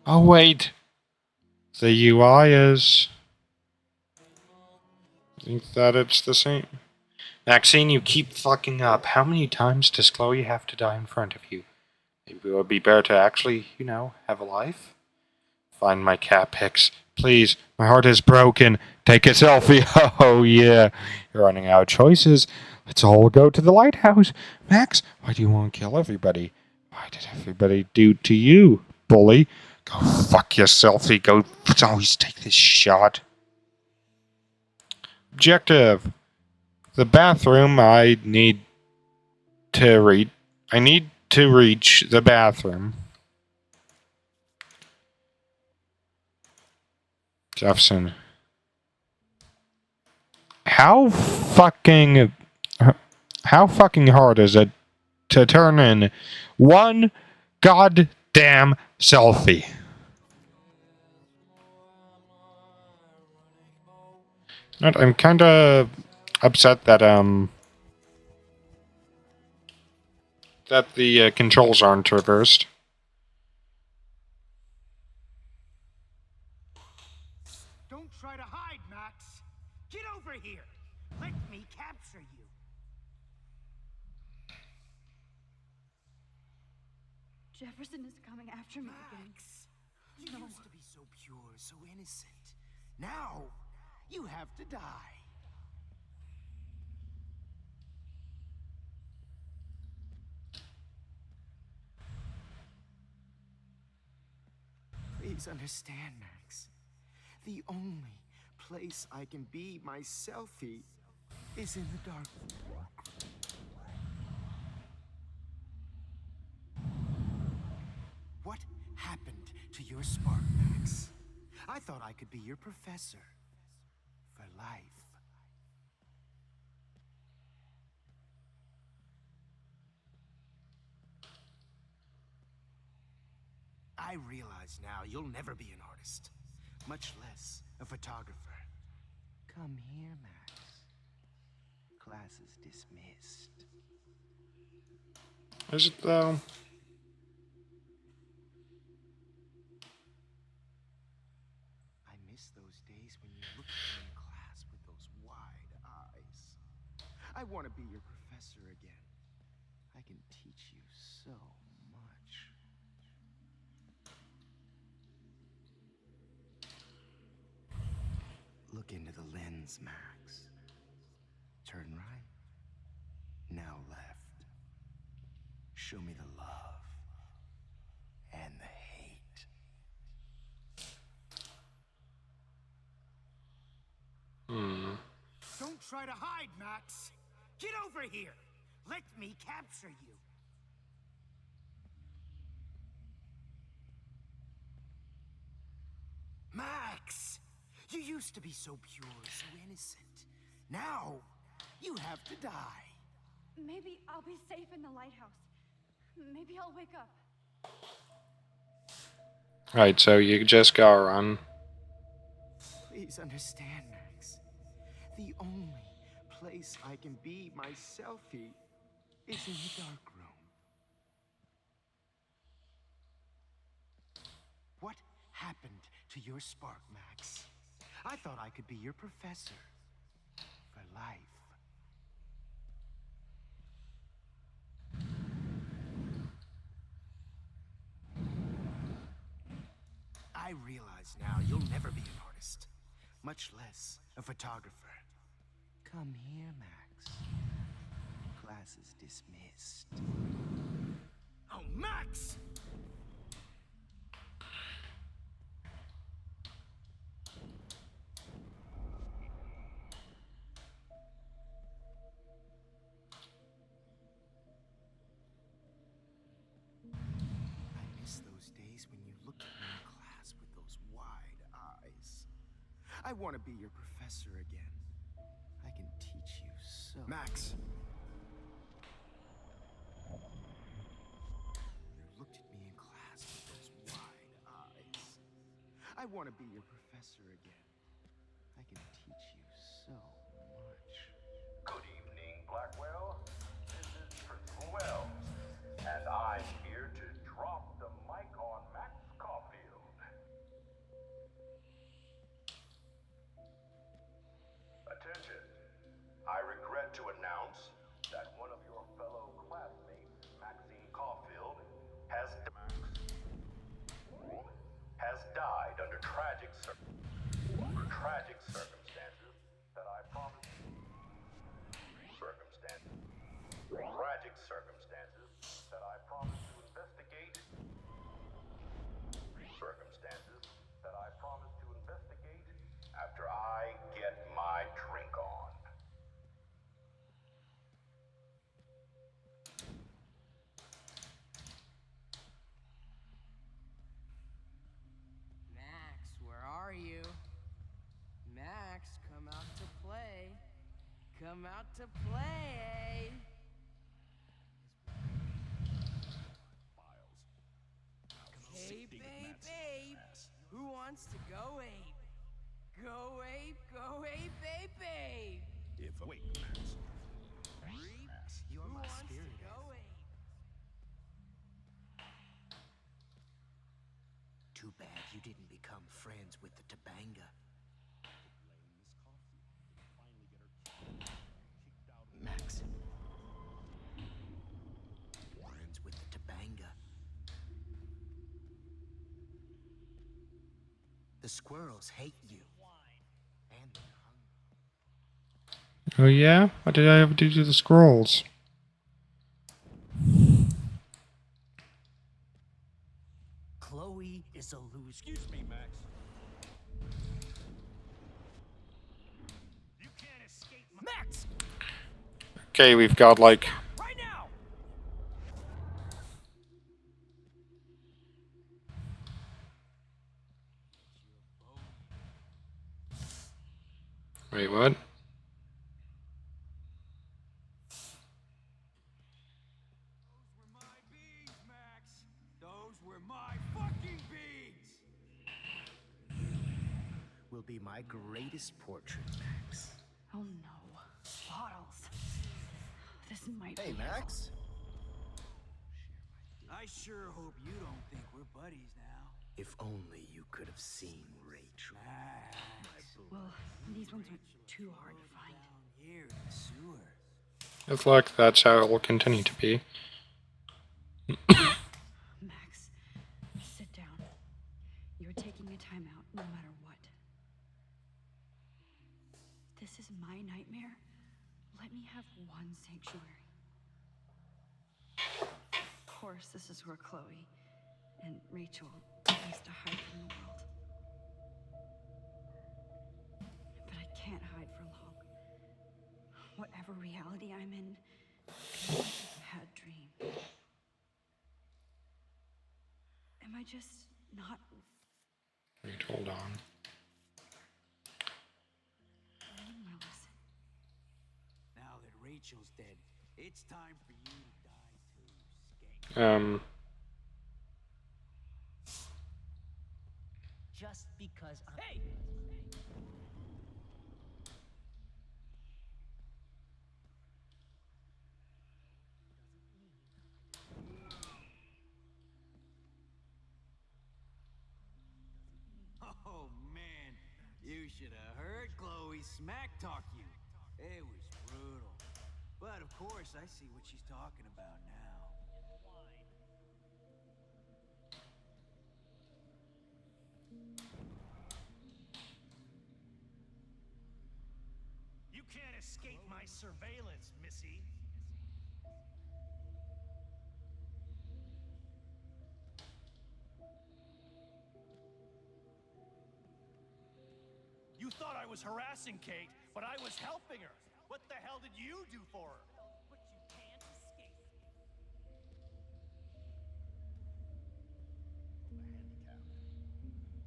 Oh wait. The UI is... I think that it's the same. Maxine, you keep fucking up. How many times does Chloe have to die in front of you? Maybe it would be better to actually, you know, have a life? Find my cat pics. Please, my heart is broken. Take a selfie. Oh yeah. You're running out of choices. Let's all go to the lighthouse. Max, why do you want to kill everybody? Why did everybody do to you, bully? Go fuck your selfie. Go always take this shot. Objective. The bathroom. I need to reach the bathroom. Jefferson. How fucking hard is it to turn in one goddamn selfie? I'm kind of upset that the controls aren't reversed. Don't try to hide, Max. Get over here. Let me capture you. Jefferson is coming after me again. Max, you used to be so pure, so innocent. Now, you have to die. Please understand, Max. The only place I can be myself is in the dark. What happened to your spark, Max? I thought I could be your professor for life. I realize now you'll never be an artist, much less a photographer. Come here, Max. Class is dismissed. Is it though? I miss those days when you looked at me in class with those wide eyes. I want to be your professor again. I can teach you so much. Look into the lens, Max. Turn right. Now left. Show me the love and the hate. Don't try to hide, Max. Get over here. Let me capture you. Max! You used to be so pure, so innocent. Now, you have to die. Maybe I'll be safe in the lighthouse. Maybe I'll wake up. Right, so you just gotta run. Please understand, Max. The only place I can be myself is in the dark room. What happened to your spark, Max? I thought I could be your professor for life. I realize now you'll never be an artist, much less a photographer. Come here, Max. Class is dismissed. Oh, Max! I miss those days when you looked at me in class with those wide eyes. I want to be your professor again. I can teach you so... Max! You looked at me in class with those wide eyes. I want to be your professor again. I can teach you so much. Good evening, Blackwell. This is Principal Wells, and I'm here to drop the mic on Max Caufield. Attention. I regret to announce that one of your fellow classmates, Maxine Caufield, has died under tragic circumstances that I promised. Tragic circumstances that I promised to investigate. Circumstances that I promised to investigate after I get my drink on. Max, where are you? Max, come out to play. Come out to play. Hey, babe, babe. Who wants to go ape? Go ape, babe, babe. Wait, Max. You're Who my wants spirit. to go ape? Too bad you didn't become friends with the Tabanga. Max. Friends with the Tabanga. The squirrels hate you. And they're hungry. Oh yeah? What did I ever do to the scrolls? Chloe is this'll lose. Excuse me, Max. You can't escape Max! Okay, we've got like... Right now! Wait, what? Those were my beads, Max. Those were my fucking beads. Will be my greatest portrait, Max. Oh no. Bottles. This might Hey, be Max. I sure hope you don't think we're buddies now. If only you could have seen Rachel. Well, these ones aren't too hard to find. Down here in the sewer. With luck, that's how it will continue to be. Max, sit down. You're taking a time out no matter what. This is my nightmare. Let me have one sanctuary. Of course, this is where Chloe and Rachel used to hide from the world. But I can't hide for long. Whatever reality I'm in, it's a bad dream. Am I just not... Wait, hold on. Well, listen. Now that Rachel's dead, it's time for you to die too, skank. Just because I'm... Hey! Oh man, you should have heard Chloe smack talk you. It was brutal. But of course, I see what she's talking about now. You can't escape my surveillance, Missy. You thought I was harassing Kate, but I was helping her. What the hell did you do for her? But you can't escape.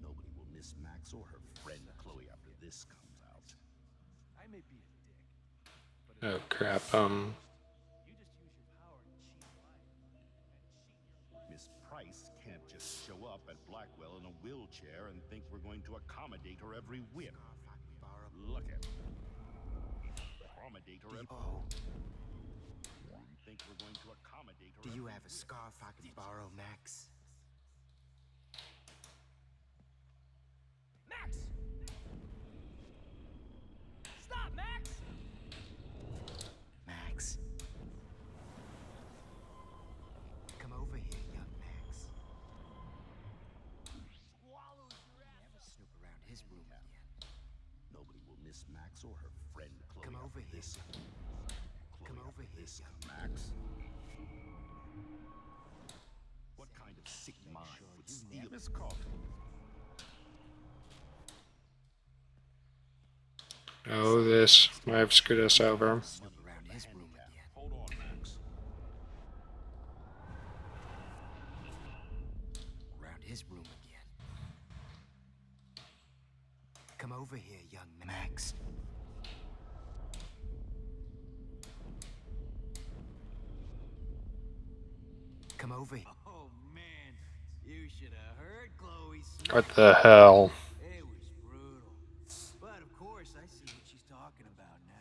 Nobody will miss Max or her friend Chloe after this comes out. I may be a dick, but Oh crap, you just use your power to cheat life and cheat your... Miss Price can't just show up at Blackwell in a wheelchair and think we're going to accommodate her every whim. Look at her. Accommodate her every... Oh, Think we're going to accommodate her do you every have a whim. scarf I can borrow, Max? Max! Stop, Max! Max. Come over here, young Max. Swallows your ass. Never snoop around his room again. Nobody will miss Max or her friend Chloe Come over after here. this. Come Chloe, over after here, this, young Max. What kind of sick mind would steal Miss Caufield? oh, this might have screwed us over. Snoop around his room again. Hold on, Max. Around his room again. Come over here, young Max. Come over here. Oh man, you should have heard Chloe smack. What the hell? It was brutal. But of course, I see what she's talking about now.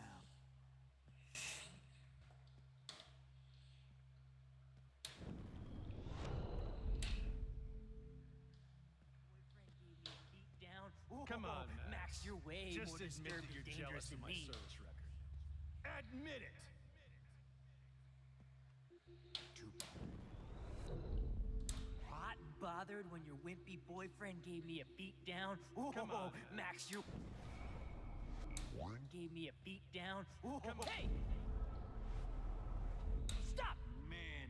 Come on, Max, you're way Just more admit disturbed that you're and jealous dangerous of than my me. service record. Admit it. Hot and bothered when your wimpy boyfriend gave me a beat down. Come on, Max, you gave me a beat down. Come on. Hey! Stop! Man,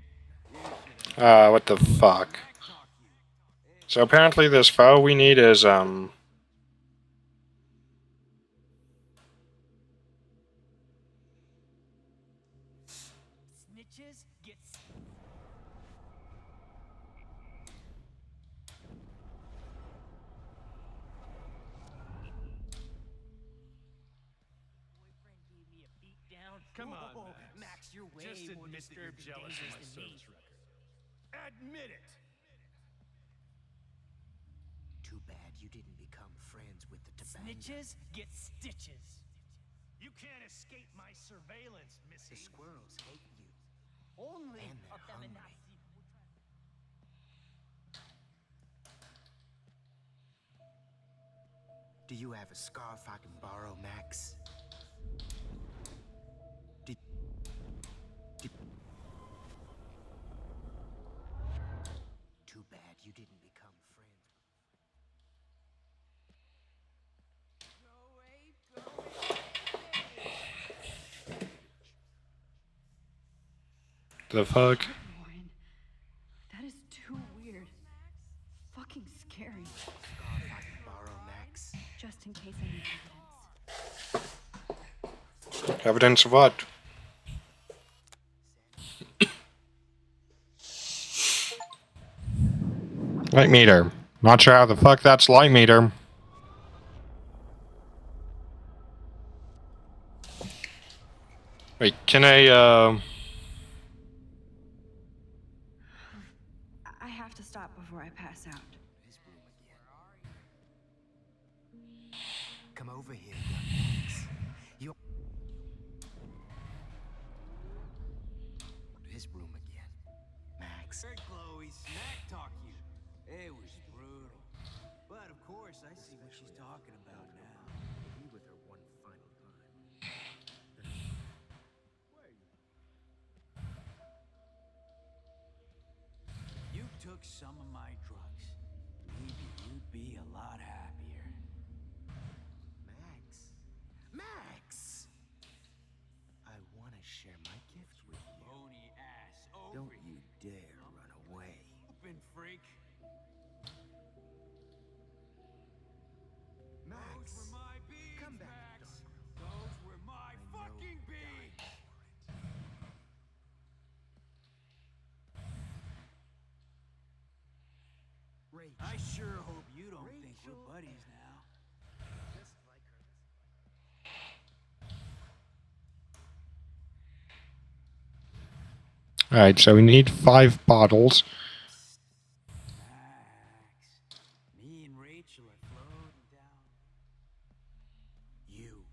you should have What the fuck? smack talk you. It So apparently this foe we need is, Snitches get Come on, Whoa, Max. Max, you're way Just more admit that you're disturbed and jealous of dangerous my than me. service record. Admit it! Too bad you didn't become friends with the Tabanga. Snitches get stitches. You can't escape my surveillance, The Missy. squirrels hate you. Only And they're a feminazi. Do you have a scarf I can borrow, Max? Did... Too bad you didn't become friends. the fuck? Warren, that is too weird. Fucking scary. Scarf I can borrow, Max? Just in case I need evidence. Evidence of what? Light meter. Not sure how the fuck that's light meter. Wait, can I, I have to stop before I pass out. His room again. Come over here, young Max. You're... His room again. Max. Heard Chloe smack talk you. It was brutal. But of course, I see what she's talking about now. Be with her one final time. You took some of my drugs. Maybe you'd be a lot happier. Max. Max! I want to share my gift with you. Bony ass over Don't here. you dare run away. Open freak. Max! Those were my beans, Come back, Max. Darkroom. Those were my fucking beans. Rachel. I sure hope you don't think we're buddies now. Just like her. alright, so we need 5 bottles. Max, me and Rachel are floating down. You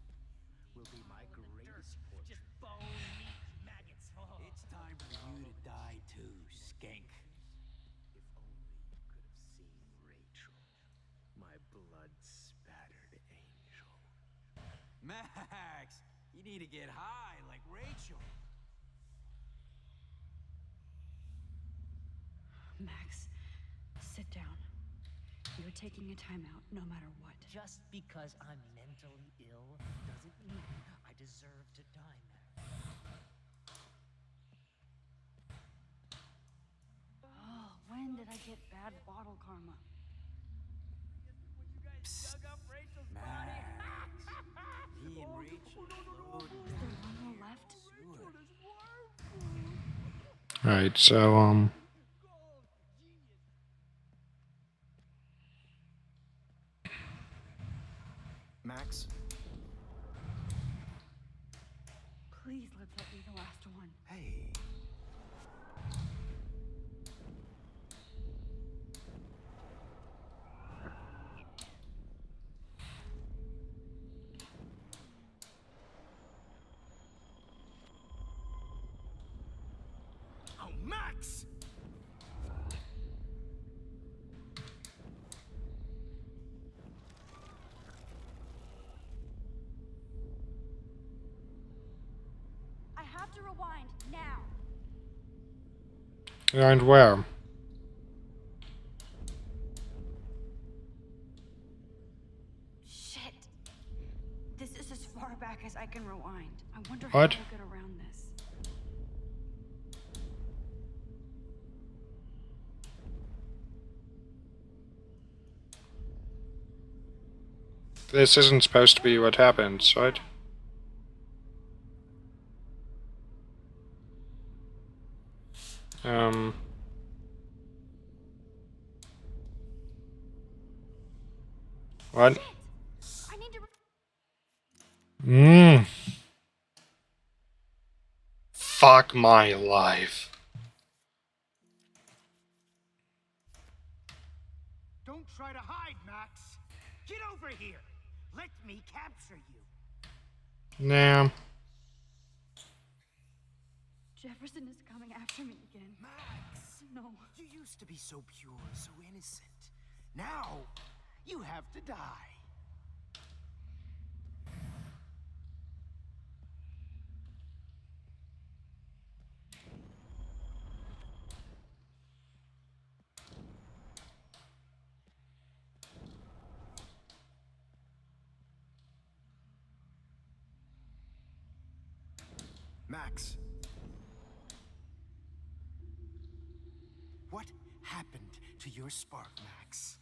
will be my greatest portrait. Just bone meat maggots. Oh. It's time for you to die too, skank. If only you could have seen Rachel, my blood-spattered angel. Max, you need to get high like Rachel. Max, sit down. You're taking a timeout no matter what. Just because I'm mentally ill doesn't mean I deserve to die, Max. Oh, when did I get bad bottle karma? Psst. Max, me and Rachel floating Is there one more left? sewer. Alright, so, Max? Please let that be the last one. Hey. Oh, Max! I have to rewind now. and where? Shit. This is as far back as I can rewind. I wonder What? how I'll get around this. This isn't supposed to be what happens, right? What? I need to. Fuck my life. Don't try to hide, Max. Get over here. Let me capture you. Nah. Jefferson is coming after me again. Max! No. You used to be so pure, so innocent. Now, you have to die. Max. What happened to your spark, Max?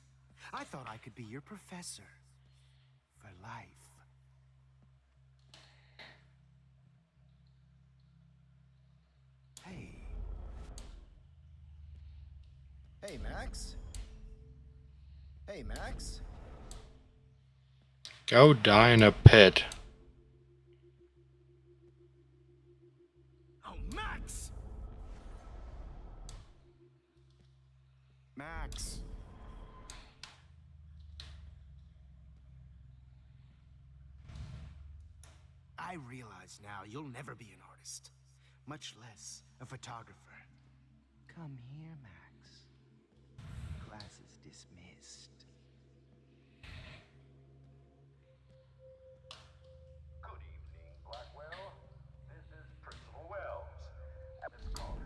I thought I could be your professor. For life. Hey. Hey, Max. Hey, Max. Go die in a pit. Oh, Max! Max. I realize now you'll never be an artist, much less a photographer. Come here, Max. Class is dismissed. Good evening, Blackwell. This is Principal Wells. Miss Caufield.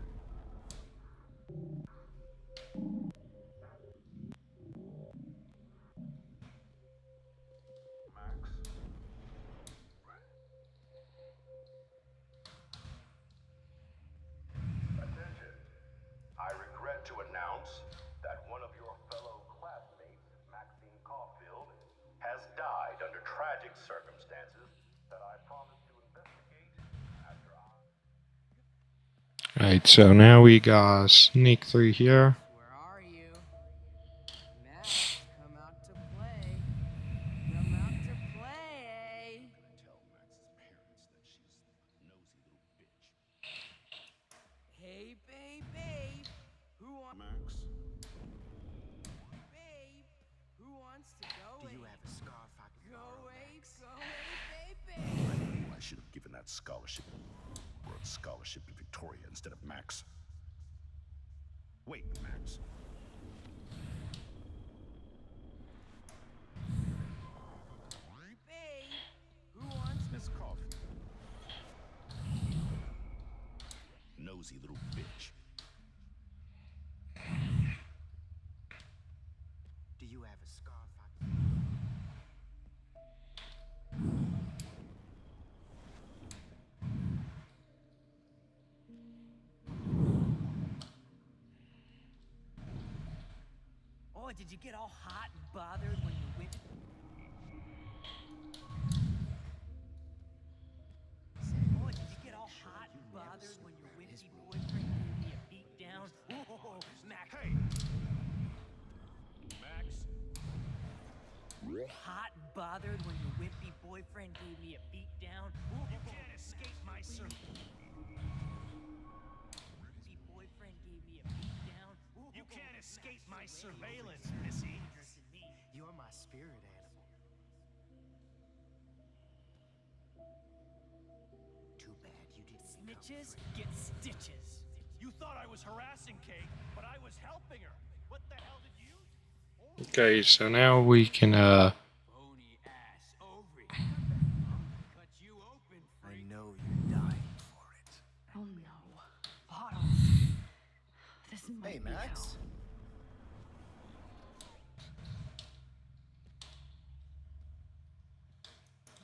Max. Attention. I regret to announce that one of your fellow classmates, Maxine Caufield, has died under tragic circumstances that I promised to investigate after I... Right, so now we got sneak through here. Where are you? Max, come out to play. Come out to play, eh? Tell Max's parents that she's a nosy little bitch. Hey, babe. Who wants... Max? Babe, who wants to go Do you away? have a scarf I can Go borrow, away, Max? go away, baby. I knew I should have given that scholarship. Or a scholarship to Victoria instead of Max. Wait, Max. Babe, who wants Miss Caufield. Nosy little bitch. Do you have a scarf I can... Oh, did you get all hot and bothered when you went? Oh, did you get all hot and bothered when your wimpy boyfriend gave me a beat down? Oh, Max. Hey! Max? Hot and bothered when your wimpy boyfriend gave me a beat down? You can't escape my surveillance. Wimpy boyfriend gave me a beat down? You can't escape my surveillance, Missy. You're my spirit animal. Too bad you didn't Snitches get stitches. You thought I was harassing Kate, but I was helping her. What the hell did you? Okay, so now we can, Phony ass over here. Cut you open, I freak. know you're dying for it. Oh no. Bottles. This might Hey, be Max. hell.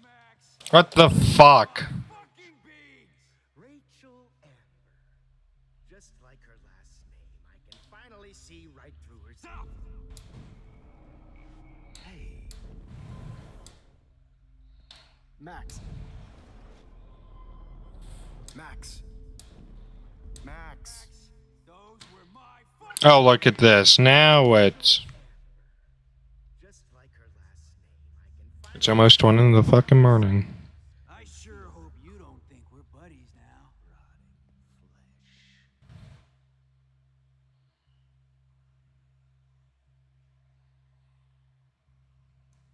Max. what the fuck? Fucking beans. Rachel Amber. Just like her last name, I can finally see right through her. Stop. Hey. Max. Max. Max. Those were my Oh, look at this. Now it's almost 1 in the fucking morning. I sure hope you don't think we're buddies now.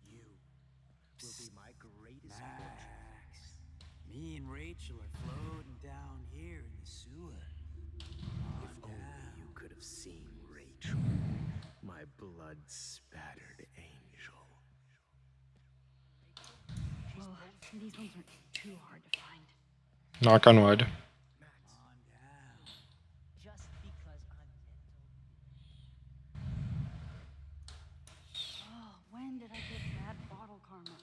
You will be my greatest Max, me and Rachel are floating down here in the sewer. If only you could have seen Rachel, my blood-spattered angel. Well, these ones aren't too hard to find. Knock on wood. Calm down. Just because I'm Oh, when did I get bad bottle karma?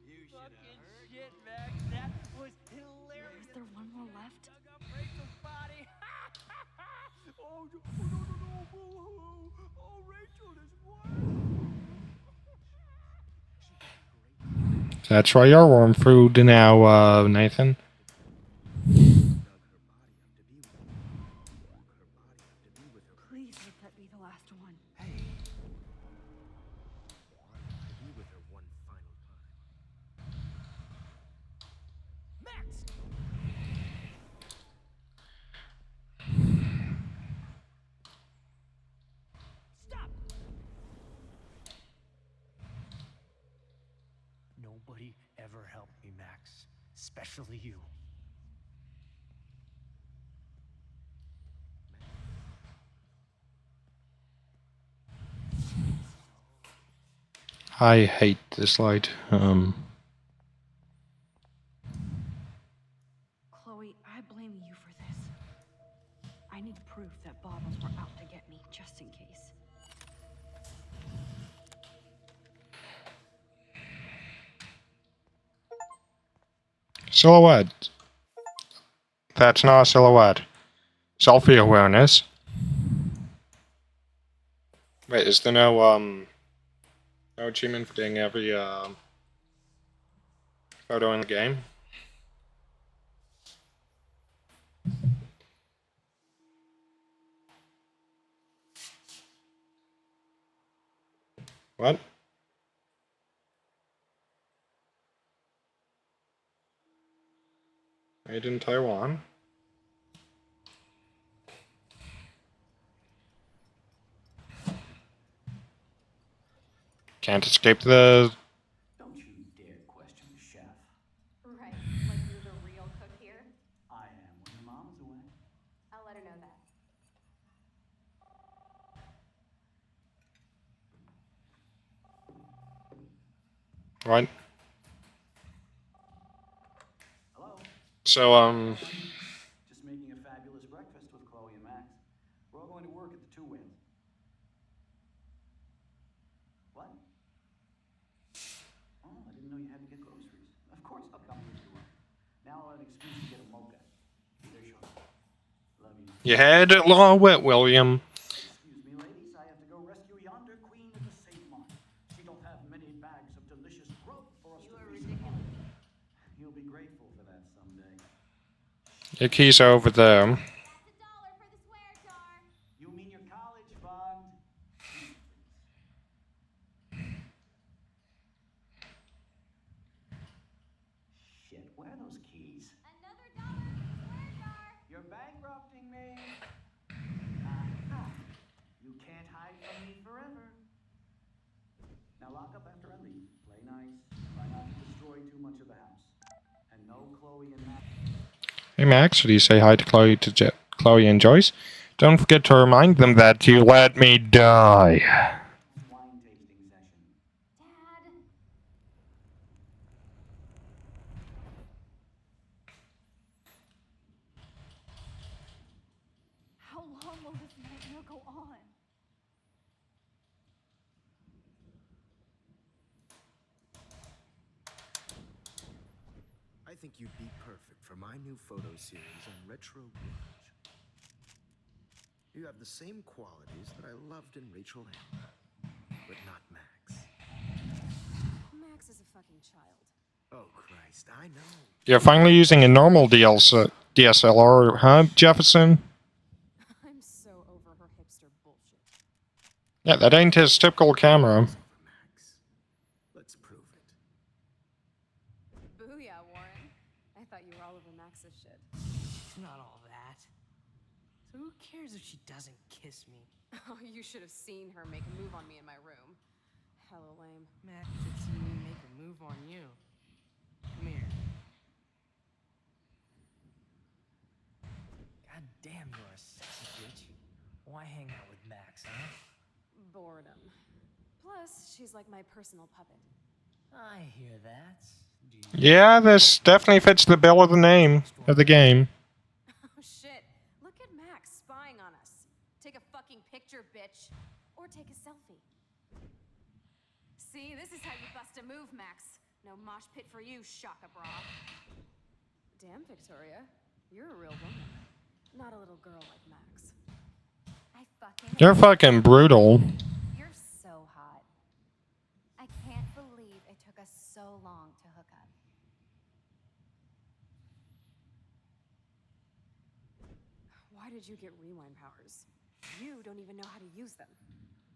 You should have heard. shit, Max. That was hilarious. Is there one more left? Dug up Rachel's body. Oh, no. Oh, Rachel is one. That's why you're warm food now, Nathan. Please let that be the last one. Hey. Be with her one final time. Max! Stop! Nobody ever helped me, Max. Especially you. I hate this light. Chloe, I blame you for this. I need proof that bottles were out to get me, just in case. Silhouette. That's not a silhouette. Selfie-awareness. Wait, is there no achievement for doing every, photo in the game? What? Made in Taiwan? Can't escape the... Don't you dare question the chef. Right, like you're the real cook here. I am when your mom is away. I'll let her know that. What? Hello? So, Just making a fabulous breakfast with Chloe and Max. We're all going to work at the Two Winds. What? Oh, I didn't know you had to get groceries. Of course I'll come with you. Now I'll have an excuse to get a mocha. There, Sean. Love you. you had it law wet, William. Excuse me, ladies. I have to go rescue yonder queen of the Save Mart. She don't have many bags of delicious grub for us to feast upon. You'll be grateful for that someday. Your keys are over there. That's $1 for the swear jar. You mean your college fund? Shit, where are those keys? Another $1 for the swear jar. You're bankrupting me. Aha. You can't hide from me forever. Now lock up after I leave. Play nice. Try not to destroy too much of the house. And no Chloe and Max. Hey Max, did you say hi to Chloe and Joyce? Don't forget to remind them that you let me die. Wine tasting session. Dad. How long will this nightmare go on? I think you'd be perfect for my new photo series on retro grunge. You have the same qualities that I loved in Rachel Amber, but not Max. Max is a fucking child. Oh, Christ, I know. You're finally using a normal DSLR, huh, Jefferson? I'm so over her hipster bullshit. Yeah, that ain't his typical camera. Let's prove it. Booyah, Warren. I thought you were all over Max's shit. She's not all that. So who cares if she doesn't kiss me? Oh, you should have seen her make a move on me in my room. Hella lame. Max should see me make a move on you. Come here. God damn, you're a sexy bitch. Why hang out with Max, huh? Boredom. Plus, she's like my personal puppet. I hear that. Yeah, this definitely fits the bill of the name of the game. Oh shit. Look at Max spying on us. Take a fucking picture, bitch. Or take a selfie. See, this is how you bust a move, Max. No mosh pit for you, Shaka Bra. Damn, Victoria. You're a real woman. Not a little girl like Max. I fucking You're fucking brutal. You're so hot. I can't believe it took us so long to hook up. Why did you get rewind powers? You don't even know how to use them.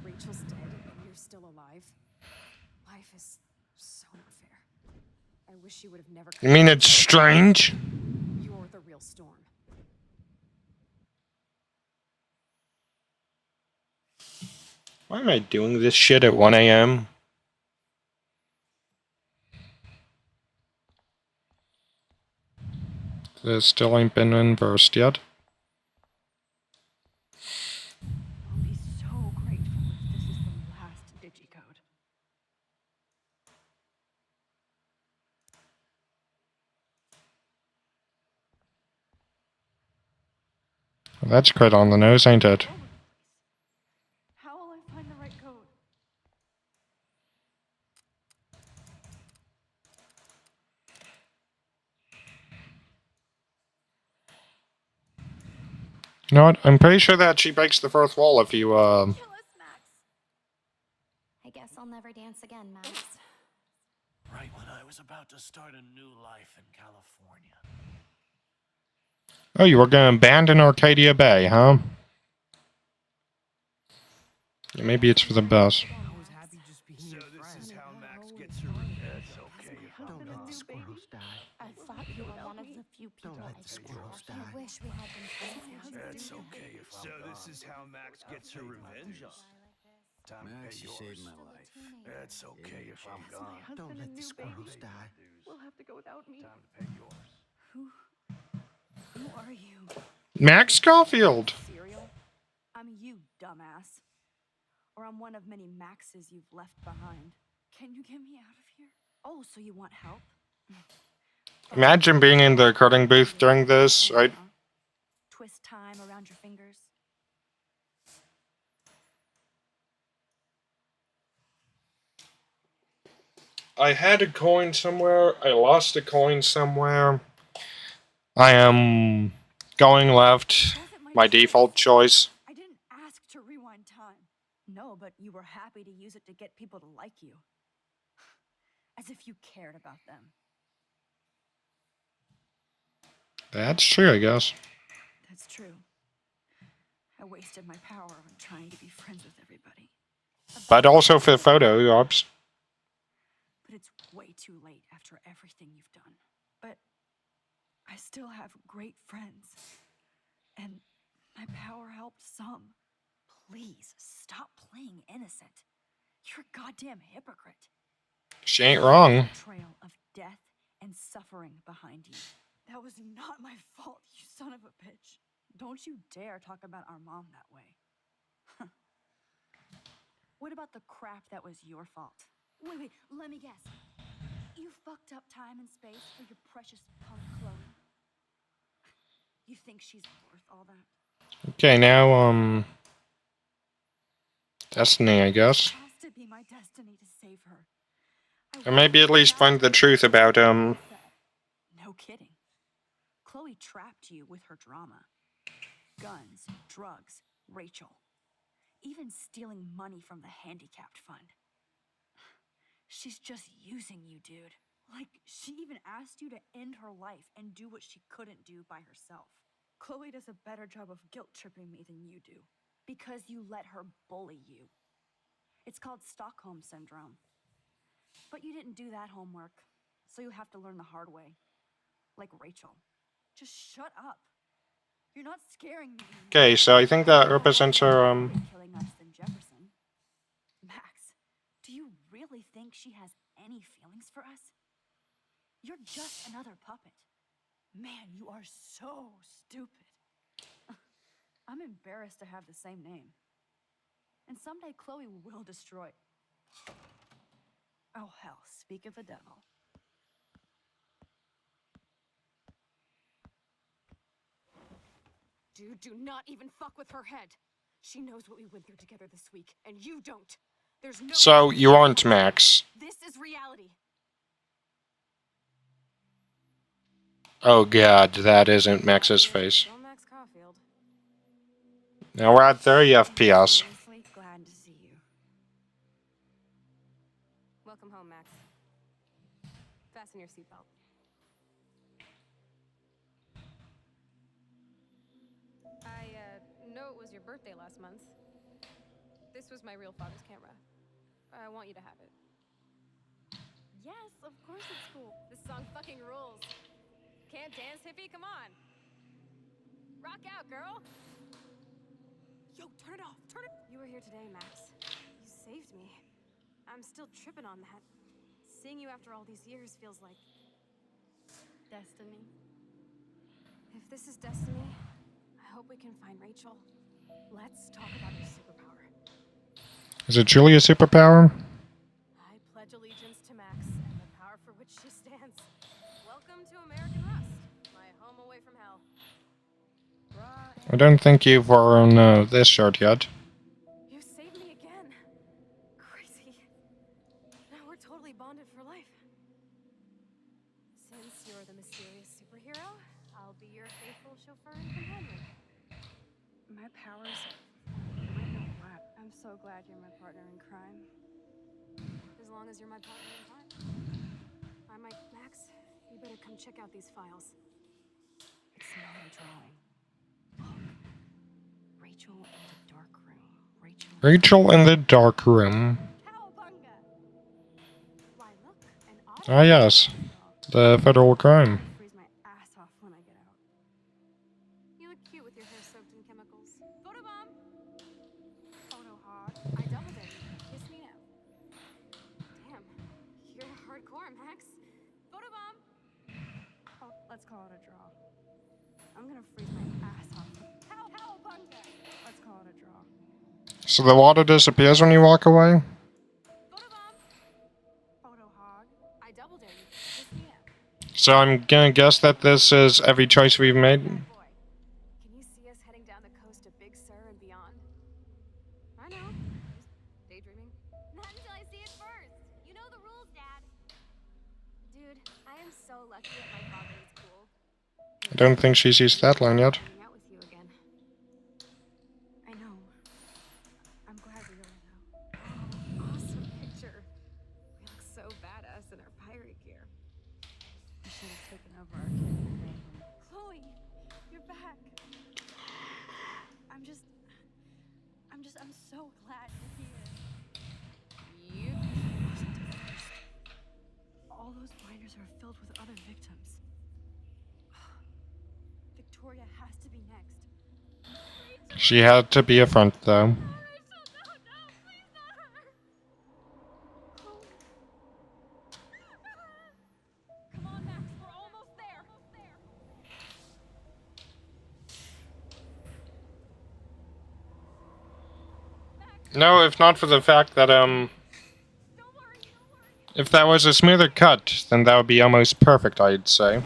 Rachel's dead and you're still alive. Life is so not fair. I wish you would have never. You mean it's strange? You're the real Storm. Why am I doing this shit at 1 a.m.? This still ain't been inversed yet. I'll be so grateful if this is the last digicode. Well, that's quite on the nose, ain't it? How will I find the right code? You know what? I'm pretty sure that she breaks the fourth wall if you, I guess I'll never dance again, Max. Right when I was about to start a new life in California. Oh, you were gonna abandon Arcadia Bay, huh? Yeah, maybe it's for the best. I was happy just being So your this friend. is how Max gets her revenge. It's okay if I'm Don't let the gone. squirrels die. I thought you were one of the few people Don't let I the could squirrels trust. I die. wish we had been friends. It's okay if I'm gone. So this is how Max gets her revenge. Time to Max, pay you yours. saved my life. It's okay if I'm gone. Don't let the squirrels die. We'll have to go without me. Time to pay yours. Who are you? Max Caufield! Cereal? I'm you, dumbass. Or I'm one of many Maxes you've left behind. Can you get me out of here? Oh, so you want help? Imagine being in the recording booth during this, right? Twist time around your fingers. I had a coin somewhere. I lost a coin somewhere. I am going left. My default choice. I didn't ask to rewind time. No, but you were happy to use it to get people to like you. As if you cared about them. That's true, I guess. That's true. I wasted my power on trying to be friends with everybody. But also for photo ops. But it's way too late after everything you've done. But I still have great friends. And my power helped some. Please, stop playing innocent. You're a goddamn hypocrite. She ain't wrong. Trail of death and suffering behind you. That was not my fault, you son of a bitch. Don't you dare talk about our mom that way. What about the crap that was your fault? Wait, let me guess. You fucked up time and space for your precious punk Chloe. You think she's worth all that? Okay, now, Destiny, I guess. It has to be my destiny to save her. Or maybe at least find the truth about, No kidding. Chloe trapped you with her drama. Guns, drugs, Rachel. Even stealing money from the handicapped fund. She's just using you, dude. Like, she even asked you to end her life and do what she couldn't do by herself. Chloe does a better job of guilt-tripping me than you do. Because you let her bully you. It's called Stockholm Syndrome. But you didn't do that homework, so you have to learn the hard way. Like Rachel. Just shut up. You're not scaring me. Okay, so I think that represents her, Killing us than Jefferson. Max, do you really think she has any feelings for us? You're just another puppet. Man, you are so stupid. I'm embarrassed to have the same name. And someday Chloe will destroy. Oh hell, speak of the devil. Dude, do not even fuck with her head. She knows what we went through together this week, and you don't. There's no. So you aren't Max. This is reality. Oh god, that isn't Max's face. Go Max Caufield. Now we're at 30 FPS. Seriously glad to see you. Welcome home, Max. Fasten your seatbelt. I know it was your birthday last month. This was my real father's camera. I want you to have it. Yes, of course it's cool. This song fucking rules. Can't dance, hippie? Come on. Rock out, girl. Yo, turn it off. Turn it. You were here today, Max. You saved me. I'm still tripping on that. Seeing you after all these years feels like Destiny. If this is destiny, I hope we can find Rachel. Let's talk about your superpower. Is it truly a superpower? I pledge allegiance to Max and the power for which she stands. Welcome to American Rust, my home away from hell. I don't think you've worn this shirt yet. You saved me again. Crazy. Now we're totally bonded for life. Since you're the mysterious superhero, I'll be your faithful chauffeur and companion. My powers are written on lap. I'm so glad you're my partner in crime. As long as you're my partner in crime. Max, you better come check out these files. It's not a drawing. Look. Rachel in the dark room. Rachel in the dark room. Why, look, an Ah yes, the federal crime. Freeze my ass off when I get out. You look cute with your hair soaked in chemicals. Photobomb! Photo hog. I double dare you. Kiss me now. Damn, you're hardcore, Max. Photobomb! Oh, let's call it a draw. I'm gonna freeze my ass off. Cowabunga! Let's call it a draw. So the water disappears when you walk away? Photo hog. I double dare you. Kiss me now. So I'm gonna guess that this is every choice we've made. Can you see us heading down the coast to Big Sur and beyond? I know. Just daydreaming. Not until I see it first. You know the rules, Dad. Dude, I am so lucky that my father is cool. I don't think she sees that line yet. Hanging out with you again. I know. I'm glad we are though. Oh, awesome picture. We look so badass in our pirate gear. I should have taken over Arcadia Bay. Chloe, you're back. I'm so glad you're here. You All those binders are filled with other victims. Victoria has to be next. She had to be a front though. Come on, Max, we're almost there. No, if not for the fact that, if that was a smoother cut, then that would be almost perfect, I'd say.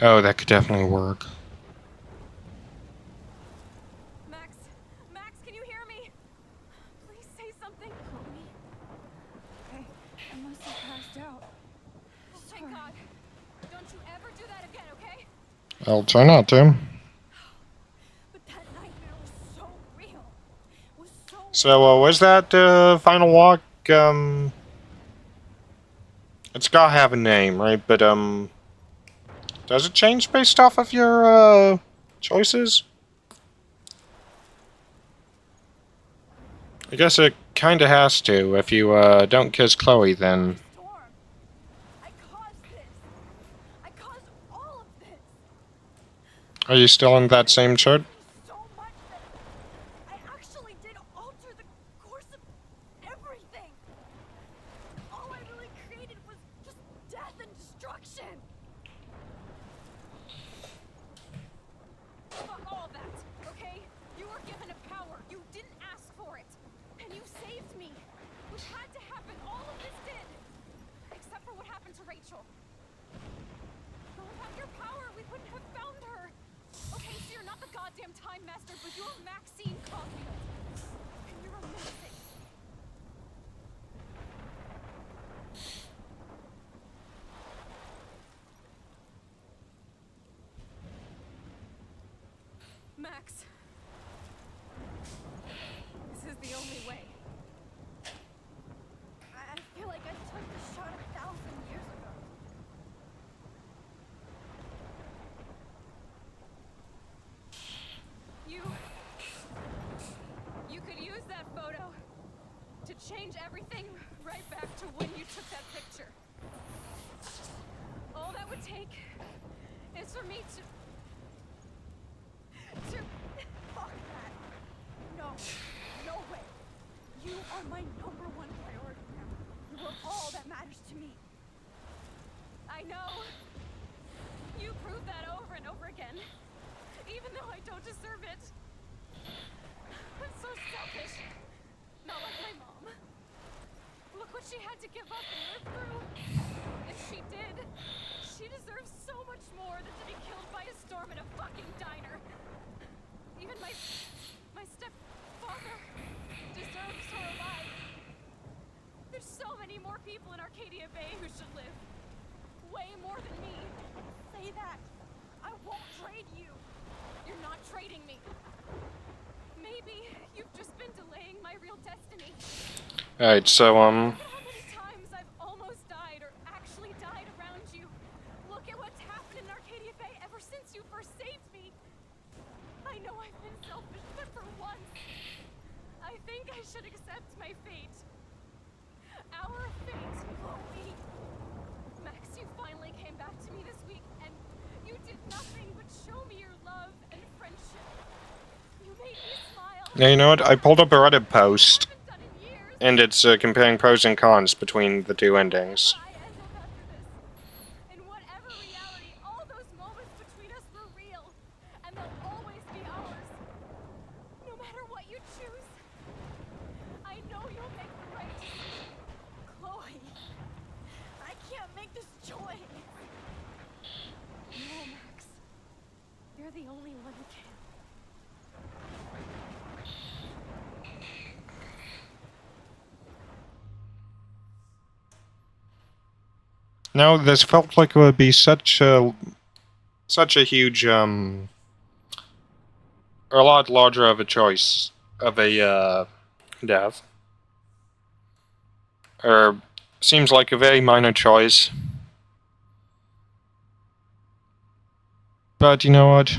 Oh, that could definitely work. Max, can you hear me? Please say something. Chloe. Hey, I must have passed out. Oh, thank God. Don't you ever do that again, okay? I'll try not to. But that nightmare was so real. Was so So, was that final walk? It's gotta have a name, right? But, does it change based off of your, choices? I guess it kinda has to. If you, don't kiss Chloe, then... I caused this. I caused all of this. Are you still in that same chart? So much that I actually did alter the course of everything. All I really created was just death and destruction. Fuck all of that, okay? You were given a power. You didn't ask for it. And you saved me. Which had to happen. All of this did. Except for what happened to Rachel. But without your power, we wouldn't have found her. Okay, so you're not the goddamn Time Master, but you're Maxine Caufield. And you're amazing. Max. This is the only way. I feel like I took the shot 1,000 years ago. You could use that photo to change everything right back to when you took that picture. All that would take is for me to fuck that. No, no way. You are my #1 priority now. You are all that matters to me. I know. You proved that over and over again. Even though I don't deserve it. I'm so selfish. Not like my mom. Look what she had to give up and live through. If she did, she deserves so much more than to be killed by a storm in a fucking diner. Even my stepfather deserves her alive. There's so many more people in Arcadia Bay who should live. Way more than me. Say that. I won't trade you. You're not trading me. Maybe you've just been delaying my real destiny. Alright, so, Look at how many times I've almost died or actually died around you. Look at what's happened in Arcadia Bay ever since you first saved me. I know I've been selfish, but for once, I think I should accept my fate. Our fate, Chloe. Max, you finally came back to me this week, and you did nothing but show me your love and friendship. You made me smile. yeah, you know what? I pulled up a Reddit post, and it's comparing pros and cons between the two endings. In whatever reality, all those moments between us were real, and they'll always be ours. No matter what you choose, I know you'll make the right decision. Chloe, I can't make this choice. No, Max. You're the only one who can. No, this felt like it would be such a huge, or a lot larger of a choice of a, death. Or, seems like a very minor choice. But, you know what?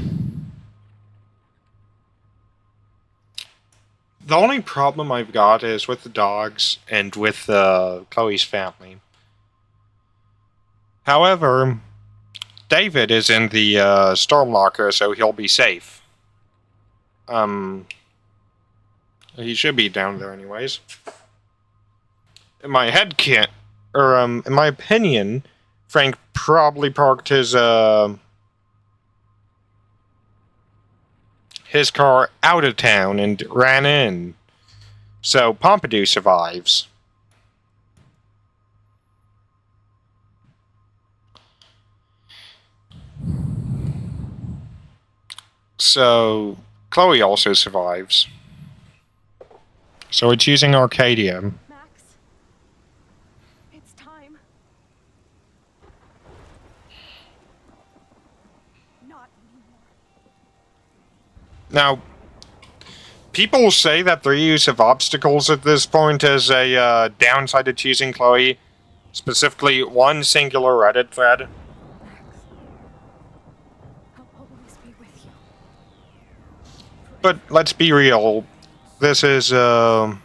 The only problem I've got is with the dogs and with, Chloe's family. However, David is in the storm locker, so he'll be safe. He should be down there anyways. In my head can't, or in my opinion, Frank probably parked his car out of town and ran in. So Pompidou survives. So Chloe also survives. So we're choosing Arcadia. Max, it's time. Not anymore. Now, People say that the use of obstacles at this point is a downside to choosing Chloe. Specifically, one singular Reddit thread. I'll always be with you. But let's be real. This is one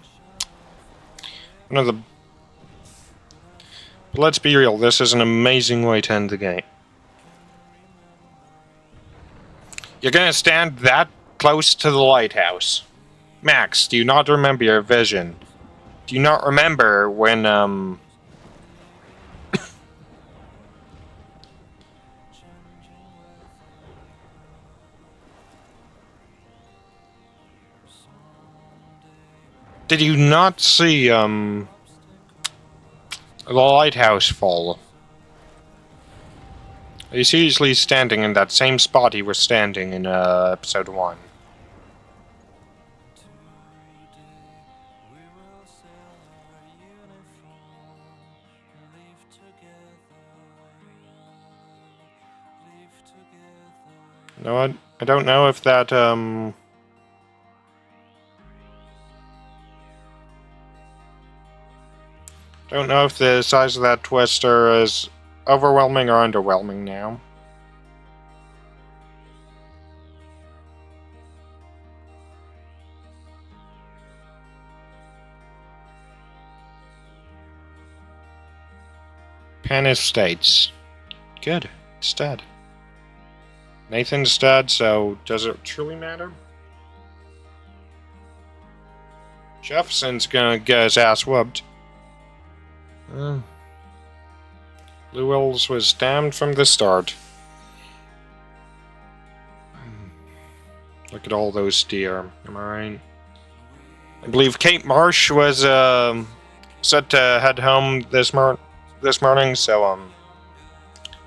of the. Let's be real. This is an amazing way to end the game. You're gonna stand that close to the lighthouse. Max, do you not remember your vision? Do you not remember when did you not see the lighthouse fall? Are you seriously standing in that same spot you were standing in episode 1? You know what? I don't know if that don't know if the size of that twister is overwhelming or underwhelming now. Panis states. Good. It's dead. Nathan's dead, so does it truly matter? Jefferson's gonna get his ass whooped. Blue Wills was damned from the start. Look at all those deer. Am I right? I believe Kate Marsh was set to head home this morning, so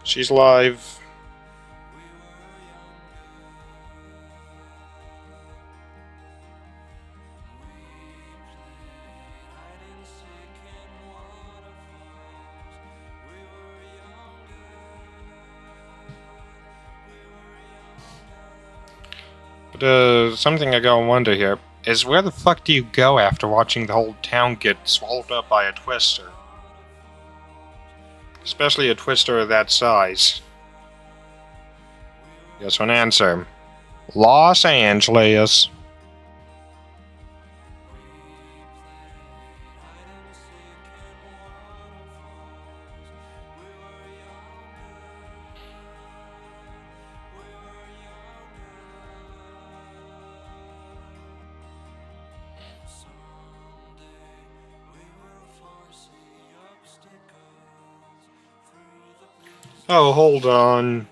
she's alive. But something I gotta wonder here is where the fuck do you go after watching the whole town get swallowed up by a twister? Especially a twister of that size. Guess one answer. Los Angeles. Oh, hold on.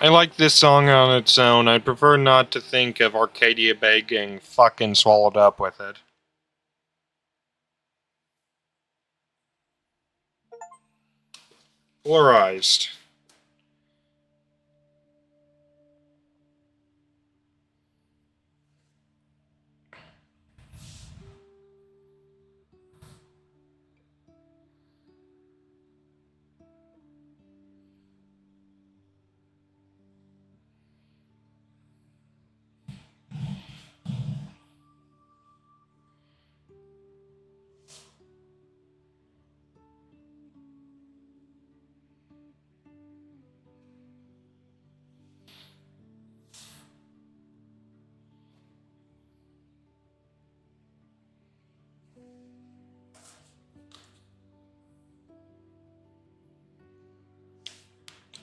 I like this song on its own. I'd prefer not to think of Arcadia Bay getting fucking swallowed up with it. Polarized.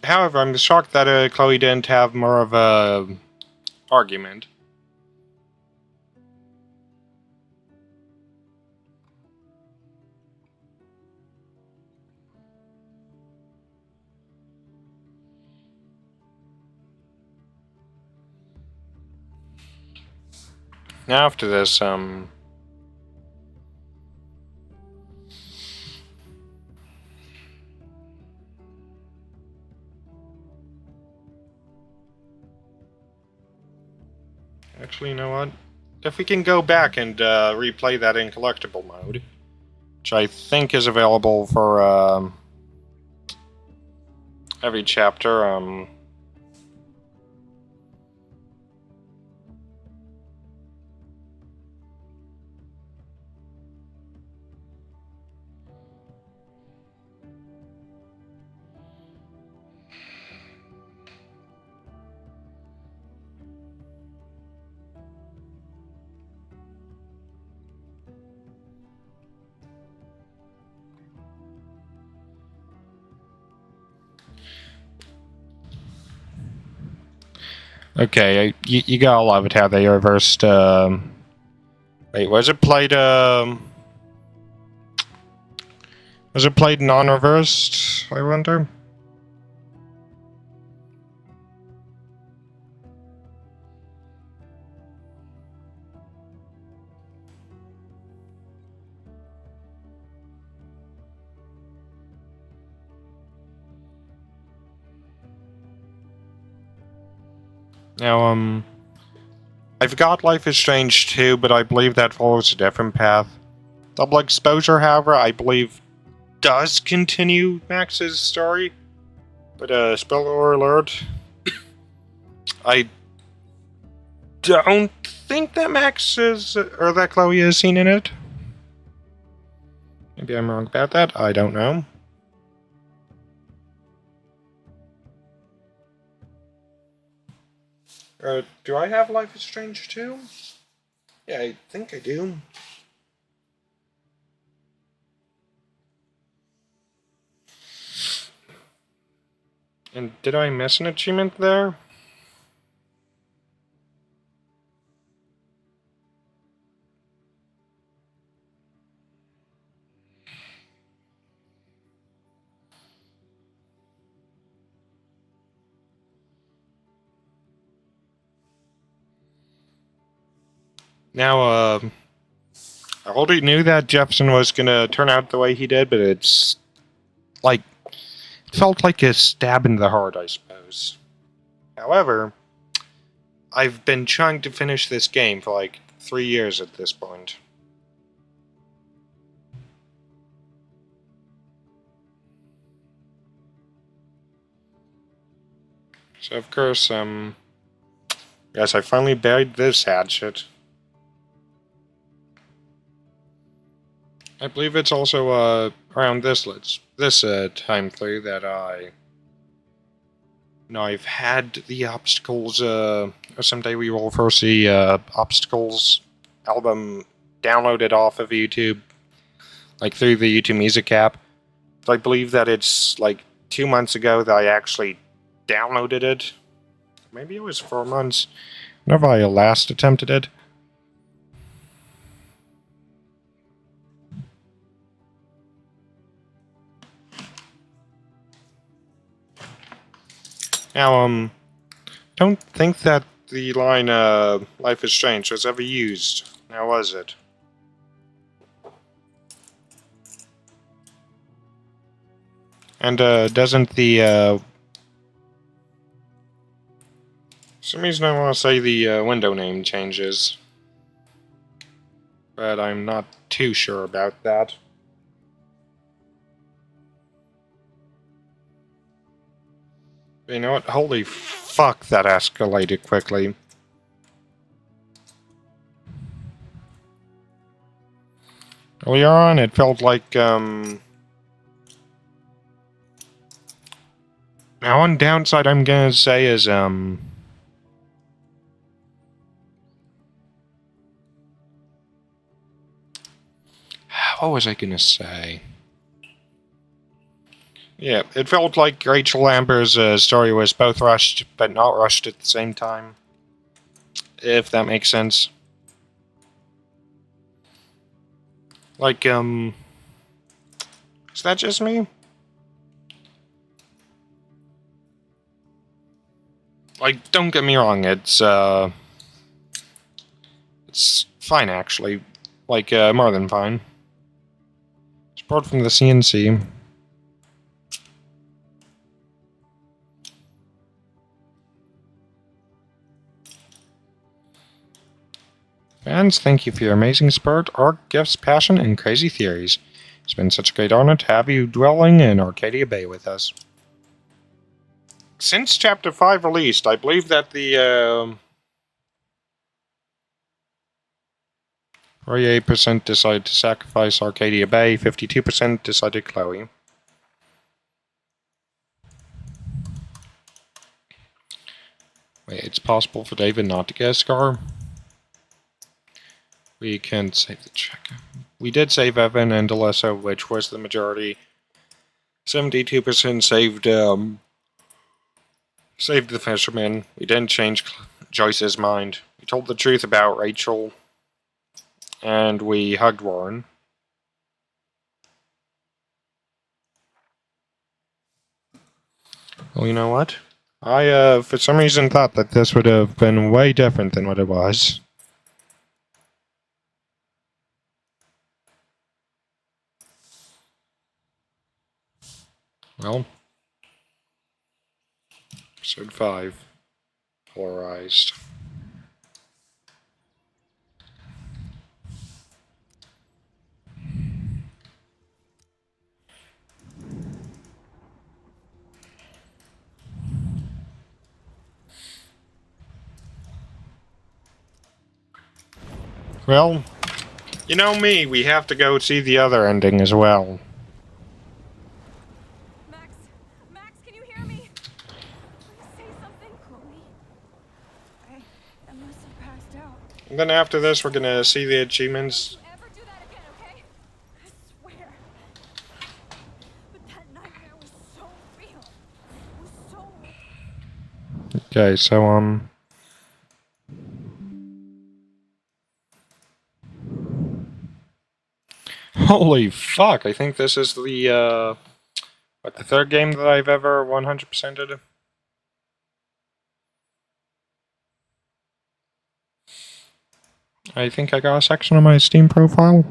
However, I'm shocked that Chloe didn't have more of a argument. Now after this, actually, you know what? If we can go back and replay that in collectible mode, which I think is available for every chapter, Okay, you gotta love it how they reversed, wait, was it played, was it played non-reversed, I wonder? Now, I forgot Life is Strange 2, but I believe that follows a different path. Double Exposure, however, I believe does continue Max's story. But, spoiler alert, I don't think that Max is, or that Chloe is seen in it. Maybe I'm wrong about that, I don't know. Do I have Life is Strange 2? Yeah, I think I do. And did I miss an achievement there? Now, I already knew that Jefferson was gonna turn out the way he did, but it's like, it felt like a stab in the heart, I suppose. However, I've been trying to finish this game for like 3 years at this point. So of course, yes, I finally buried this hatchet. I believe it's also, around this time through that I've had the obstacles, someday we will first see, obstacles album downloaded off of YouTube, like through the YouTube Music app. But I believe that it's like 2 months ago that I actually downloaded it. Maybe it was 4 months, whenever I last attempted it. Now, don't think that the line, Life is Strange was ever used. Now, was it? And, doesn't the, for some reason I want to say the, window name changes. But I'm not too sure about that. But you know what? Holy fuck, that escalated quickly. Earlier on, it felt like, now, one downside I'm gonna say is, what was I gonna say? Yeah, it felt like Rachel Amber's story was both rushed, but not rushed at the same time. If that makes sense. Like, is that just me? Like, don't get me wrong, it's fine, actually. Like, more than fine. Support from the CNC. Fans, thank you for your amazing support, art, gifts, passion, and crazy theories. It's been such a great honor to have you dwelling in Arcadia Bay with us. Since Chapter 5 released, I believe that the, 48% decided to sacrifice Arcadia Bay, 52% decided Chloe. Wait, it's possible for David not to get a scar? We can save the check. We did save Evan and Alyssa, which was the majority. 72% saved, Saved the fisherman. We didn't change Joyce's mind. We told the truth about Rachel. And we hugged Warren. Well, you know what? I, for some reason, thought that this would have been way different than what it was. Well, episode 5. Polarized. Well, you know me, we have to go see the other ending as well. Max, can you hear me? Please say something, Chloe. I must have passed out. And then after this, we're gonna see the achievements. Don't you ever do that again, okay? I swear. But that nightmare was so real. It was so... Okay, so, holy fuck, I think this is the, the third game that I've ever 100%ed. I think I got a section on my Steam profile.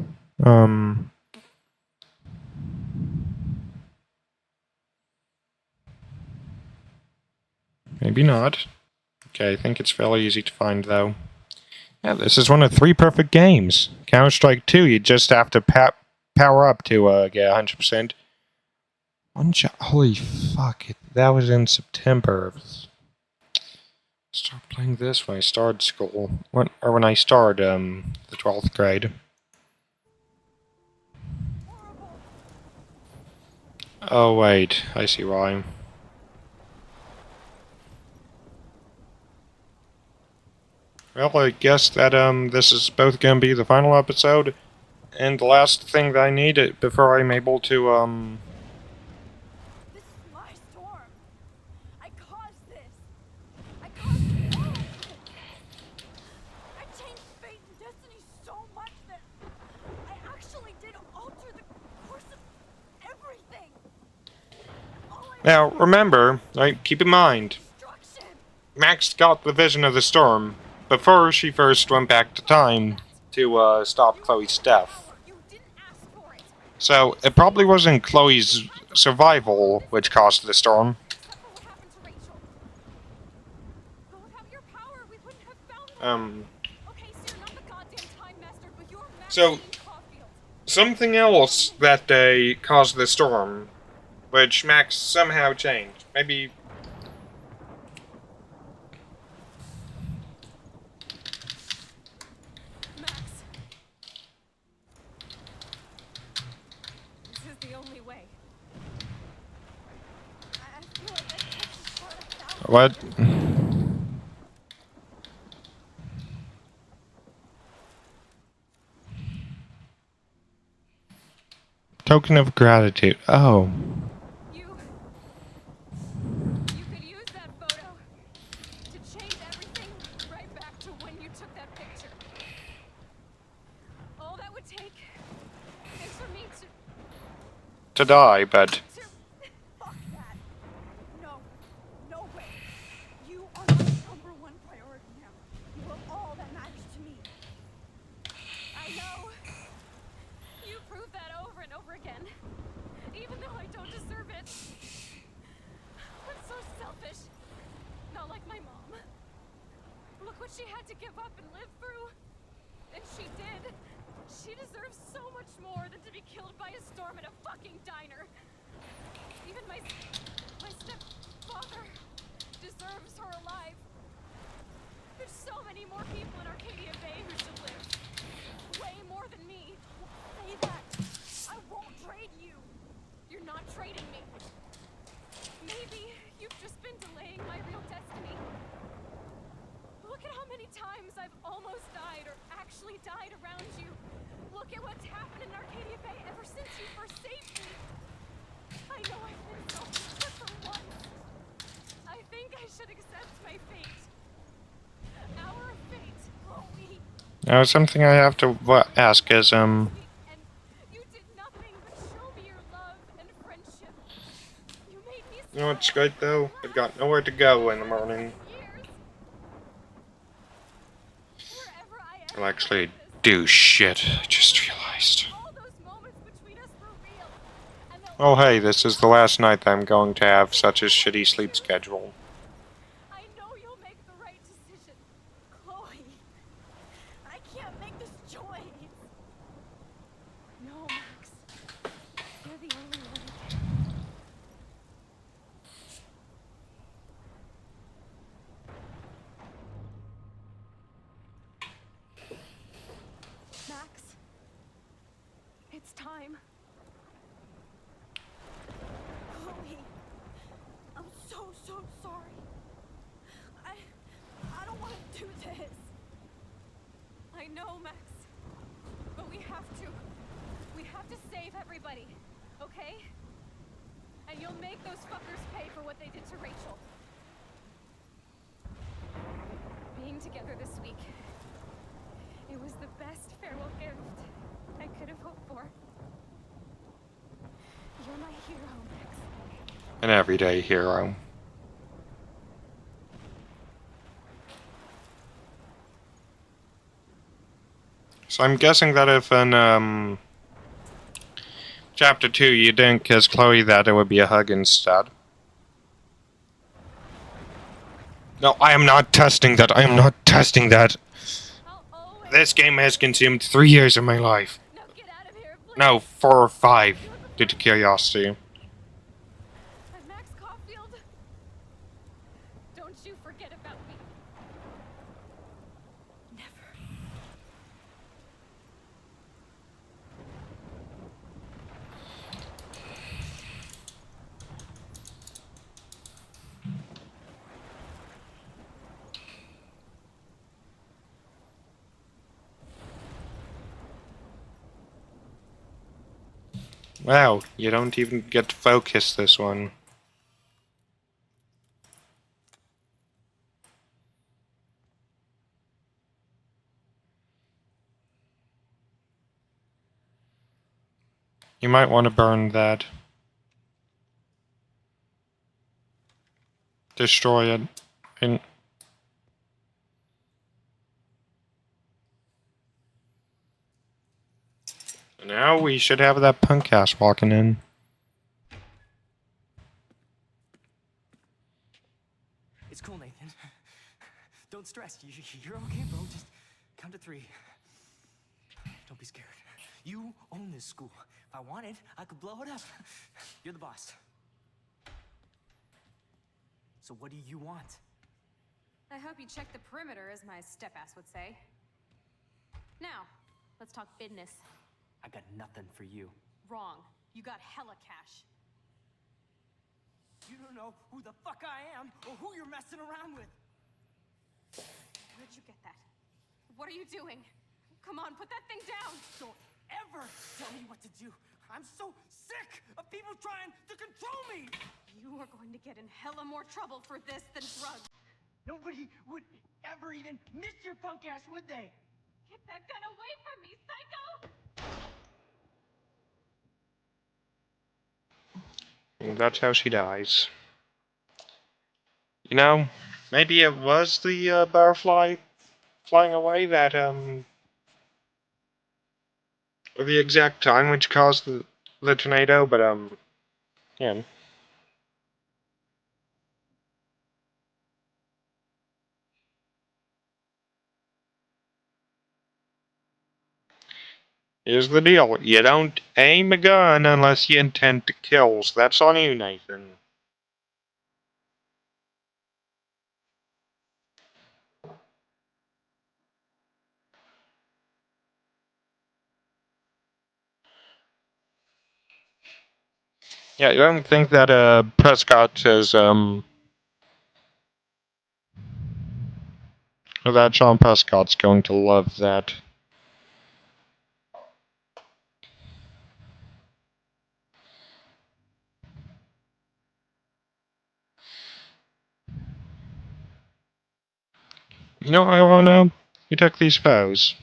Maybe not. Okay, I think it's fairly easy to find, though. Yeah, this is one of 3 perfect games. Counter-Strike 2, you just have to power up to get 100%. Holy fuck, that was in September. Start playing this when I started school. When I started the 12th grade. Oh wait, I see why. Well, I guess that this is both gonna be the final episode and the last thing that I need before I'm able to This is my storm. I caused this. I caused all of this. I changed fate and destiny so much that I actually did alter the course of everything. Now, remember, keep in mind, Max got the vision of the storm before she first went back to time to stop Chloe's death. So, it probably wasn't Chloe's survival which caused the storm. So, something else that day caused the storm, which Max somehow changed. Maybe... Max. This is the only way. I feel like this is part of What? Token of gratitude. Oh. You could use that photo to change everything right back to when you took that picture. All that would take is for me To die, but... Fuck that. No. No way. You are my #1 priority now. You are all that matters to me. I know. You proved that over and over again. Even though I don't deserve it. I'm so selfish. Not like my mom. Look what she had to give up and live through. And she did. She deserves so much more than to be killed by a storm in a fucking diner. Even my stepfather deserves her alive. There's so many more people in Arcadia Bay who should live. Way more than me. Say that. I won't trade you. You're not trading me. Maybe you've just been delaying my real destiny. Look at how many times I've almost died or actually died around you. Look at what's happened in Arcadia Bay ever since you first saved me. I know I've been selfish, but for once, I think I should should accept my fate. Our fate, Chloe. Now, something I have to ask is, And you did nothing but show me your love and friendship. You made me You know what's smile great, though? I've got nowhere to go in the morning. Wherever I end I'll actually do shit, I just realized. all those moments between us were real. And they'll Oh hey, this is the last night I'm going to have such a shitty sleep schedule. I know you'll make the right decision. Chloe, I can't make this choice. No, Max. You're the only one who can. Max, it's time. Chloe, I'm so sorry. I don't want to do this. I know, Max. But we have to. We have to save everybody, okay? And you'll make those fuckers pay for what they did to Rachel. Being together this week, it was the best farewell gift I could have hoped for. You're my hero, Max. An everyday hero. So I'm guessing that if in Chapter 2 you didn't kiss Chloe, that it would be a hug instead. No, I am not testing that. I am not testing that. This game has consumed 3 years of my life. No, 4 or 5, due to curiosity. And Max Caufield, don't you forget about me. Never. Wow, you don't even get to focus this one. You might want to burn that. Destroy it. And now we should have that punk ass walking in. It's cool, Nathan. Don't stress. You're okay, bro. Just count to 3. Don't be scared. You own this school. If I wanted, I could blow it up. You're the boss. So what do you want? I hope you check the perimeter, as my step-ass would say. Now, let's talk business. I got nothing for you. Wrong. You got hella cash. You don't know who the fuck I am or who you're messing around with. Where'd you get that? What are you doing? Come on, put that thing down! Don't ever tell me what to do. I'm so sick of people trying to control me! You are going to get in hella more trouble for this than drugs. Nobody would ever even miss your punk ass, would they? Get that gun away from me, psycho! And that's how she dies. You know, maybe it was the butterfly flying away that, or the exact time which caused the tornado, but, yeah. Here's the deal. You don't aim a gun unless you intend to kill, so that's on you, Nathan. Yeah, you don't think that, Prescott is, or that Sean Prescott's going to love that. You know what I want to know? Who took these photos?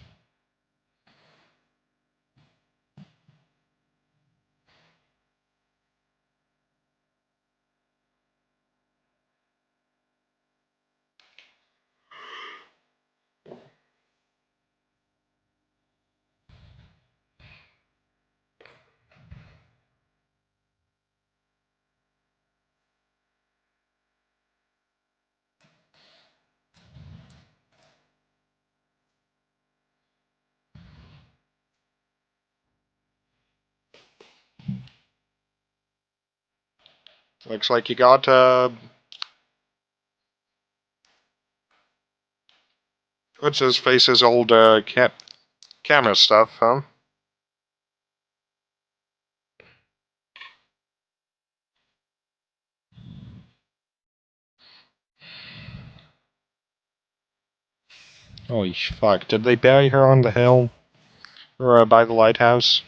Looks like you got, what's his face's old, camera stuff, huh? Holy fuck, did they bury her on the hill? Or, by the lighthouse?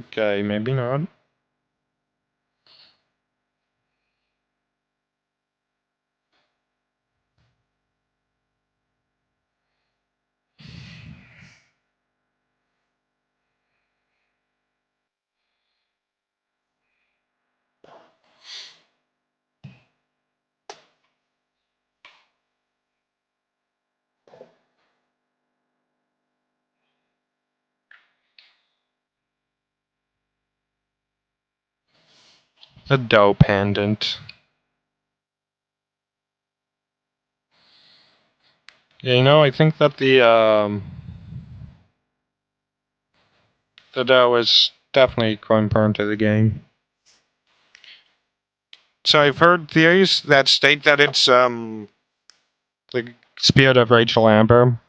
Okay, maybe not. A dough pendant. Yeah, you know, I think that the dough is definitely going part into the game. So I've heard theories that state that it's, the spirit of Rachel Amber.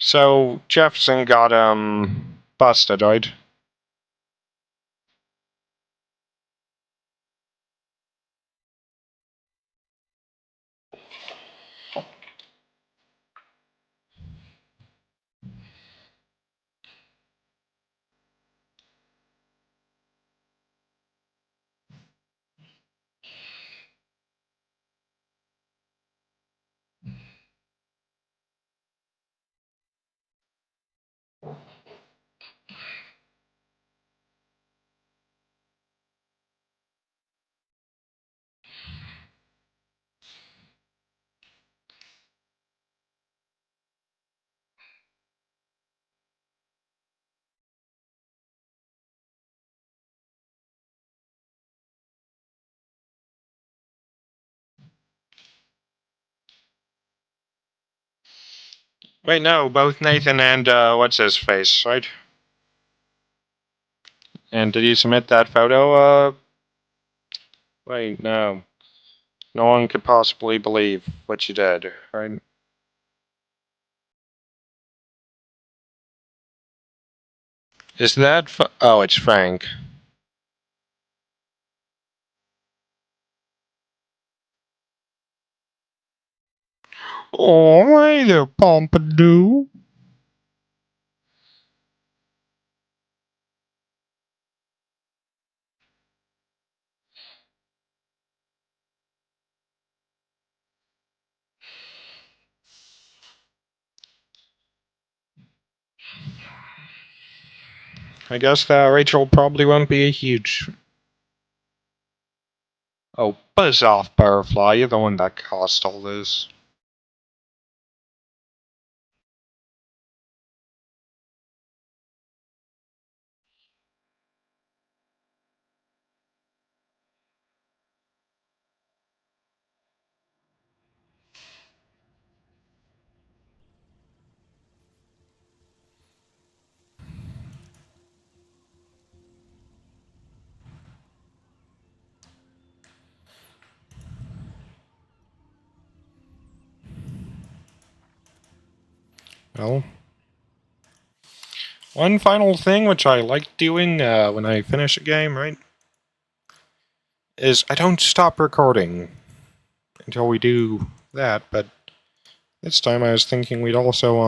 So Jefferson got busted, right? Wait, no, both Nathan and what's his face, right? And did you submit that photo? Wait, no. No one could possibly believe what you did, right? Is that oh, it's Frank. Oh, hey there, Pompadour. I guess Rachel probably won't be a huge Oh, buzz off, Butterfly. You're the one that caused all this. Well, one final thing which I like doing when I finish a game, right, is I don't stop recording until we do that, but this time I was thinking we'd also,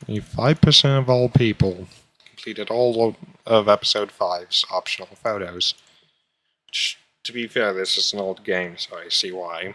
5% of all people completed all of Episode 5's optional photos. Which, to be fair, this is an old game, so I see why.